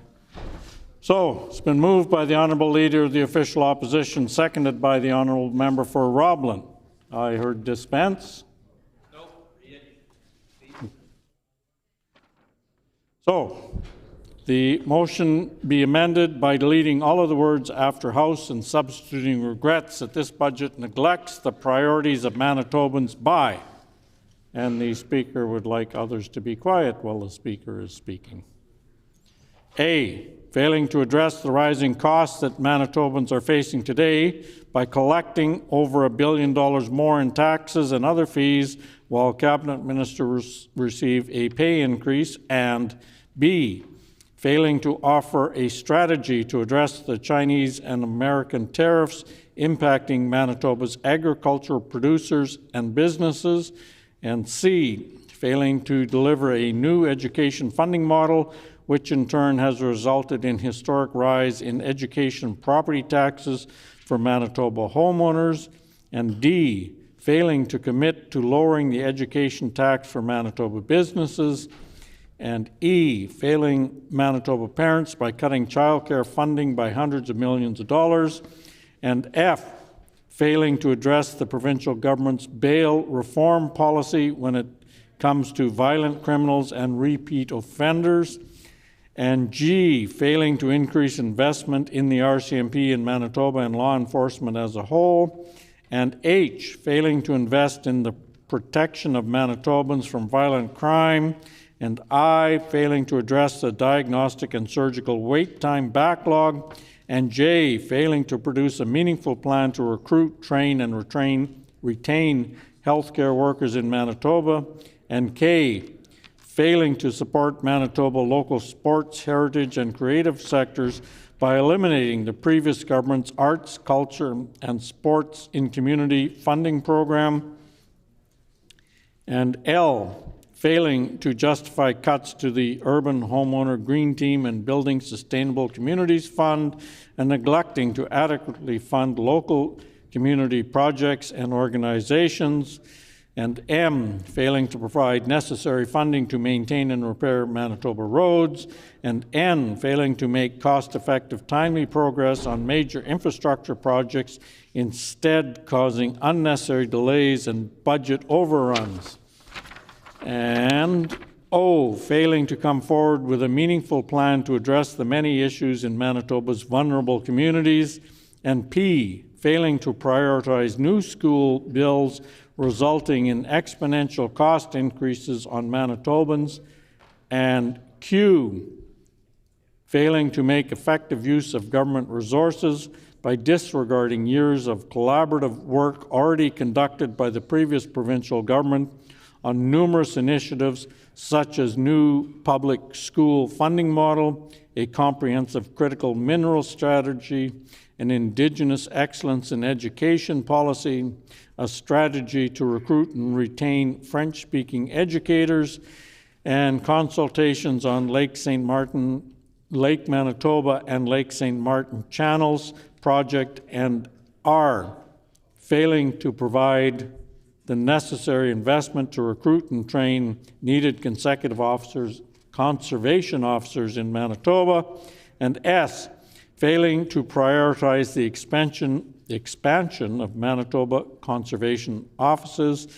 So it's been moved by the Honourable Leader of the Official Opposition, seconded by the Honourable Member for Roblin. I heard dispense. So, the motion be amended by deleting all of the words after House and substituting regrets that this budget neglects the priorities of Manitobans by. And the Speaker would like others to be quiet while the Speaker is speaking. A, failing to address the rising costs that Manitobans are facing today by collecting over $1 billion more in taxes and other fees while Cabinet Ministers receive a pay increase, and B, failing to offer a strategy to address the Chinese and American tariffs impacting Manitoba's agricultural producers and businesses, and C, failing to deliver a new education funding model, which in turn has resulted in historic rise in education property taxes for Manitoba homeowners, and D, failing to commit to lowering the education tax for Manitoba businesses, and E, failing Manitoba parents by cutting childcare funding by hundreds of millions of dollars, and F, failing to address the provincial government's bail reform policy when it comes to violent criminals and repeat offenders, and G, failing to increase investment in the RCMP in Manitoba and law enforcement as a whole, and H, failing to invest in the protection of Manitobans from violent crime, and I, failing to address the diagnostic and surgical wait time backlog, and J, failing to produce a meaningful plan to recruit, train, and retain healthcare workers in Manitoba, and K, failing to support Manitoba local sports, heritage, and creative sectors by eliminating the previous government's arts, culture, and sports in community funding program, and L, failing to justify cuts to the Urban Homeowner Green Team and Building Sustainable Communities Fund, and neglecting to adequately fund local community projects and organizations, and M, failing to provide necessary funding to maintain and repair Manitoba roads, and N, failing to make cost-effective, timely progress on major infrastructure projects, instead causing unnecessary delays and budget overruns. And O, failing to come forward with a meaningful plan to address the many issues in Manitoba's vulnerable communities, and P, failing to prioritize new school bills resulting in exponential cost increases on Manitobans, and Q, failing to make effective use of government resources by disregarding years of collaborative work already conducted by the previous provincial government on numerous initiatives such as new public school funding model, a comprehensive critical mineral strategy, an Indigenous excellence in education policy, a strategy to recruit and retain French-speaking educators, and consultations on Lake St. Martin, Lake Manitoba, and Lake St. Martin channels project, and R, failing to provide the necessary investment to recruit and train needed consecutive officers, conservation officers in Manitoba, And S, failing to prioritize the expansion of Manitoba conservation offices,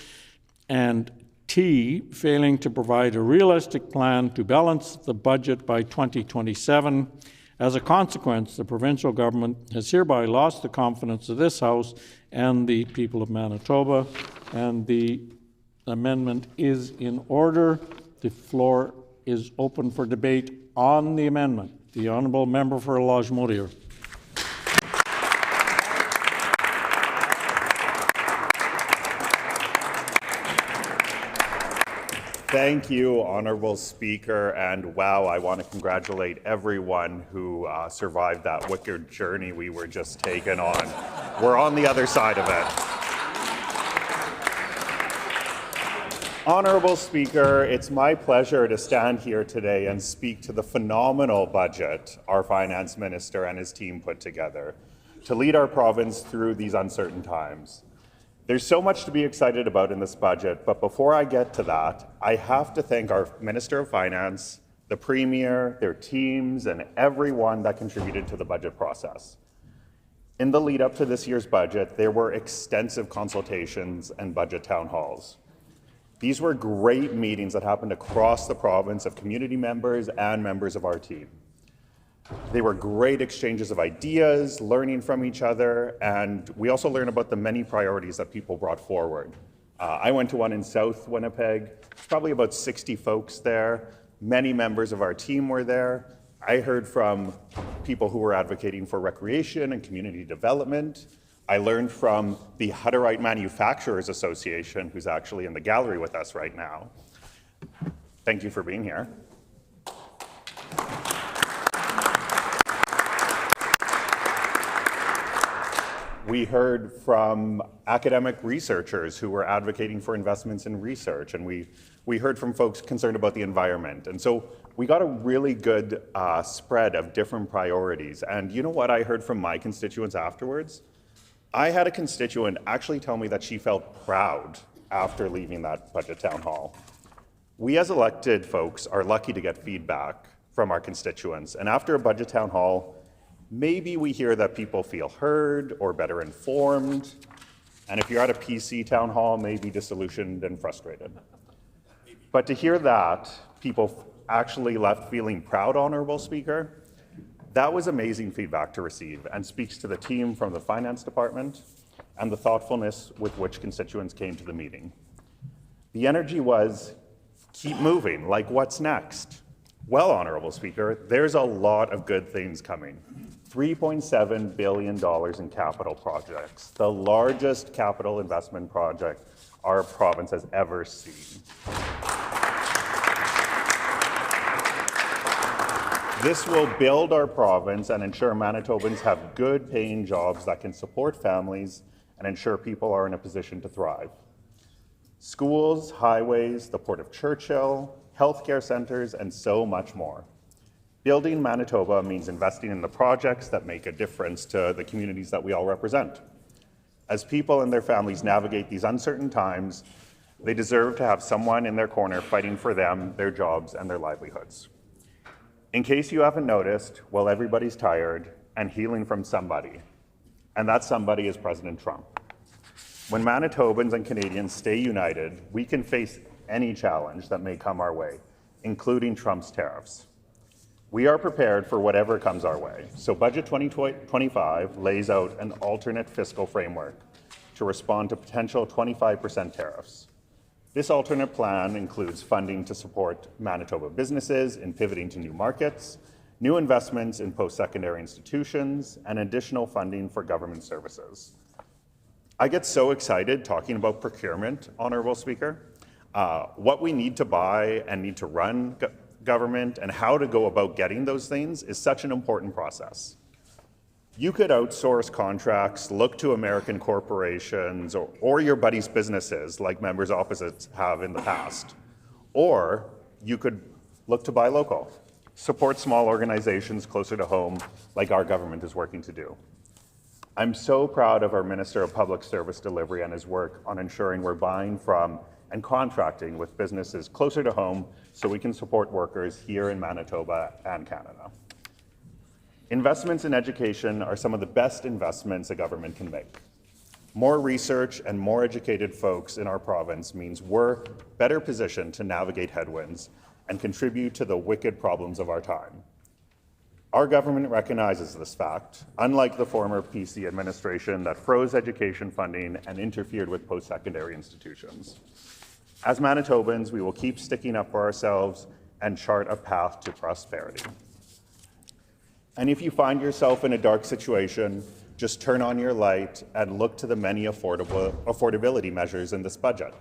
and T, failing to provide a realistic plan to balance the budget by 2027. As a consequence, the provincial government has hereby lost the confidence of this House and the people of Manitoba, and the amendment is in order. The floor is open for debate on the amendment. The Honourable Member for Lodge-Modier. Thank you, Honourable Speaker, and wow, I want to congratulate everyone who survived that wicked journey we were just taken on. We're on the other side of it. Honourable Speaker, it's my pleasure to stand here today and speak to the phenomenal budget our Finance Minister and his team put together to lead our province through these uncertain times. There's so much to be excited about in this budget, but before I get to that, I have to thank our Minister of Finance, the Premier, their teams, and everyone that contributed to the budget process. In the lead up to this year's budget, there were extensive consultations and budget town halls. These were great meetings that happened across the province of community members and members of our team. They were great exchanges of ideas, learning from each other, and we also learned about the many priorities that people brought forward. I went to one in South Winnipeg. There's probably about 60 folks there. Many members of our team were there. I heard from people who were advocating for recreation and community development. I learned from the Hutterite Manufacturers Association, who's actually in the gallery with us right now. Thank you for being here. We heard from academic researchers who were advocating for investments in research, and we heard from folks concerned about the environment. And so we got a really good spread of different priorities. And you know what I heard from my constituents afterwards? I had a constituent actually tell me that she felt proud after leaving that budget town hall. We as elected folks are lucky to get feedback from our constituents. And after a budget town hall, maybe we hear that people feel heard or better informed. And if you're at a PC town hall, maybe disillusioned and frustrated. But to hear that people actually left feeling proud, Honourable Speaker, that was amazing feedback to receive and speaks to the team from the Finance Department and the thoughtfulness with which constituents came to the meeting. The energy was, keep moving, like what's next? Well, Honourable Speaker, there's a lot of good things coming. $3.7 billion in capital projects, the largest capital investment project our province has ever seen. This will build our province and ensure Manitobans have good paying jobs that can support families and ensure people are in a position to thrive. Schools, highways, the Port of Churchill, healthcare centers, and so much more. Building Manitoba means investing in the projects that make a difference to the communities that we all represent. As people and their families navigate these uncertain times, they deserve to have someone in their corner fighting for them, their jobs, and their livelihoods. In case you haven't noticed, well, everybody's tired and healing from somebody, and that somebody is President Trump. When Manitobans and Canadians stay united, we can face any challenge that may come our way, including Trump's tariffs. We are prepared for whatever comes our way, so Budget 2025 lays out an alternate fiscal framework to respond to potential 25% tariffs. This alternate plan includes funding to support Manitoba businesses in pivoting to new markets, new investments in post-secondary institutions, and additional funding for government services. I get so excited talking about procurement, Honourable Speaker. What we need to buy and need to run government and how to go about getting those things is such an important process. You could outsource contracts, look to American corporations or your buddies' businesses like members opposite have in the past. Or you could look to buy local, support small organizations closer to home like our government is working to do. I'm so proud of our Minister of Public Service Delivery and his work on ensuring we're buying from and contracting with businesses closer to home so we can support workers here in Manitoba and Canada. Investments in education are some of the best investments a government can make. More research and more educated folks in our province means we're better positioned to navigate headwinds and contribute to the wicked problems of our time. Our government recognizes this fact, unlike the former PC administration that froze education funding and interfered with post-secondary institutions. As Manitobans, we will keep sticking up for ourselves and chart a path to prosperity. And if you find yourself in a dark situation, just turn on your light and look to the many affordability measures in this budget.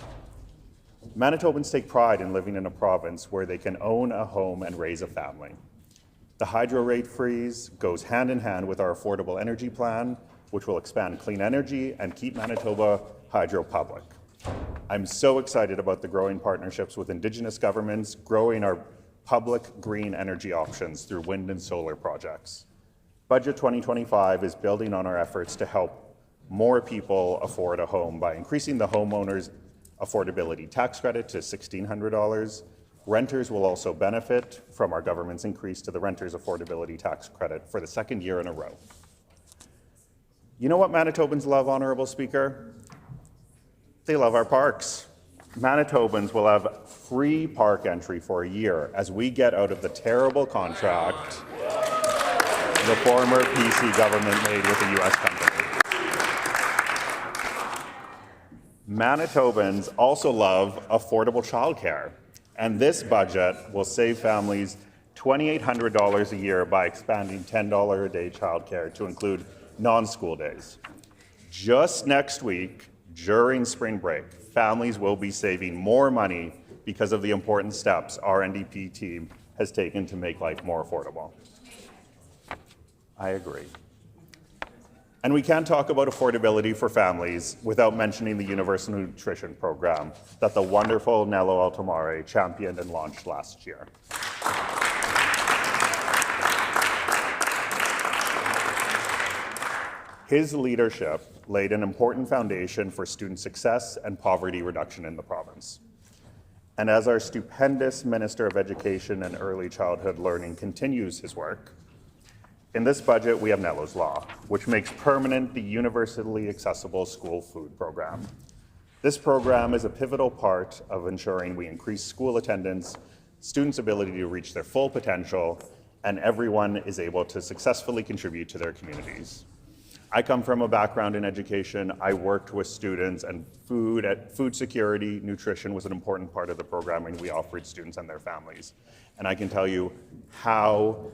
Manitobans take pride in living in a province where they can own a home and raise a family. The hydro rate freeze goes hand in hand with our affordable energy plan, which will expand clean energy and keep Manitoba hydro public. I'm so excited about the growing partnerships with Indigenous governments, growing our public green energy options through wind and solar projects. Budget 2025 is building on our efforts to help more people afford a home by increasing the homeowners' affordability tax credit to $1,600. Renters will also benefit from our government's increase to the renters' affordability tax credit for the second year in a row. You know what Manitobans love, Honourable Speaker? They love our parks. Manitobans will have free park entry for a year as we get out of the terrible contract the former PC government made with a U.S. company. Manitobans also love affordable childcare, and this budget will save families $2,800 a year by expanding $10 a day childcare to include non-school days. Just next week, during spring break, families will be saving more money because of the important steps our NDP team has taken to make life more affordable. I agree. And we can't talk about affordability for families without mentioning the Universal Nutrition Program that the wonderful Nello Altomare championed and launched last year. His leadership laid an important foundation for student success and poverty reduction in the province. And as our stupendous Minister of Education and Early Childhood Learning continues his work, in this budget, we have Nello's Law, which makes permanent the universally accessible school food program. This program is a pivotal part of ensuring we increase school attendance, students' ability to reach their full potential, and everyone is able to successfully contribute to their communities. I come from a background in education. I worked with students, and food security, nutrition was an important part of the programming we offered students and their families. And I can tell you how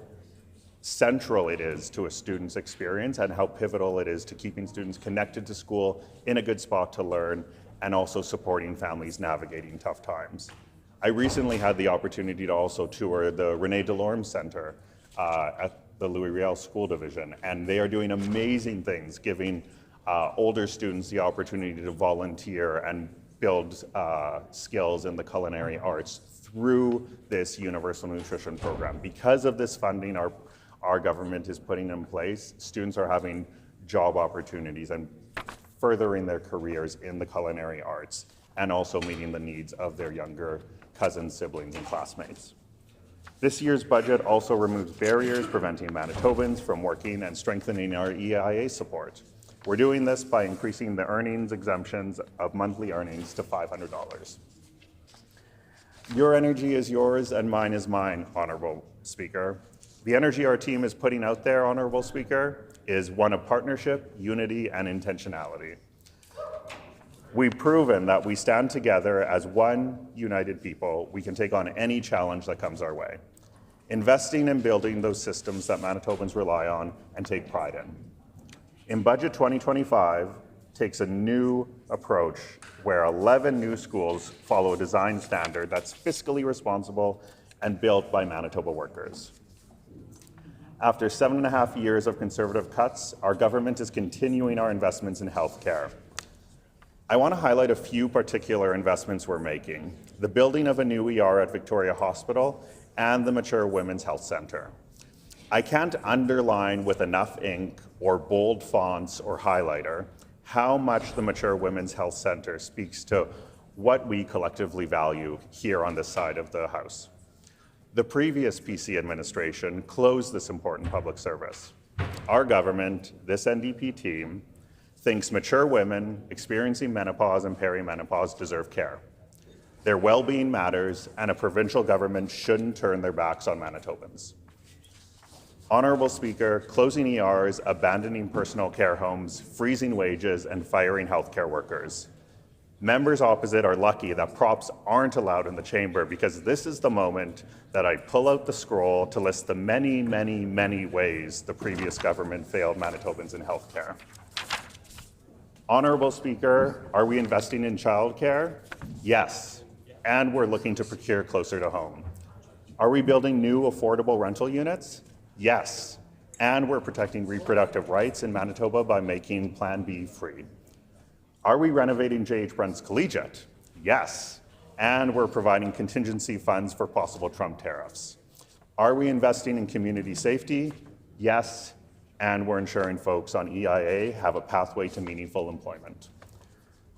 central it is to a student's experience and how pivotal it is to keeping students connected to school, in a good spot to learn, and also supporting families navigating tough times. I recently had the opportunity to also tour the René Delorme Center at the Louis Riel School Division, and they are doing amazing things, giving older students the opportunity to volunteer and build skills in the culinary arts through this Universal Nutrition Program. Because of this funding our government is putting in place, students are having job opportunities and furthering their careers in the culinary arts, and also meeting the needs of their younger cousins, siblings, and classmates. This year's budget also removes barriers preventing Manitobans from working and strengthening our EIA support. We're doing this by increasing the earnings exemptions of monthly earnings to $500. Your energy is yours and mine is mine, Honourable Speaker. The energy our team is putting out there, Honourable Speaker, is one of partnership, unity, and intentionality. We've proven that we stand together as one united people. We can take on any challenge that comes our way, investing and building those systems that Manitobans rely on and take pride in. In Budget 2025 takes a new approach where 11 new schools follow a design standard that's fiscally responsible and built by Manitoba workers. After 7.5 years of Conservative cuts, our government is continuing our investments in healthcare. I want to highlight a few particular investments we're making: the building of a new ER at Victoria Hospital and the Mature Women's Health Centre. I can't underline with enough ink or bold fonts or highlighter how much the Mature Women's Health Centre speaks to what we collectively value here on this side of the House. The previous PC administration closed this important public service. Our government, this NDP team, thinks mature women experiencing menopause and perimenopause deserve care. Their well-being matters, and a provincial government shouldn't turn their backs on Manitobans. Honourable Speaker, closing ERs, abandoning personal care homes, freezing wages, and firing healthcare workers. Members opposite are lucky that props aren't allowed in the chamber, because this is the moment that I pull out the scroll to list the many, many, many ways the previous government failed Manitobans in healthcare. Honourable Speaker, are we investing in childcare? Yes, and we're looking to procure closer to home. Are we building new affordable rental units? Yes, and we're protecting reproductive rights in Manitoba by making Plan B free. Are we renovating J.H. Bruns Collegiate? Yes, and we're providing contingency funds for possible Trump tariffs. Are we investing in community safety? Yes, and we're ensuring folks on EIA have a pathway to meaningful employment.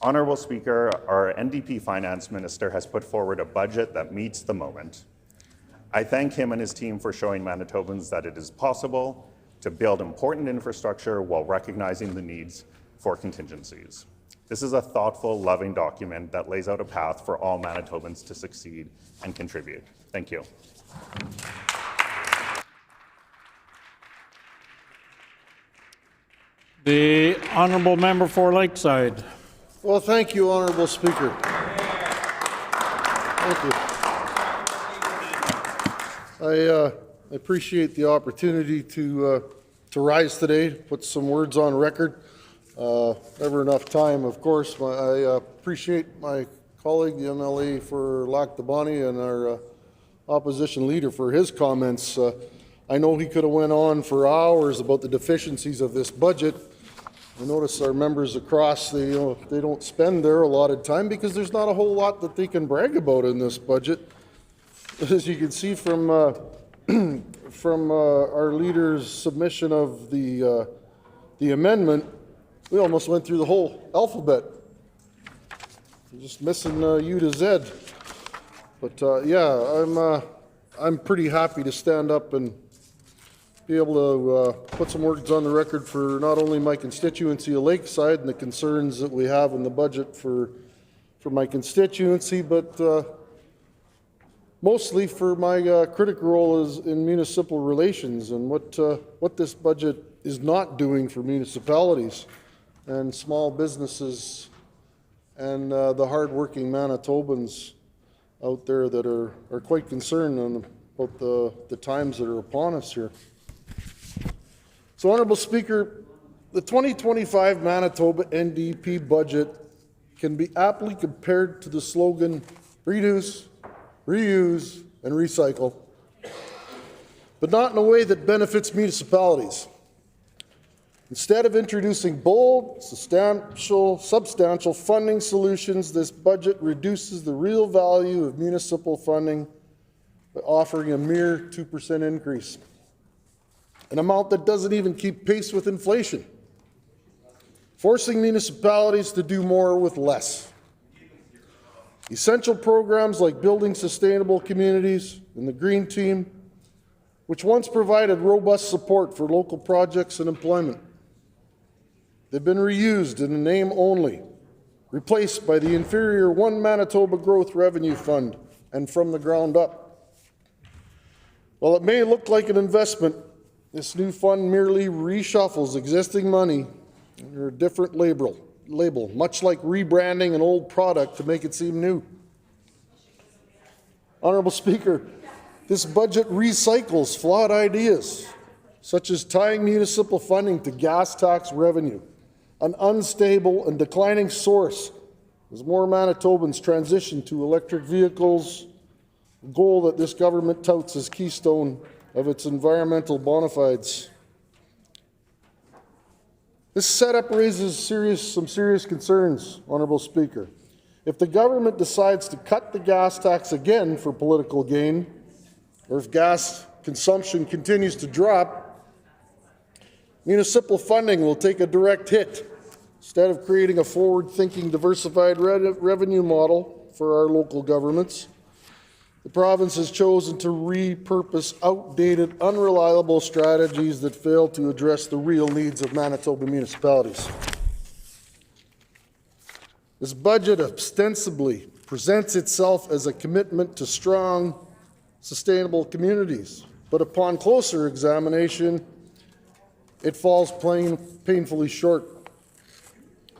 Honourable Speaker, our NDP Finance Minister has put forward a budget that meets the moment. I thank him and his team for showing Manitobans that it is possible to build important infrastructure while recognizing the needs for contingencies. This is a thoughtful, loving document that lays out a path for all Manitobans to succeed and contribute. Thank you. The honourable member for Lakeside. Well, thank you, Honourable Speaker. Thank you. I appreciate the opportunity to rise today, put some words on record. Never enough time, of course. I appreciate my colleague, the MLA for Lac du Bonnet, and our opposition leader for his comments. I know he could have went on for hours about the deficiencies of this budget. I notice our members across, they don't spend their allotted time because there's not a whole lot that they can brag about in this budget. As you can see from our leader's submission of the amendment, we almost went through the whole alphabet. We're just missing U to Z. But yeah, I'm pretty happy to stand up and be able to put some words on the record for not only my constituency of Lakeside and the concerns that we have in the budget for my constituency, but mostly for my critical role is in municipal relations and what this budget is not doing for municipalities and small businesses and the hard-working Manitobans out there that are quite concerned about the times that are upon us here. So, Honourable Speaker, the 2025 Manitoba NDP budget can be aptly compared to the slogan, reduce, reuse, and recycle, but not in a way that benefits municipalities. Instead of introducing bold, substantial funding solutions, this budget reduces the real value of municipal funding by offering a mere 2% increase, an amount that doesn't even keep pace with inflation, forcing municipalities to do more with less. Essential programs like building sustainable communities and the Green Team, which once provided robust support for local projects and employment, they've been reused in name only, replaced by the inferior One Manitoba Growth Revenue Fund and from the ground up. While it may look like an investment, this new fund merely reshuffles existing money under a different label, much like rebranding an old product to make it seem new. Honourable Speaker, this budget recycles flawed ideas, such as tying municipal funding to gas tax revenue, an unstable and declining source as more Manitobans transition to electric vehicles, a goal that this government touts as keystone of its environmental bona fides. This setup raises some serious concerns, Honourable Speaker. If the government decides to cut the gas tax again for political gain, or if gas consumption continues to drop, municipal funding will take a direct hit instead of creating a forward-thinking, diversified revenue model for our local governments. The province has chosen to repurpose outdated, unreliable strategies that fail to address the real needs of Manitoba municipalities. This budget ostensibly presents itself as a commitment to strong, sustainable communities, but upon closer examination, it falls painfully short.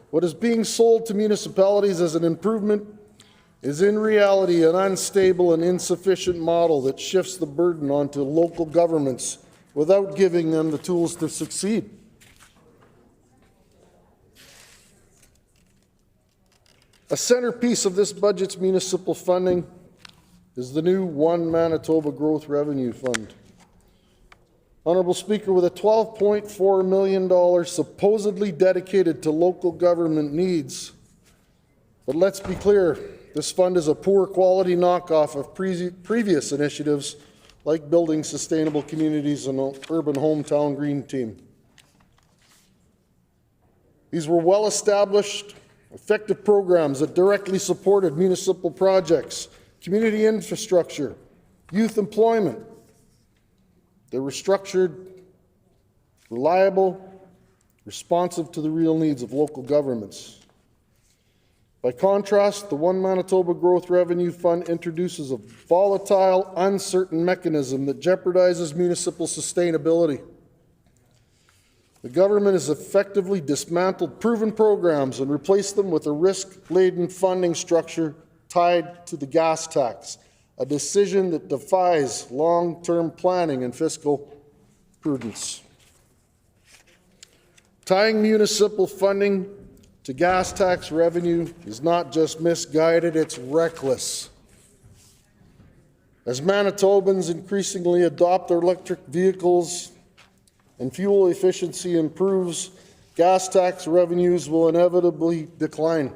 What is being sold to municipalities as an improvement is in reality an unstable and insufficient model that shifts the burden onto local governments without giving them the tools to succeed. A centerpiece of this budget's municipal funding is the new One Manitoba Growth Revenue Fund. Honourable Speaker, with a $12.4 million supposedly dedicated to local government needs, but let's be clear, this fund is a poor quality knockoff of previous initiatives like building sustainable communities and urban hometown green team. These were well-established, effective programs that directly supported municipal projects, community infrastructure, youth employment. They were structured, reliable, responsive to the real needs of local governments. By contrast, the One Manitoba Growth Revenue Fund introduces a volatile, uncertain mechanism that jeopardizes municipal sustainability. The government has effectively dismantled proven programs and replaced them with a risk-laden funding structure tied to the gas tax, a decision that defies long-term planning and fiscal prudence. Tying municipal funding to gas tax revenue is not just misguided, it's reckless. As Manitobans increasingly adopt their electric vehicles and fuel efficiency improves, gas tax revenues will inevitably decline.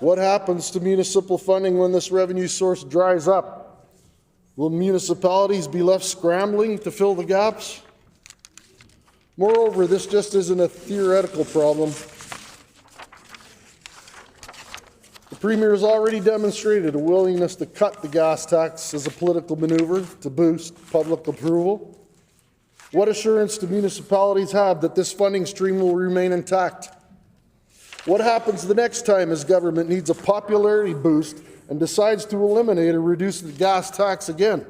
What happens to municipal funding when this revenue source dries up? Will municipalities be left scrambling to fill the gaps? Moreover, this just isn't a theoretical problem. The Premier has already demonstrated a willingness to cut the gas tax as a political maneuver to boost public approval. What assurance do municipalities have that this funding stream will remain intact? What happens the next time his government needs a popularity boost and decides to eliminate or reduce the gas tax again?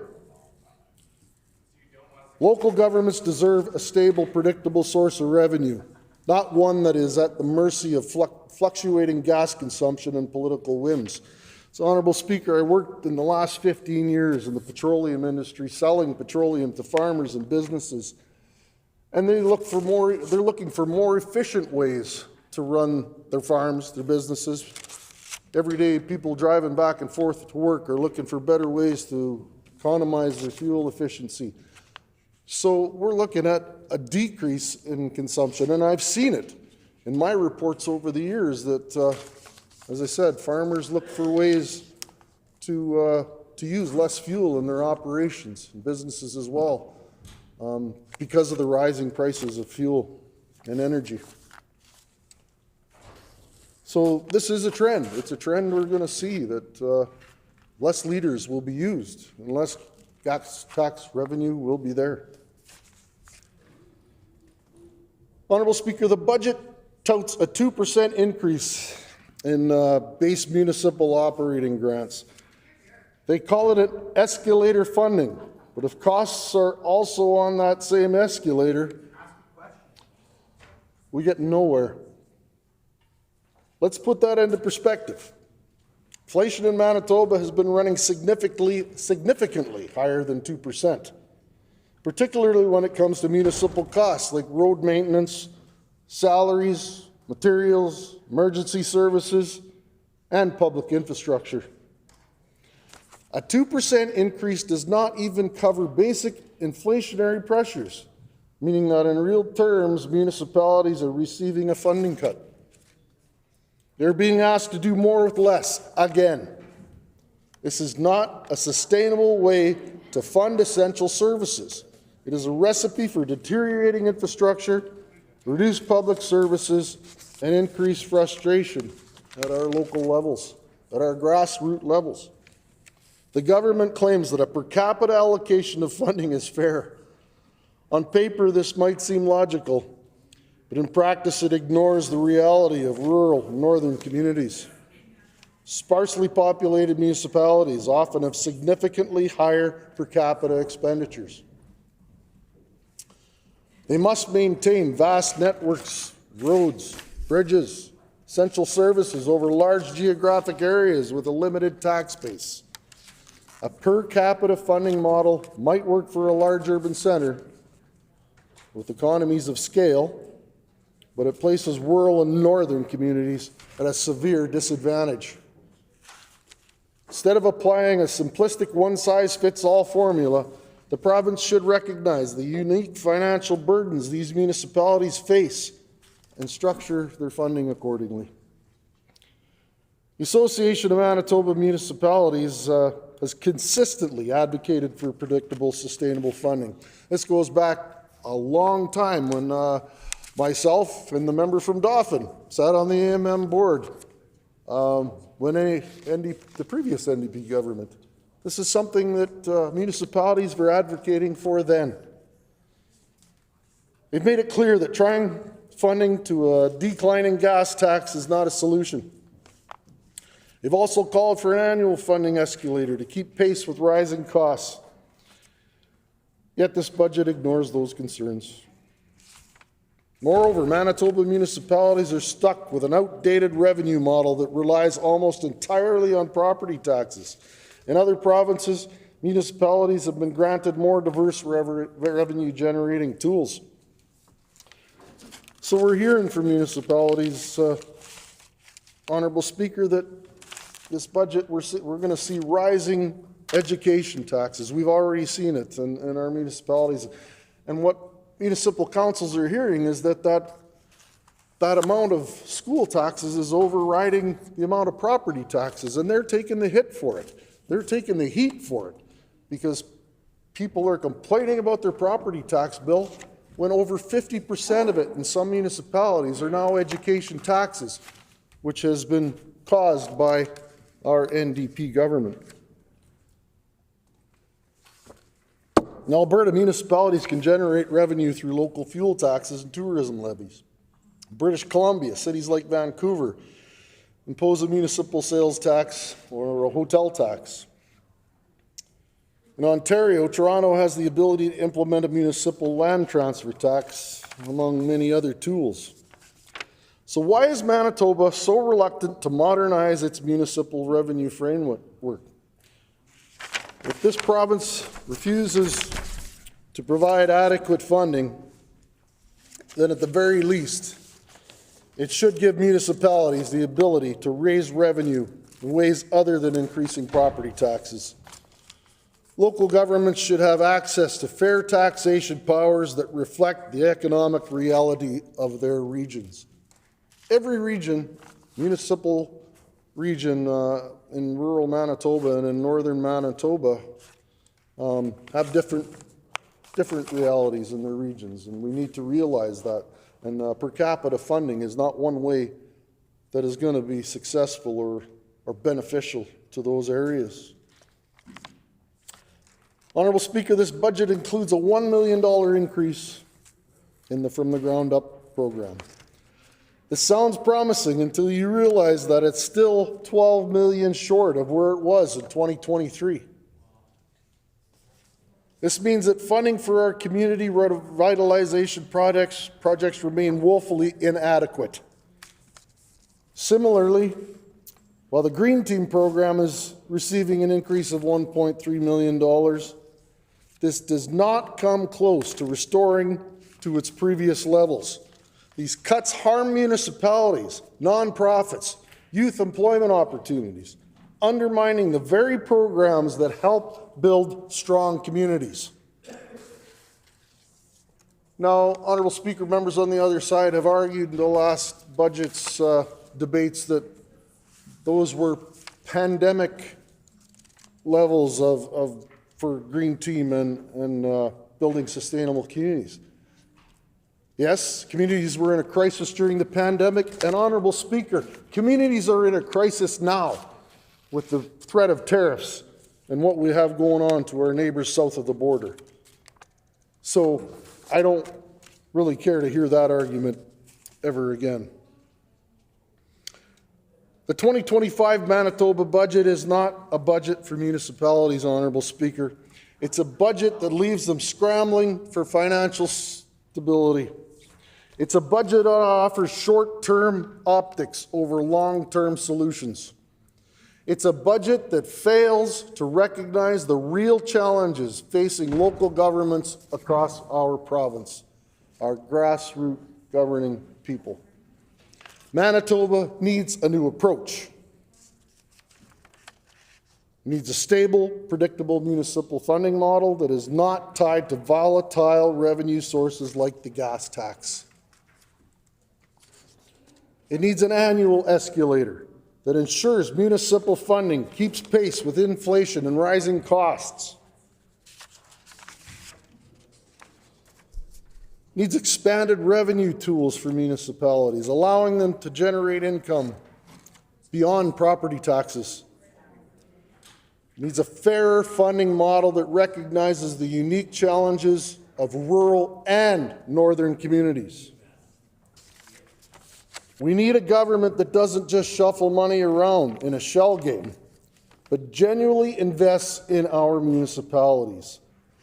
Local governments deserve a stable, predictable source of revenue, not one that is at the mercy of fluctuating gas consumption and political whims. So, Honourable Speaker, I worked in the last 15 years in the petroleum industry, selling petroleum to farmers and businesses, and they're looking for more efficient ways to run their farms, their businesses. Every day, people driving back and forth to work are looking for better ways to economize their fuel efficiency. So we're looking at a decrease in consumption, and I've seen it in my reports over the years that, as I said, farmers look for ways to use less fuel in their operations, and businesses as well, because of the rising prices of fuel and energy. So this is a trend. It's a trend we're going to see that less liters will be used and less gas tax revenue will be there. Honourable Speaker, the budget touts a 2% increase in base municipal operating grants. They call it an escalator funding, but if costs are also on that same escalator, we get nowhere. Let's put that into perspective. Inflation in Manitoba has been running significantly higher than 2%, particularly when it comes to municipal costs like road maintenance, salaries, materials, emergency services, and public infrastructure. A 2% increase does not even cover basic inflationary pressures, meaning that in real terms, municipalities are receiving a funding cut. They're being asked to do more with less, again. This is not a sustainable way to fund essential services. It is a recipe for deteriorating infrastructure, reduced public services, and increased frustration at our local levels, at our grassroots levels. The government claims that a per capita allocation of funding is fair. On paper, this might seem logical, but in practice, it ignores the reality of rural northern communities. Sparsely populated municipalities often have significantly higher per capita expenditures. They must maintain vast networks, roads, bridges, essential services over large geographic areas with a limited tax base. A per capita funding model might work for a large urban center with economies of scale, but it places rural and northern communities at a severe disadvantage. Instead of applying a simplistic one-size-fits-all formula, the province should recognize the unique financial burdens these municipalities face and structure their funding accordingly. The Association of Manitoba Municipalities has consistently advocated for predictable, sustainable funding. This goes back a long time when myself and the member from Dauphin sat on the AMM board when the previous NDP government. This is something that municipalities were advocating for then. They've made it clear that trying funding to a declining gas tax is not a solution. They've also called for an annual funding escalator to keep pace with rising costs. Yet this budget ignores those concerns. Moreover, Manitoba municipalities are stuck with an outdated revenue model that relies almost entirely on property taxes. In other provinces, municipalities have been granted more diverse revenue-generating tools. So we're hearing from municipalities, Honourable Speaker, that this budget we're going to see rising education taxes. We've already seen it in our municipalities. And what municipal councils are hearing is that amount of school taxes is overriding the amount of property taxes, and they're taking the hit for it. They're taking the heat for it because people are complaining about their property tax bill when over 50% of it in some municipalities are now education taxes, which has been caused by our NDP government. In Alberta, municipalities can generate revenue through local fuel taxes and tourism levies. In British Columbia, cities like Vancouver impose a municipal sales tax or a hotel tax. In Ontario, Toronto has the ability to implement a municipal land transfer tax, among many other tools. So why is Manitoba so reluctant to modernize its municipal revenue framework? If this province refuses to provide adequate funding, then at the very least, it should give municipalities the ability to raise revenue in ways other than increasing property taxes. Local governments should have access to fair taxation powers that reflect the economic reality of their regions. Every region, municipal region in rural Manitoba and in northern Manitoba have different realities in their regions, and we need to realize that. And per capita funding is not one way that is going to be successful or beneficial to those areas. Honourable Speaker, this budget includes a $1 million increase in the From the Ground Up program. This sounds promising until you realize that it's still $12 million short of where it was in 2023. This means that funding for our community revitalization projects remain woefully inadequate. Similarly, while the Green Team program is receiving an increase of $1.3 million, this does not come close to restoring to its previous levels. These cuts harm municipalities, nonprofits, youth employment opportunities, undermining the very programs that help build strong communities. Now, Honourable Speaker, members on the other side have argued in the last budget's debates that those were pandemic levels for Green Team and building sustainable communities. Yes, communities were in a crisis during the pandemic, and Honourable Speaker, communities are in a crisis now with the threat of tariffs and what we have going on to our neighbors south of the border. So I don't really care to hear that argument ever again. The 2025 Manitoba budget is not a budget for municipalities, Honourable Speaker. It's a budget that leaves them scrambling for financial stability. It's a budget that offers short-term optics over long-term solutions. It's a budget that fails to recognize the real challenges facing local governments across our province, our grassroots governing people. Manitoba needs a new approach. It needs a stable, predictable municipal funding model that is not tied to volatile revenue sources like the gas tax. It needs an annual escalator that ensures municipal funding keeps pace with inflation and rising costs. Needs expanded revenue tools for municipalities, allowing them to generate income beyond property taxes. Needs a fairer funding model that recognizes the unique challenges of rural and northern communities. We need a government that doesn't just shuffle money around in a shell game, but genuinely invests in our municipalities.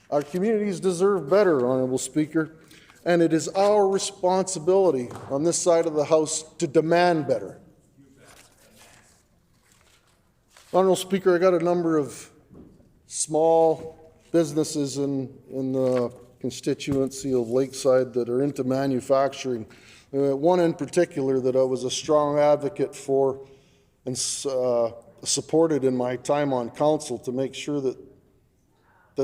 Our communities deserve better, Honourable Speaker, and it is our responsibility on this side of the House to demand better. Honourable Speaker, I got a number of small businesses in the constituency of Lakeside that are into manufacturing. One in particular that I was a strong advocate for and supported in my time on council to make sure that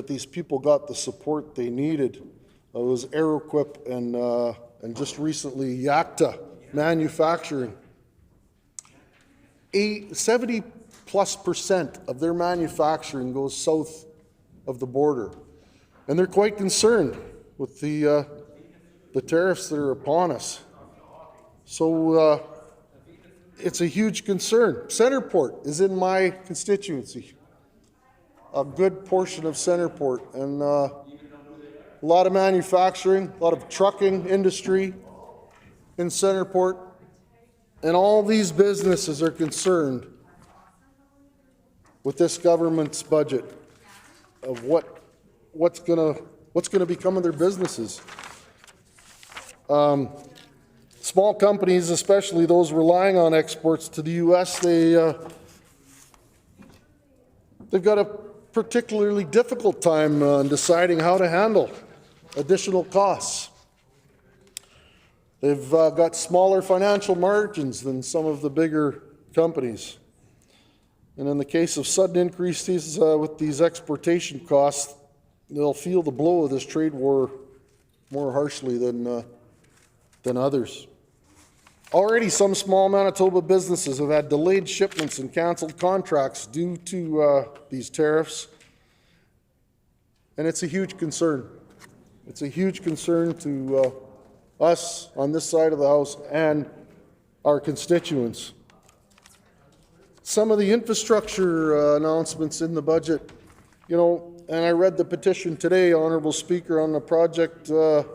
these people got the support they needed. It was Aeroquip and just recently Yakta Manufacturing. 70+% of their manufacturing goes south of the border, and they're quite concerned with the tariffs that are upon us. So it's a huge concern. Centerport is in my constituency, a good portion of Centerport, and a lot of manufacturing, a lot of trucking industry in Centerport, and all these businesses are concerned with this government's budget of what's going to become of their businesses. Small companies, especially those relying on exports to the U.S., they've got a particularly difficult time deciding how to handle additional costs. They've got smaller financial margins than some of the bigger companies. And in the case of sudden increases with these exportation costs, they'll feel the blow of this trade war more harshly than others. Already, some small Manitoba businesses have had delayed shipments and canceled contracts due to these tariffs, and it's a huge concern. It's a huge concern to us on this side of the House and our constituents. Some of the infrastructure announcements in the budget, and I read the petition today, Honourable Speaker, on the project of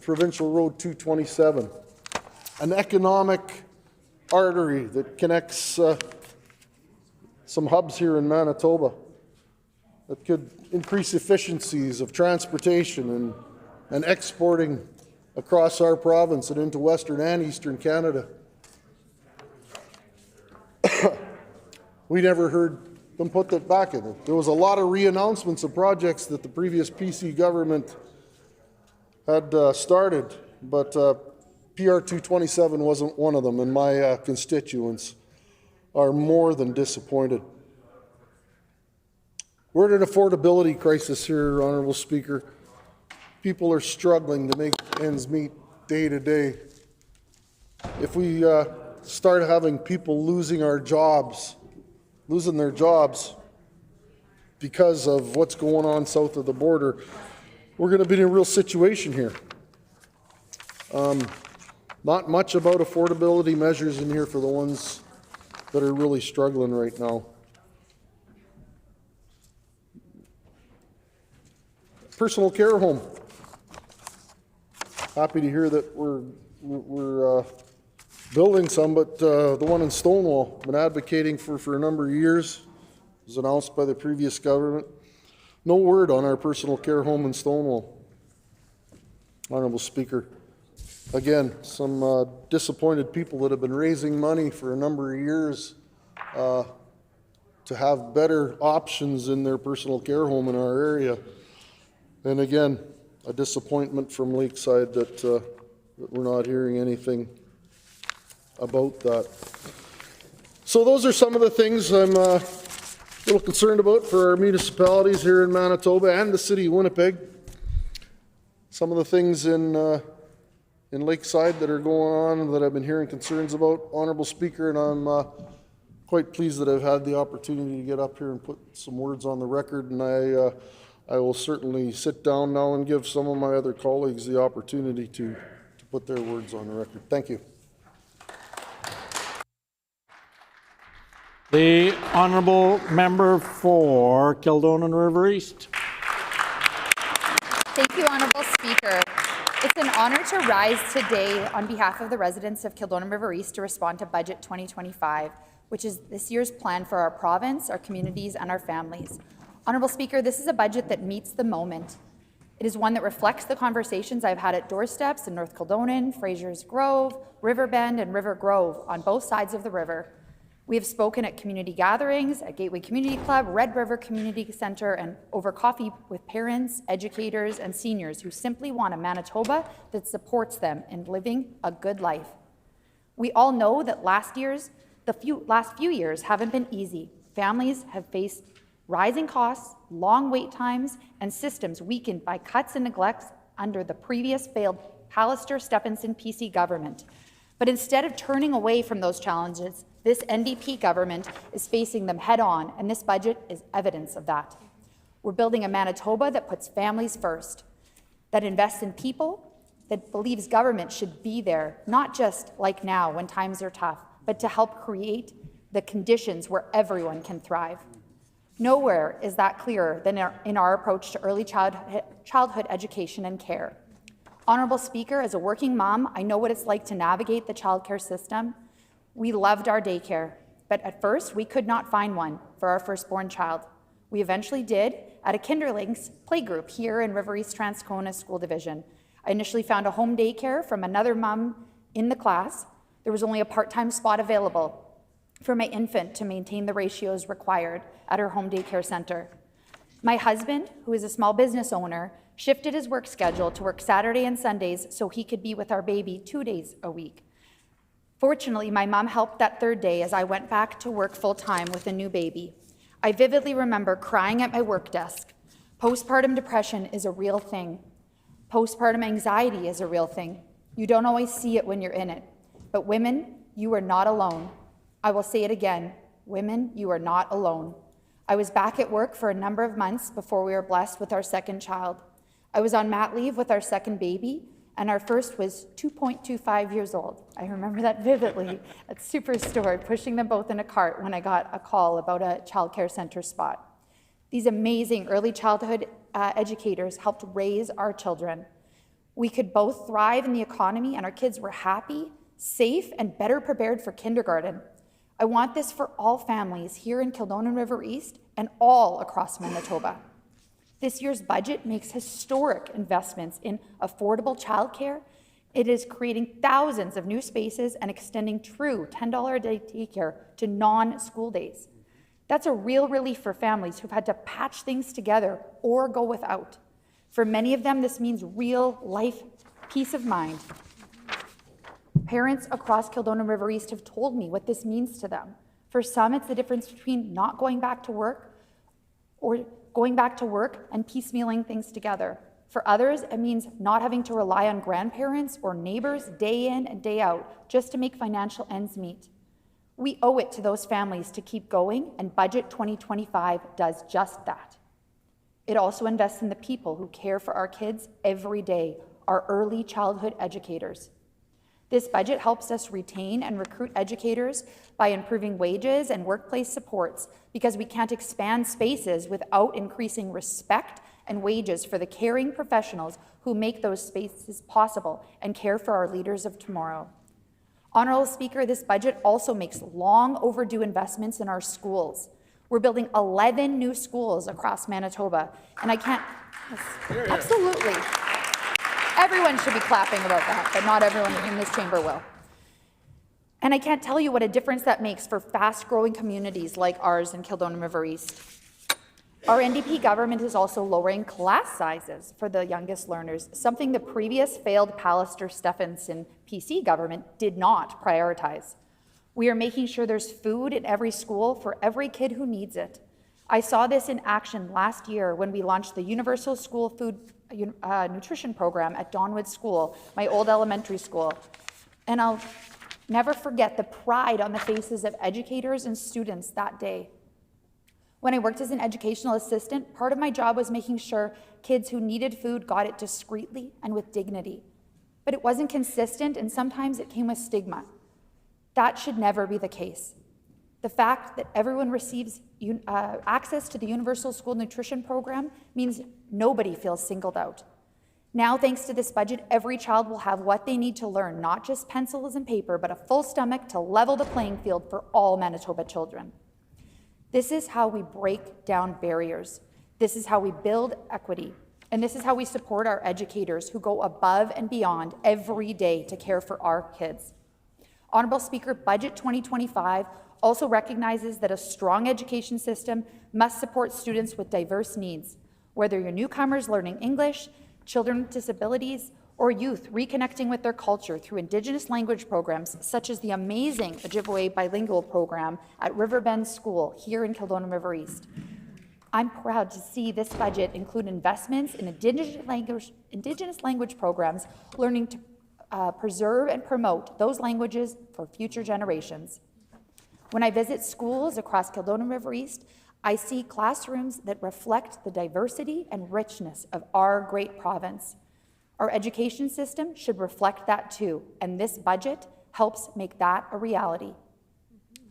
Provincial Road 227. An economic artery that connects some hubs here in Manitoba that could increase efficiencies of transportation and exporting across our province and into Western and Eastern Canada. We never heard them put that back in it. There was a lot of re-announcements of projects that the previous PC government had started, but PR 227 wasn't one of them, and my constituents are more than disappointed. We're at an affordability crisis here, Honourable Speaker. People are struggling to make ends meet day to day. If we start having people losing their jobs because of what's going on south of the border, we're going to be in a real situation here. Not much about affordability measures in here for the ones that are really struggling right now. personal care home. Happy to hear that we're building some, but the one in Stonewall, been advocating for a number of years, was announced by the previous government. No word on our personal care home in Stonewall. Honourable Speaker, again, some disappointed people that have been raising money for a number of years to have better options in their personal care home in our area. And again, a disappointment from Lakeside that we're not hearing anything about that. So those are some of the things I'm a little concerned about for our municipalities here in Manitoba and the city of Winnipeg. Some of the things in Lakeside that are going on that I've been hearing concerns about, Honourable Speaker, and I'm quite pleased that I've had the opportunity to get up here and put some words on the record, and I will certainly sit down now and give some of my other colleagues the opportunity to put their words on the record. Thank you. The Honourable Member for Kildonan River East. Thank you, Honourable Speaker. It's an honour to rise today on behalf of the residents of Kildonan River East to respond to Budget 2025, which is this year's plan for our province, our communities, and our families. Honourable Speaker, this is a budget that meets the moment. It is one that reflects the conversations I've had at doorsteps in North Kildonan, Fraser's Grove, Riverbend, and River Grove on both sides of the river. We have spoken at community gatherings, at Gateway Community Club, Red River Community Centre, and over coffee with parents, educators, and seniors who simply want a Manitoba that supports them in living a good life. We all know that last few years haven't been easy. Families have faced rising costs, long wait times, and systems weakened by cuts and neglects under the previous failed Pallister-Stephenson PC government. But instead of turning away from those challenges, this NDP government is facing them head on, and this budget is evidence of that. We're building a Manitoba that puts families first, that invests in people, that believes government should be there, not just like now when times are tough, but to help create the conditions where everyone can thrive. Nowhere is that clearer than in our approach to early childhood education and care. Honourable Speaker, as a working mom, I know what it's like to navigate the childcare system. We loved our daycare, but at first we could not find one for our firstborn child. We eventually did at a Kinderlinks playgroup here in River East Transcona School Division. I initially found a home daycare from another mom in the class. There was only a part-time spot available for my infant to maintain the ratios required at her home daycare center. My husband, who is a small business owner, shifted his work schedule to work Saturday and Sundays so he could be with our baby 2 days a week. Fortunately, my mom helped that third day as I went back to work full-time with a new baby. I vividly remember crying at my work desk. Postpartum depression is a real thing. Postpartum anxiety is a real thing. You don't always see it when you're in it. But women, you are not alone. I will say it again. Women, you are not alone. I was back at work for a number of months before we were blessed with our second child. I was on mat leave with our second baby, and our first was 2.25 years old. I remember that vividly at Superstore, pushing them both in a cart when I got a call about a childcare center spot. These amazing early childhood educators helped raise our children. We could both thrive in the economy, and our kids were happy, safe, and better prepared for kindergarten. I want this for all families here in Kildonan River East and all across Manitoba. This year's budget makes historic investments in affordable childcare. It is creating thousands of new spaces and extending true $10 a day daycare to non-school days. That's a real relief for families who've had to patch things together or go without. For many of them, this means real life peace of mind. Parents across Kildonan River East have told me what this means to them. For some, it's the difference between not going back to work or going back to work and piecemealing things together. For others, it means not having to rely on grandparents or neighbors day in and day out just to make financial ends meet. We owe it to those families to keep going, and Budget 2025 does just that. It also invests in the people who care for our kids every day, our early childhood educators. This budget helps us retain and recruit educators by improving wages and workplace supports, because we can't expand spaces without increasing respect and wages for the caring professionals who make those spaces possible and care for our leaders of tomorrow. Honourable Speaker, this budget also makes long overdue investments in our schools. We're building 11 new schools across Manitoba, and I can't... Yes, absolutely. Everyone should be clapping about that, but not everyone in this chamber will. And I can't tell you what a difference that makes for fast-growing communities like ours in Kildonan River East. Our NDP government is also lowering class sizes for the youngest learners, something the previous failed Pallister-Stephenson PC government did not prioritize. We are making sure there's food in every school for every kid who needs it. I saw this in action last year when we launched the Universal School Food Nutrition Program at Donwood School, my old elementary school. And I'll never forget the pride on the faces of educators and students that day. When I worked as an educational assistant, part of my job was making sure kids who needed food got it discreetly and with dignity. But it wasn't consistent, and sometimes it came with stigma. That should never be the case. The fact that everyone receives access to the Universal School Nutrition Program means nobody feels singled out. Now, thanks to this budget, every child will have what they need to learn, not just pencils and paper, but a full stomach to level the playing field for all Manitoba children. This is how we break down barriers. This is how we build equity. And this is how we support our educators who go above and beyond every day to care for our kids. Honourable Speaker, Budget 2025 also recognizes that a strong education system must support students with diverse needs, whether you're newcomers learning English, children with disabilities, or youth reconnecting with their culture through Indigenous language programs such as the amazing Ojibwe bilingual program at Riverbend School here in Kildonan River East. I'm proud to see this budget include investments in Indigenous language programs, learning to preserve and promote those languages for future generations. When I visit schools across Kildonan River East, I see classrooms that reflect the diversity and richness of our great province. Our education system should reflect that too, and this budget helps make that a reality.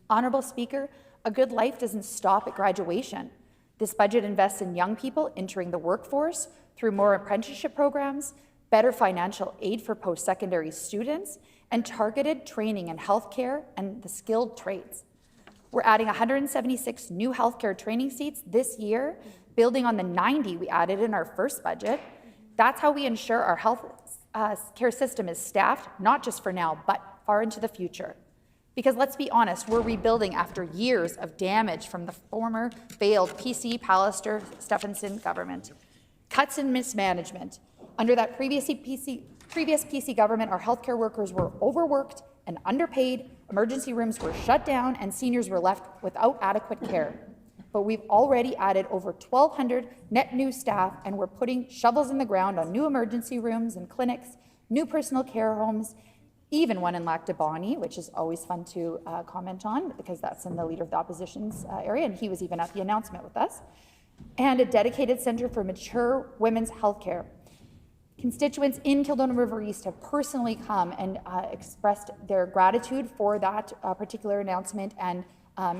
Honourable Speaker, a good life doesn't stop at graduation. This budget invests in young people entering the workforce through more apprenticeship programs, better financial aid for post-secondary students, and targeted training in healthcare and the skilled trades. We're adding 176 new healthcare training seats this year, building on the 90 we added in our first budget. That's how we ensure our health care system is staffed, not just for now, but far into the future. Because let's be honest, we're rebuilding after years of damage from the former failed PC Pallister-Stephenson government. Cuts and mismanagement. Under that previous PC government, our healthcare workers were overworked and underpaid, emergency rooms were shut down, and seniors were left without adequate care. But we've already added over 1,200 net new staff, and we're putting shovels in the ground on new emergency rooms and clinics, new personal care homes, even one in Lac de Bonnie, which is always fun to comment on because that's in the Leader of the Opposition's area, and he was even at the announcement with us, and a dedicated centre for mature women's health care. Constituents in Kildonan River East have personally come and expressed their gratitude for that particular announcement and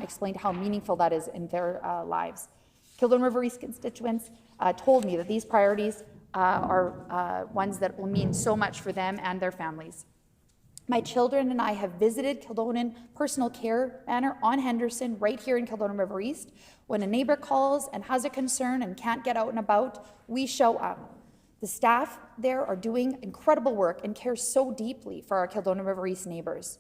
explained how meaningful that is in their lives. Kildonan River East constituents told me that these priorities are ones that will mean so much for them and their families. My children and I have visited Kildonan Personal Care Manor on Henderson, right here in Kildonan River East. When a neighbour calls and has a concern and can't get out and about, we show up. The staff there are doing incredible work and care so deeply for our Kildonan River East neighbours.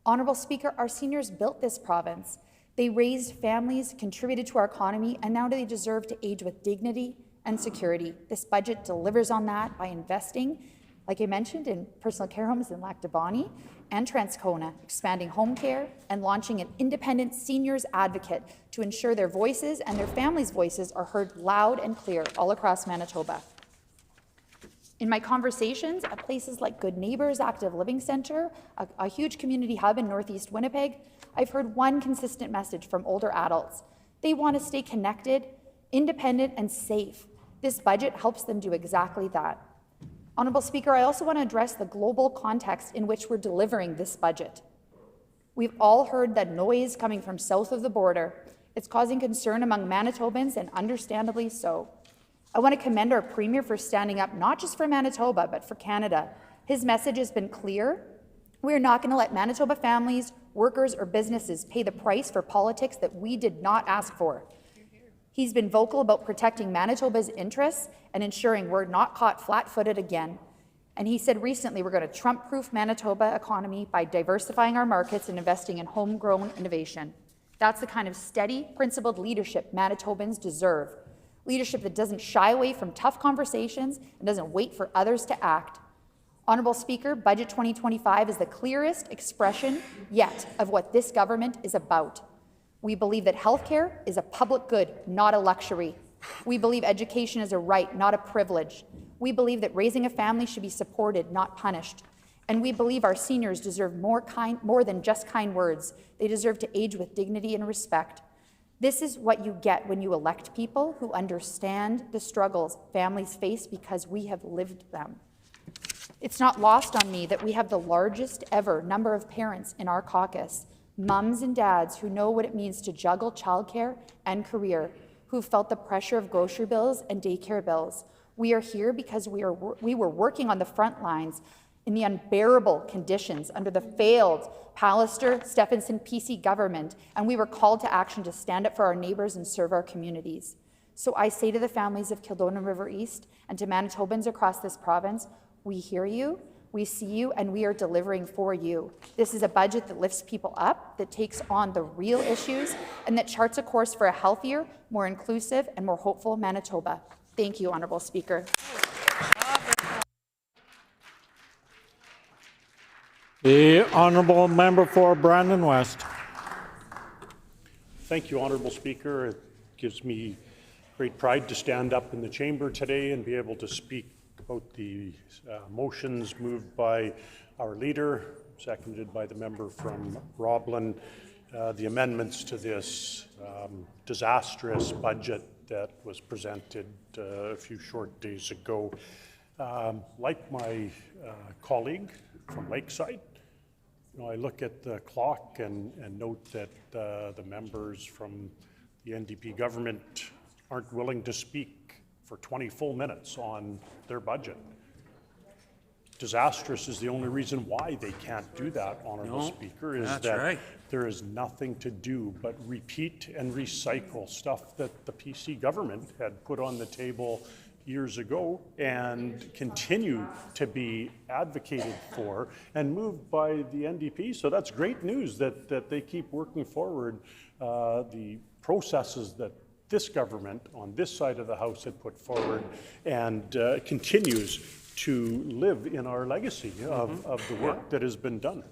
Honourable Speaker, our seniors built this province. They raised families, contributed to our economy, and now they deserve to age with dignity and security. This budget delivers on that by investing, like I mentioned, in personal care homes in Lac de Bonnie and Transcona, expanding home care, and launching an independent seniors advocate to ensure their voices and their families' voices are heard loud and clear all across Manitoba. In my conversations at places like Good Neighbours Active Living Centre, a huge community hub in Northeast Winnipeg, I've heard one consistent message from older adults. They want to stay connected, independent, and safe. This budget helps them do exactly that. Honourable Speaker, I also want to address the global context in which we're delivering this budget. We've all heard that noise coming from south of the border. It's causing concern among Manitobans, and understandably so. I want to commend our Premier for standing up not just for Manitoba, but for Canada. His message has been clear. We are not going to let Manitoba families, workers, or businesses pay the price for politics that we did not ask for. He's been vocal about protecting Manitoba's interests and ensuring we're not caught flat-footed again. And he said recently we're going to Trump-proof Manitoba economy by diversifying our markets and investing in homegrown innovation. That's the kind of steady, principled leadership Manitobans deserve. Leadership that doesn't shy away from tough conversations and doesn't wait for others to act. Honourable Speaker, Budget 2025 is the clearest expression yet of what this government is about. We believe that healthcare is a public good, not a luxury. We believe education is a right, not a privilege. We believe that raising a family should be supported, not punished. And we believe our seniors deserve more than just kind words. They deserve to age with dignity and respect. This is what you get when you elect people who understand the struggles families face because we have lived them. It's not lost on me that we have the largest ever number of parents in our caucus, mums and dads who know what it means to juggle childcare and career, who felt the pressure of grocery bills and daycare bills. We are here because we were working on the front lines in the unbearable conditions under the failed Pallister-Stephenson PC government, and we were called to action to stand up for our neighbours and serve our communities. So I say to the families of Kildonan River East and to Manitobans across this province, we hear you, we see you, and we are delivering for you. This is a budget that lifts people up, that takes on the real issues, and that charts a course for a healthier, more inclusive, and more hopeful Manitoba. Thank you, Honourable Speaker. The Honourable Member for Brandon West. Thank you, Honourable Speaker. It gives me great pride to stand up in the chamber today and be able to speak about the motions moved by our leader, seconded by the member from Roblin, the amendments to this disastrous budget that was presented a few short days ago. Like my colleague from Lakeside, I look at the clock and note that the members from the NDP government aren't willing to speak for 20 full minutes on their budget. Disastrous is the only reason why they can't do that, Honourable Speaker, is that there is nothing to do but repeat and recycle stuff that the PC government had put on the table years ago and continue to be advocated for and moved by the NDP. So that's great news that they keep working forward the processes that this government on this side of the House had put forward and continues to live in our legacy of the work that has been done.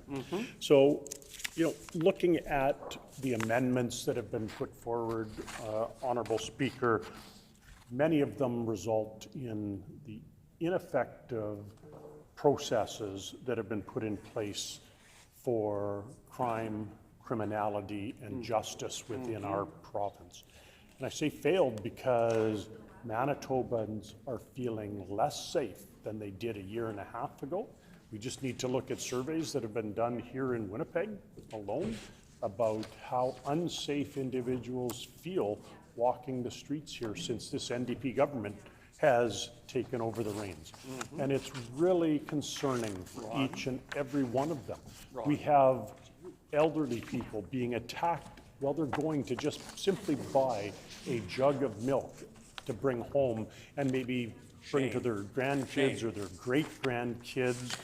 So, looking at the amendments that have been put forward, Honourable Speaker, many of them result in the ineffective processes that have been put in place for crime, criminality, and justice within our province. And I say failed because Manitobans are feeling less safe than they did a year and a half ago. We just need to look at surveys that have been done here in Winnipeg alone about how unsafe individuals feel walking the streets here since this NDP government has taken over the reins. And it's really concerning for each and every one of them. We have elderly people being attacked while they're going to just simply buy a jug of milk to bring home and maybe bring to their grandkids or their great-grandkids.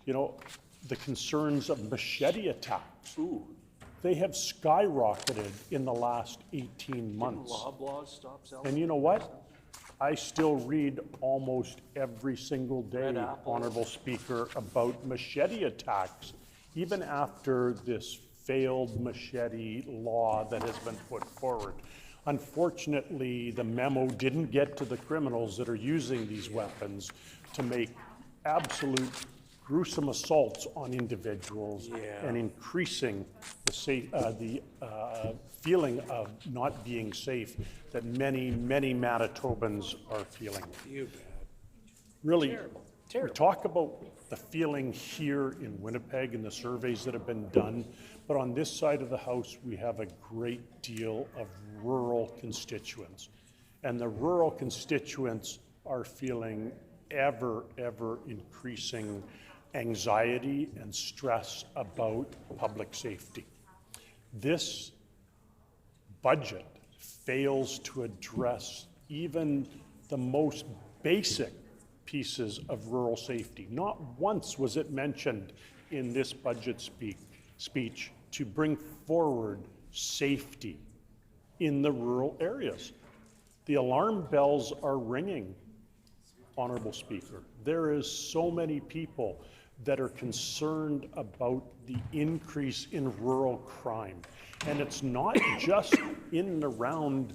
The concerns of machete attacks. They have skyrocketed in the last 18 months. And you know what? I still read almost every single day, Honourable Speaker, about machete attacks, even after this failed machete law that has been put forward. Unfortunately, the memo didn't get to the criminals that are using these weapons to make absolute gruesome assaults on individuals and increasing the feeling of not being safe that many, many Manitobans are feeling. Really, we talk about the feeling here in Winnipeg and the surveys that have been done, but on this side of the House, we have a great deal of rural constituents. and the rural constituents are feeling ever increasing anxiety and stress about public safety. This budget fails to address even the most basic pieces of rural safety. Not once was it mentioned in this budget speech to bring forward safety in the rural areas. The alarm bells are ringing, Honorable Speaker. There is so many people that are concerned about the increase in rural crime. And it's not just in and around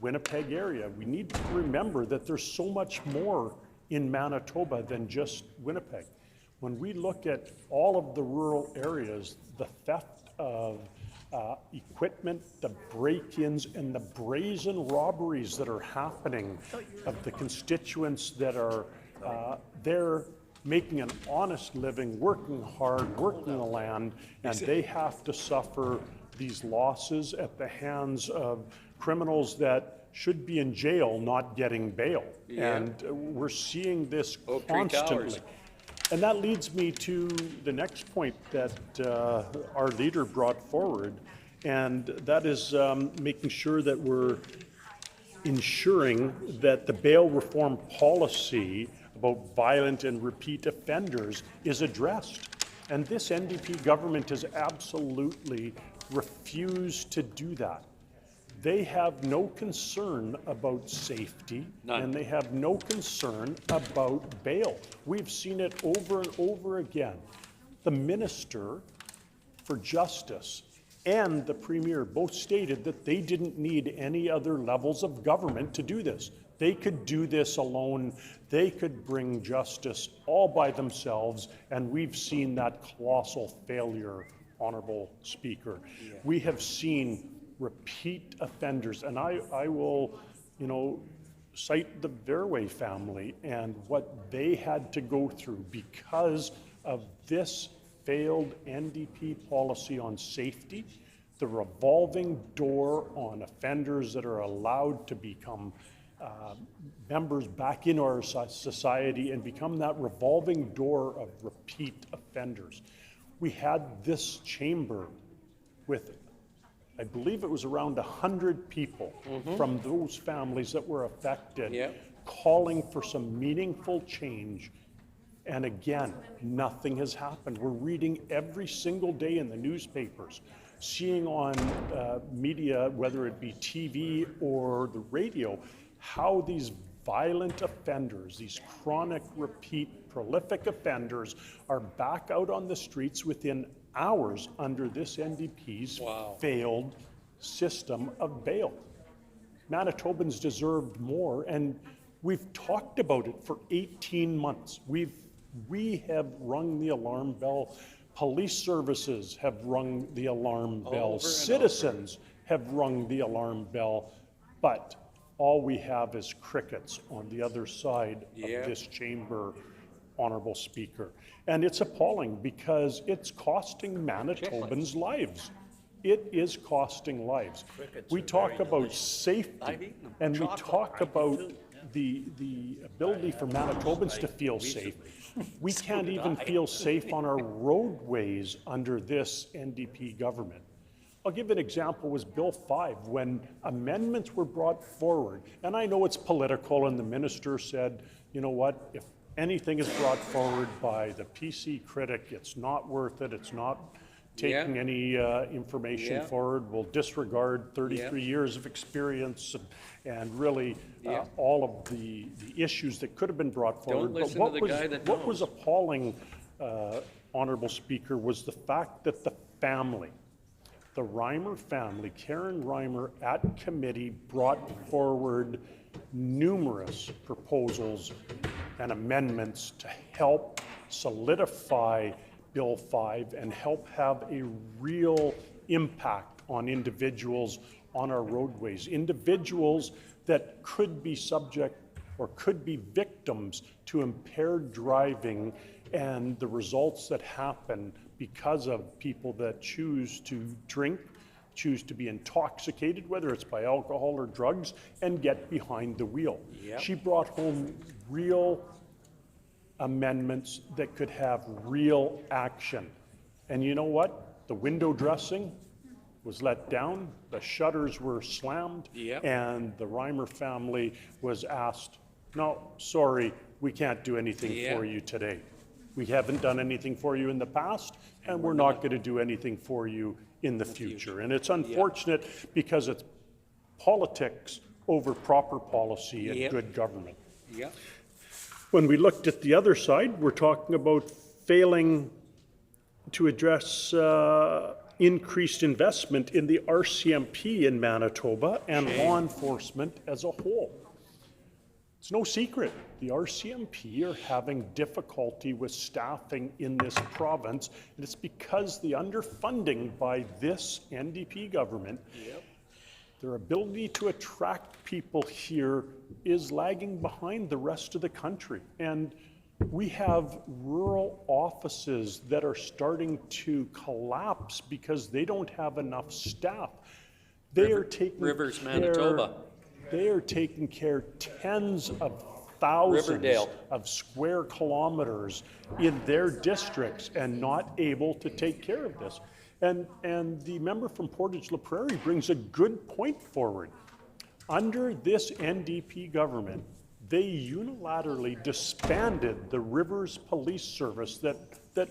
Winnipeg area. We need to remember that there's so much more in Manitoba than just Winnipeg. When we look at all of the rural areas, the theft of equipment, the break-ins, and the brazen robberies that are happening of the constituents that are there making an honest living, working hard, working the land, and they have to suffer these losses at the hands of criminals that should be in jail not getting bail. Yeah. And we're seeing this Oak Tree constantly. Towers. And that leads me to the next point that our leader brought forward, and that is making sure that we're ensuring that the bail reform policy about violent and repeat offenders is addressed. And this NDP government has absolutely refused to do that. They have no concern about safety, and they have no concern about bail. We've seen it over and over again. The Minister for Justice and the Premier both stated that they didn't need any other levels of government to do this. They could do this alone. They could bring justice all by themselves, and we've seen that colossal failure, Honourable Speaker. Yeah. We have seen repeat offenders, and I will, cite the Verway family and what they had to go through because of this failed NDP policy on safety, the revolving door on offenders that are allowed to become members back in our society and become that revolving door of repeat offenders. We had this chamber with, I believe it was around 100 people from those families that were affected, calling for some meaningful change. And again, nothing has happened. We're reading every single day in the newspapers, seeing on media, whether it be TV or the radio, how these violent offenders, these chronic, repeat, prolific offenders are back out on the streets within hours under this NDP's failed system of bail. Manitobans deserved more, and we've talked about it for 18 months. We have rung the alarm bell. Police services have rung the alarm bell. Citizens have rung the alarm bell, but all we have is crickets on the other side of this chamber, Honourable Speaker. And it's appalling because it's costing Manitobans lives. It is costing lives. We talk about safety, and we talk about the ability for Manitobans to feel safe. We can't even feel safe on our roadways under this NDP government. I'll give an example, was Bill 5, when amendments were brought forward. And I know it's political, and the minister said, you know what, if anything is brought forward by the PC critic, it's not worth it, it's not taking any information forward, we'll disregard 33 years of experience and really all of the issues that could have been brought forward. Don't listen to the guy that knows. What was appalling, Honourable Speaker, was the fact that the family, the Reimer family, Karen Reimer, at committee brought forward numerous proposals and amendments to help solidify Bill 5 and help have a real impact on individuals on our roadways, individuals that could be subject or could be victims to impaired driving and the results that happen because of people that choose to drink, choose to be intoxicated, whether it's by alcohol or drugs, and get behind the wheel. Yep. She brought home real amendments that could have real action. And you know what? The window dressing was let down, the shutters were slammed, Yep. and the Reimer family was asked, no, sorry, we can't do anything Yep. for you today. We haven't done anything for you in the past, and we're not going to do anything for you in the future. And it's unfortunate because it's politics over proper policy and Yep. good government. Yep. When we looked at the other side, we're talking about failing to address increased investment in the RCMP in Manitoba and law enforcement as a whole. It's no secret, the RCMP are having difficulty with staffing in this province, and it's because the underfunding by this NDP government, their ability to attract people here is lagging behind the rest of the country. And we have rural offices that are starting to collapse because they don't have enough staff. They are taking Rivers, Manitoba. They are taking care tens of thousands Riverdale. of square kilometers in their districts and not able to take care of this. And the member from Portage La Prairie brings a good point forward. Under this NDP government, they unilaterally disbanded the Rivers Police Service that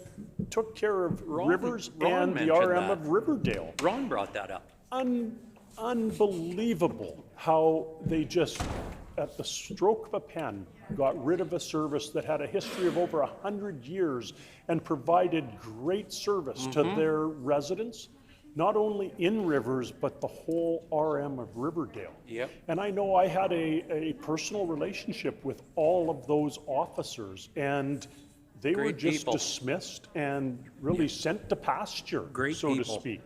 took care of Rivers and the RM of Riverdale. Ron brought that up. Unbelievable how they just, at the stroke of a pen, got rid of a service that had a history of over 100 years and provided great service to their residents, not only in Rivers, but the whole RM of Riverdale. Yep. And I know I had a personal relationship with all of those officers, and they were Great just people. dismissed and really sent to pasture, Great so to people. speak.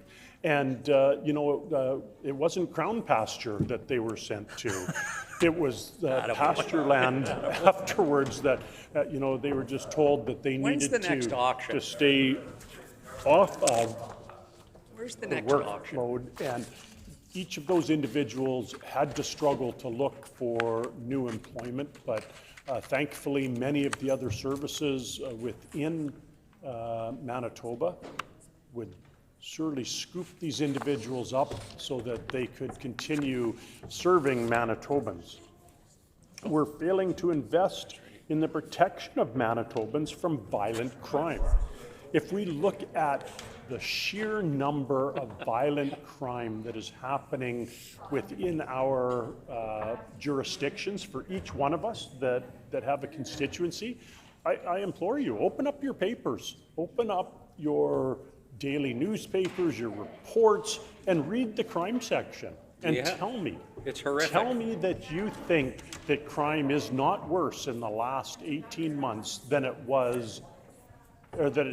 And, it wasn't Crown pasture that they were sent to. It was pasture land afterwards that, they were just told that they When's needed the next auction? to stay off of Where's the the next auction? workload. And each of those individuals had to struggle to look for new employment, but thankfully, many of the other services within Manitoba would surely scoop these individuals up so that they could continue serving Manitobans. We're failing to invest in the protection of Manitobans from violent crime. If we look at the sheer number of violent crime that is happening within our jurisdictions for each one of us that have a constituency, I implore you, open up your papers, open up your daily newspapers, your reports, and read the crime section. And tell me, It's horrific. tell me that you think that crime is not worse in the last 18 months than it was, or that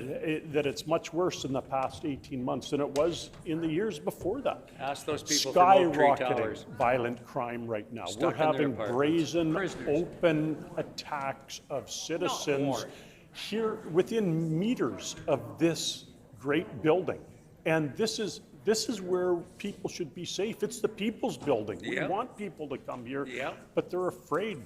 it's much worse in the past 18 months than it was in the years before that. Ask those people from Oak Tree Skyrocketing Towers. violent crime right now. Stuck We're in their having apartments. brazen, Prisoners. open attacks of citizens more. here within meters of this great building. And this is where people should be safe. It's the people's building. We Yep. want people to come here, Yep. but they're afraid,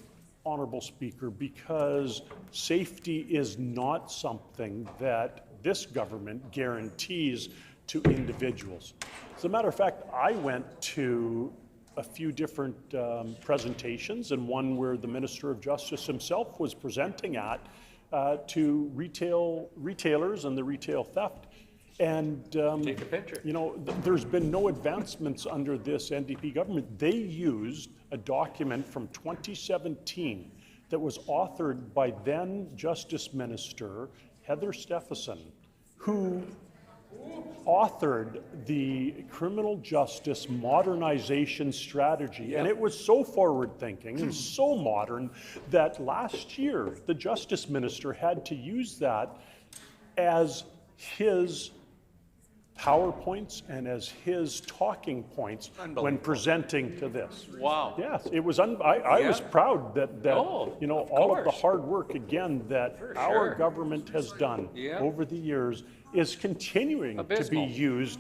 Honorable Speaker, because safety is not something that this government guarantees to individuals. As a matter of fact, I went to a few different presentations, and one where the Minister of Justice himself was presenting at to retailers and the retail theft. And Take a picture. there's been no advancements under this NDP government. They used a document from 2017 that was authored by then Justice Minister Heather Stephenson, who authored the criminal justice modernization strategy. And it was so forward-thinking and so modern that last year the Justice Minister had to use that as his PowerPoints and as his talking points when presenting to this. Wow. Yes, it was. I was proud that all of the hard work again that our government has done over the years is continuing to be used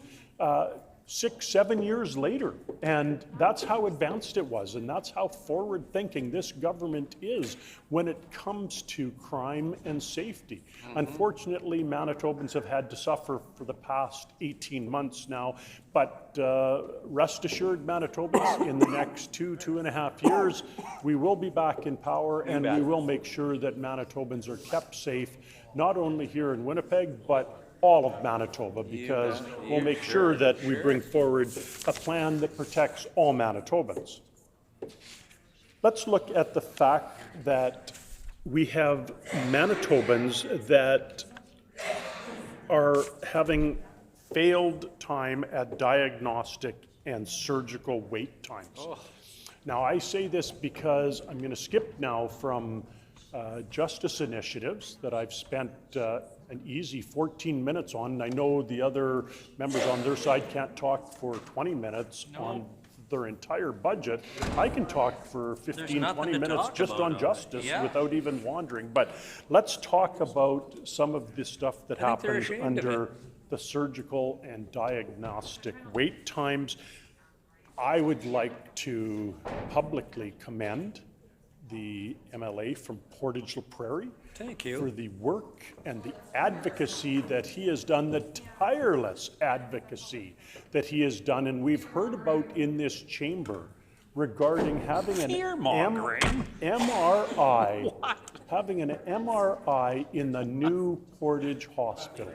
6, 7 years later. And that's how advanced it was, and that's how forward-thinking this government is when it comes to crime and safety. Unfortunately, Manitobans have had to suffer for the past 18 months now, but rest assured, Manitobans, in the next 2.5 years, we will be back in power, and we will make sure that Manitobans are kept safe, not only here in Winnipeg, but all of Manitoba, because we'll make sure that we bring forward a plan that protects all Manitobans. Let's look at the fact that we have Manitobans that are having failed time at diagnostic and surgical wait times. Now, I say this because I'm going to skip now from justice initiatives that I've spent an easy 14 minutes on. I know the other members on their side can't talk for 20 minutes on their entire budget. I can talk for 15, 20 minutes just on justice without even wandering. But let's talk about some of the stuff that happens under the surgical and diagnostic wait times. I would like to publicly commend the MLA from Portage La Prairie. Thank you. For the work and the advocacy that he has done, the tireless advocacy that he has done, and we've heard about in this chamber regarding having an MRI, having an MRI in the new Portage Hospital.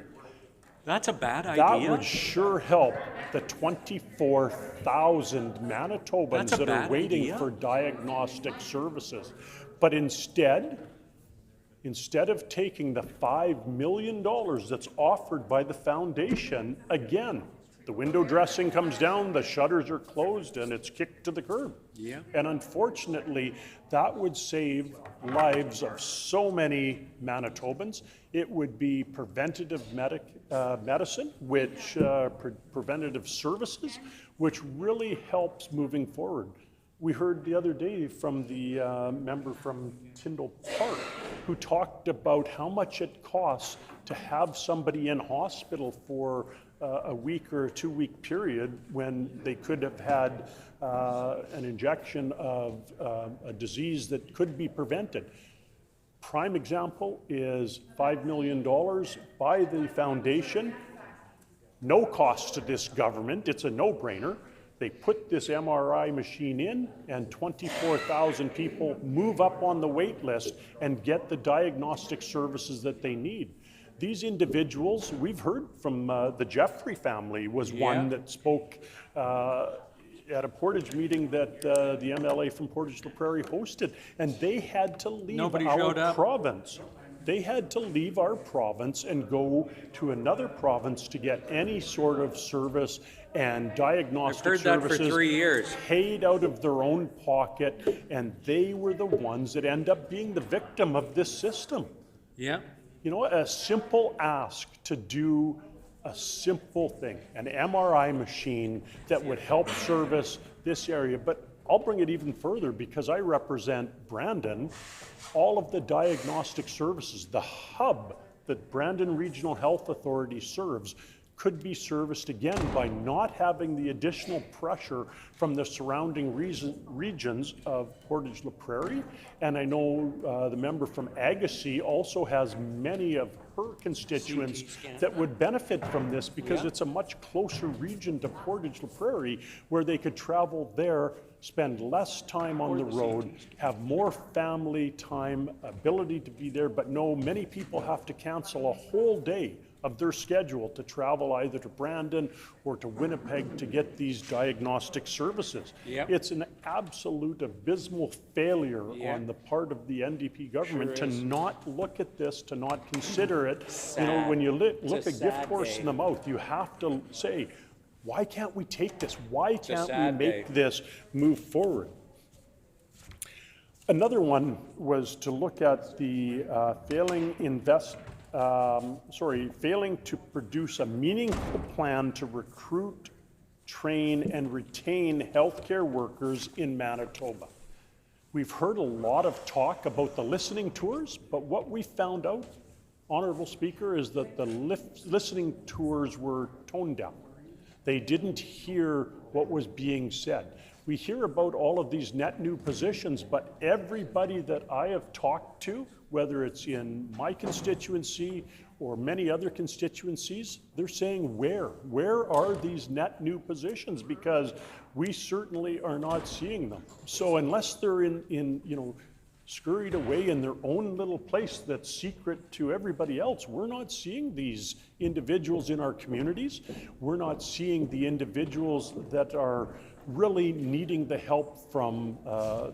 That's a bad idea. That would sure help the 24,000 Manitobans that are waiting for diagnostic services. But instead of taking the $5 million that's offered by the foundation, again, the window dressing comes down, the shutters are closed, and it's kicked to the curb. Yeah. And unfortunately, that would save lives of so many Manitobans. It would be preventative medicine, which preventative services, which really helps moving forward. We heard the other day from the member from Tyndall Park who talked about how much it costs to have somebody in hospital for a week or a 2-week period when they could have had an injection of a disease that could be prevented. Prime example is $5 million by the foundation. No cost to this government. It's a no-brainer. They put this MRI machine in, and 24,000 people move up on the wait list and get the diagnostic services that they need. These individuals, we've heard from the Jeffrey family was one that spoke at a Portage meeting that the MLA from Portage La Prairie hosted, and they had to leave our province. They had to leave our province and go to another province to get any sort of service and diagnostic services. I've heard that for 3 years. Paid out of their own pocket, and they were the ones that end up being the victim of this system. Yeah. You know, a simple ask to do a simple thing, an MRI machine that would help service this area. But I'll bring it even further because I represent Brandon. All of the diagnostic services, the hub that Brandon Regional Health Authority serves, could be serviced again by not having the additional pressure from the surrounding regions of Portage La Prairie. And I know the member from Agassiz also has many of her constituents that would benefit from this because it's a much closer region to Portage La Prairie where they could travel there, spend less time on the road, have more family time, ability to be there. But no, many people have to cancel a whole day of their schedule to travel either to Brandon or to Winnipeg to get these diagnostic services. It's an absolute abysmal failure on the part of the NDP government to not look at this, to not consider it. You know, when you look a gift horse in the mouth, you have to say, why can't we take this? Why can't we make this move forward? Another one was to look at the failing to produce a meaningful plan to recruit, train, and retain healthcare workers in Manitoba. We've heard a lot of talk about the listening tours, but what we found out, Honourable Speaker, is that the listening tours were toned down. They didn't hear what was being said. We hear about all of these net new positions, but everybody that I have talked to, whether it's in my constituency or many other constituencies, they're saying where are these net new positions? Because we certainly are not seeing them. So unless they're in scurried away in their own little place that's secret to everybody else, we're not seeing these individuals in our communities. We're not seeing the individuals that are really needing the help from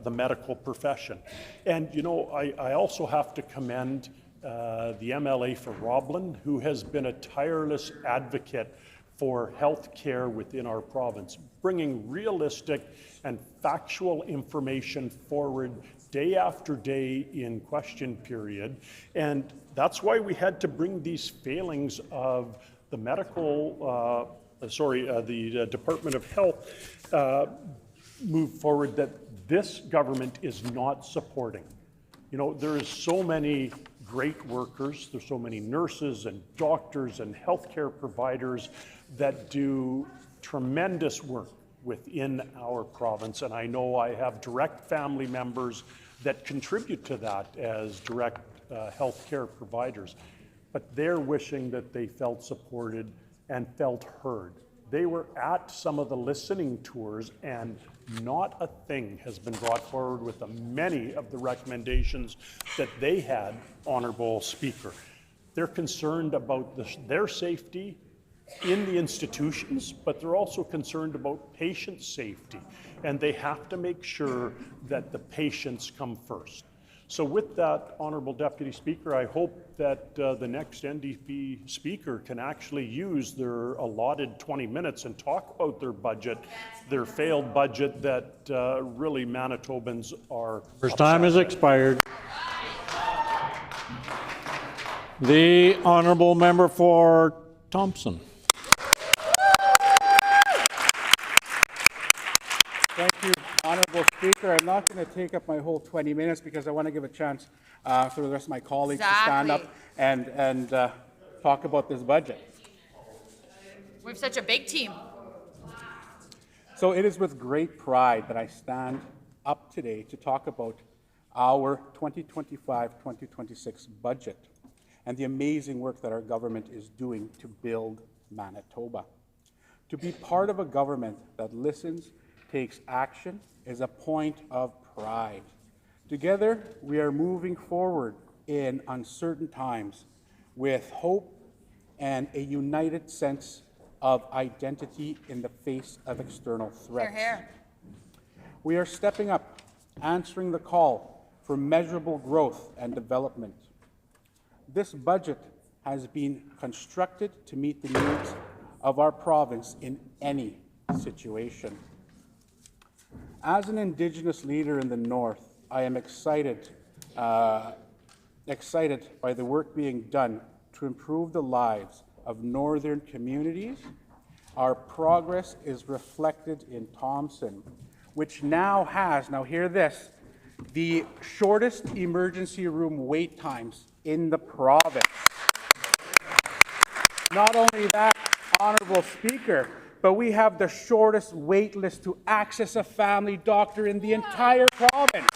the medical profession. And I also have to commend the MLA for Roblin, who has been a tireless advocate for health care within our province, bringing realistic and factual information forward day after day in question period. And that's why we had to bring these failings of the the Department of Health move forward that this government is not supporting. There is so many great workers, there's so many nurses and doctors and healthcare providers that do tremendous work within our province, and I know I have direct family members that contribute to that as direct healthcare providers, but they're wishing that they felt supported and felt heard. They were at some of the listening tours, and not a thing has been brought forward with the many of the recommendations that they had, Honourable Speaker. They're concerned about their safety in the institutions, but they're also concerned about patient safety, and they have to make sure that the patients come first. So with that, Honourable Deputy Speaker, I hope that the next NDP Speaker can actually use their allotted 20 minutes and talk about their budget, their failed budget that really Manitobans are First time has expired. The Honourable Member for Thompson. Thank you, Honourable Speaker. I'm not going to take up my whole 20 minutes because I want to give a chance for the rest of my colleagues to stand up and talk about this budget. We have such a big team. So it is with great pride that I stand up today to talk about our 2025-2026 budget and the amazing work that our government is doing to build Manitoba. To be part of a government that listens, takes action, is a point of pride. Together, we are moving forward in uncertain times with hope and a united sense of identity in the face of external threats. Hear, hear. We are stepping up, answering the call for measurable growth and development. This budget has been constructed to meet the needs of our province in any situation. As an Indigenous leader in the North, I am excited by the work being done to improve the lives of Northern communities. Our progress is reflected in Thompson, which now has, now hear this, the shortest emergency room wait times in the province. Not only that, Honourable Speaker, but we have the shortest wait list to access a family doctor in the entire province.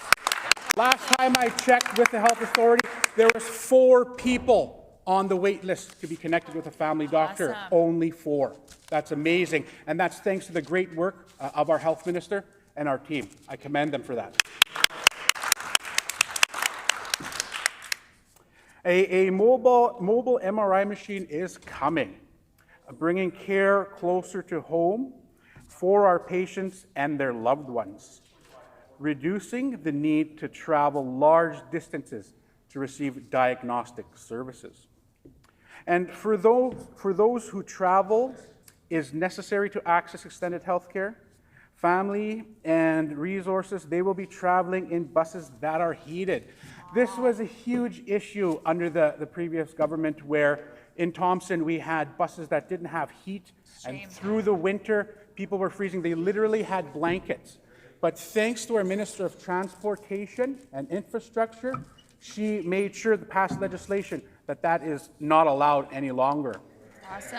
Last time I checked with the Health Authority, there was 4 people on the wait list to be connected with a family doctor. Awesome. Only 4. That's amazing. And that's thanks to the great work of our Health Minister and our team. I commend them for that. A mobile MRI machine is coming, bringing care closer to home for our patients and their loved ones, reducing the need to travel large distances to receive diagnostic services. And for those who travel is necessary to access extended health care, family and resources, they will be traveling in buses that are heated. This was a huge issue under the previous government where in Thompson we had buses that didn't have heat, and through the winter people were freezing. They literally had blankets. But thanks to our Minister of Transportation and Infrastructure, she made sure to pass legislation that that is not allowed any longer. Awesome.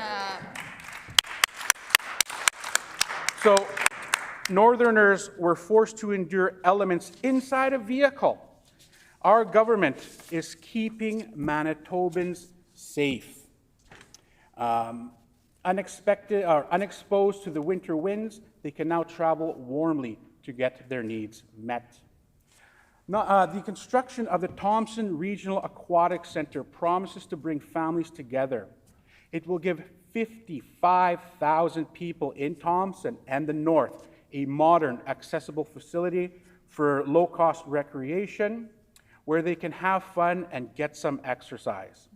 So Northerners were forced to endure elements inside a vehicle. Our government is keeping Manitobans safe. Unexposed to the winter winds, they can now travel warmly to get their needs met. Now, the construction of the Thompson Regional Aquatic Center promises to bring families together. It will give 55,000 people in Thompson and the North a modern, accessible facility for low-cost recreation where they can have fun and get some exercise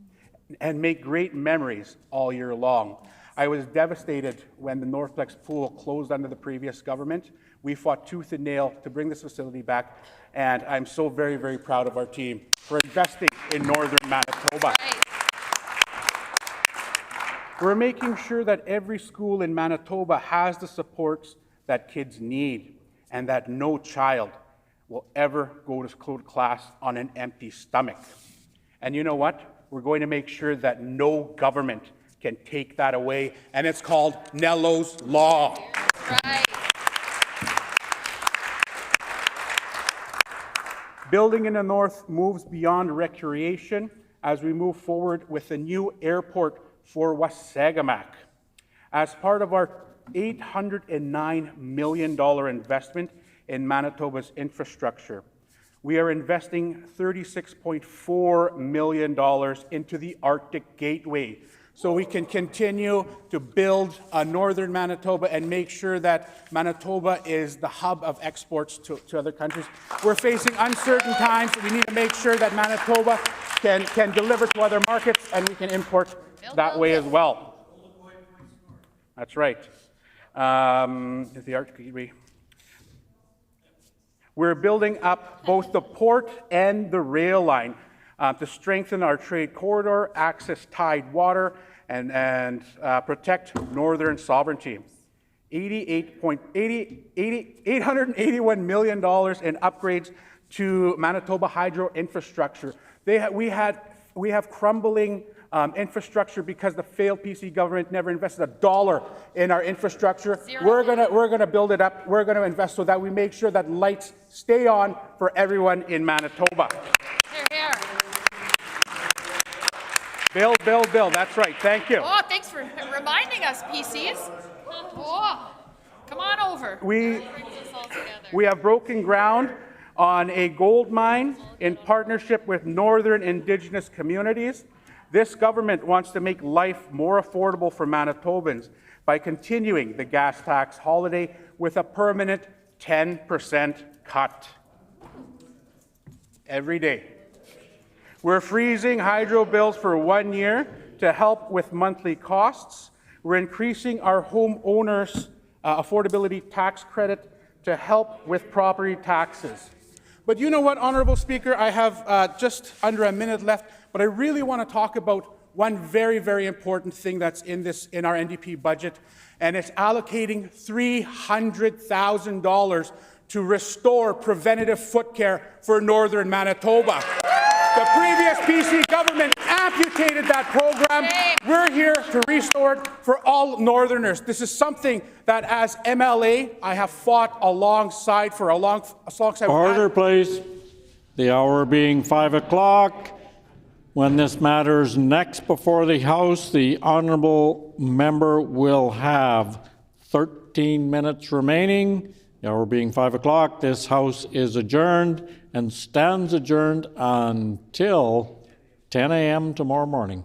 and make great memories all year long. I was devastated when the Northplex pool closed under the previous government. We fought tooth and nail to bring this facility back, and I'm so very, very proud of our team for investing in Northern Manitoba. We're making sure that every school in Manitoba has the supports that kids need and that no child will ever go to class on an empty stomach. And you know what? We're going to make sure that no government can take that away, and it's called Nello's Law. Right. Building in the North moves beyond recreation as we move forward with a new airport for Wasagamak. As part of our $809 million investment in Manitoba's infrastructure, we are investing $36.4 million into the Arctic Gateway so we can continue to build northern Manitoba and make sure that Manitoba is the hub of exports to other countries. We're facing uncertain times. We need to make sure that Manitoba can deliver to other markets and we can import that way as well. That's right. The Arctic Gateway. We're building up both the port and the rail line to strengthen our trade corridor, access tide water, and protect northern sovereignty. $881 million in upgrades to Manitoba hydro infrastructure. We have crumbling infrastructure because the failed PC government never invested $1 in our infrastructure. We're gonna build it up. We're gonna invest so that we make sure that lights stay on for everyone in Manitoba. Here, here. Bill, that's right. Thank you. Oh, thanks for reminding us, PCs. Oh, come on over. We have broken ground on a gold mine in partnership with Northern Indigenous communities. This government wants to make life more affordable for Manitobans by continuing the gas tax holiday with a permanent 10% cut every day. We're freezing hydro bills for 1 year to help with monthly costs. We're increasing our homeowners' affordability tax credit to help with property taxes. But you know what, Honourable Speaker, I have just under a minute left, but I really want to talk about one very, very important thing that's in our NDP budget, and it's allocating $300,000 to restore preventative foot care for northern Manitoba. The previous PC government amputated that program. We're here to restore it for all Northerners. This is something that, as MLA, I have fought alongside for a long time. Order, please. The hour being 5 o'clock. When this matter is next before the House, the honourable member will have 13 minutes remaining. The hour being 5 o'clock, this House is adjourned and stands adjourned until 10 a.m. tomorrow morning.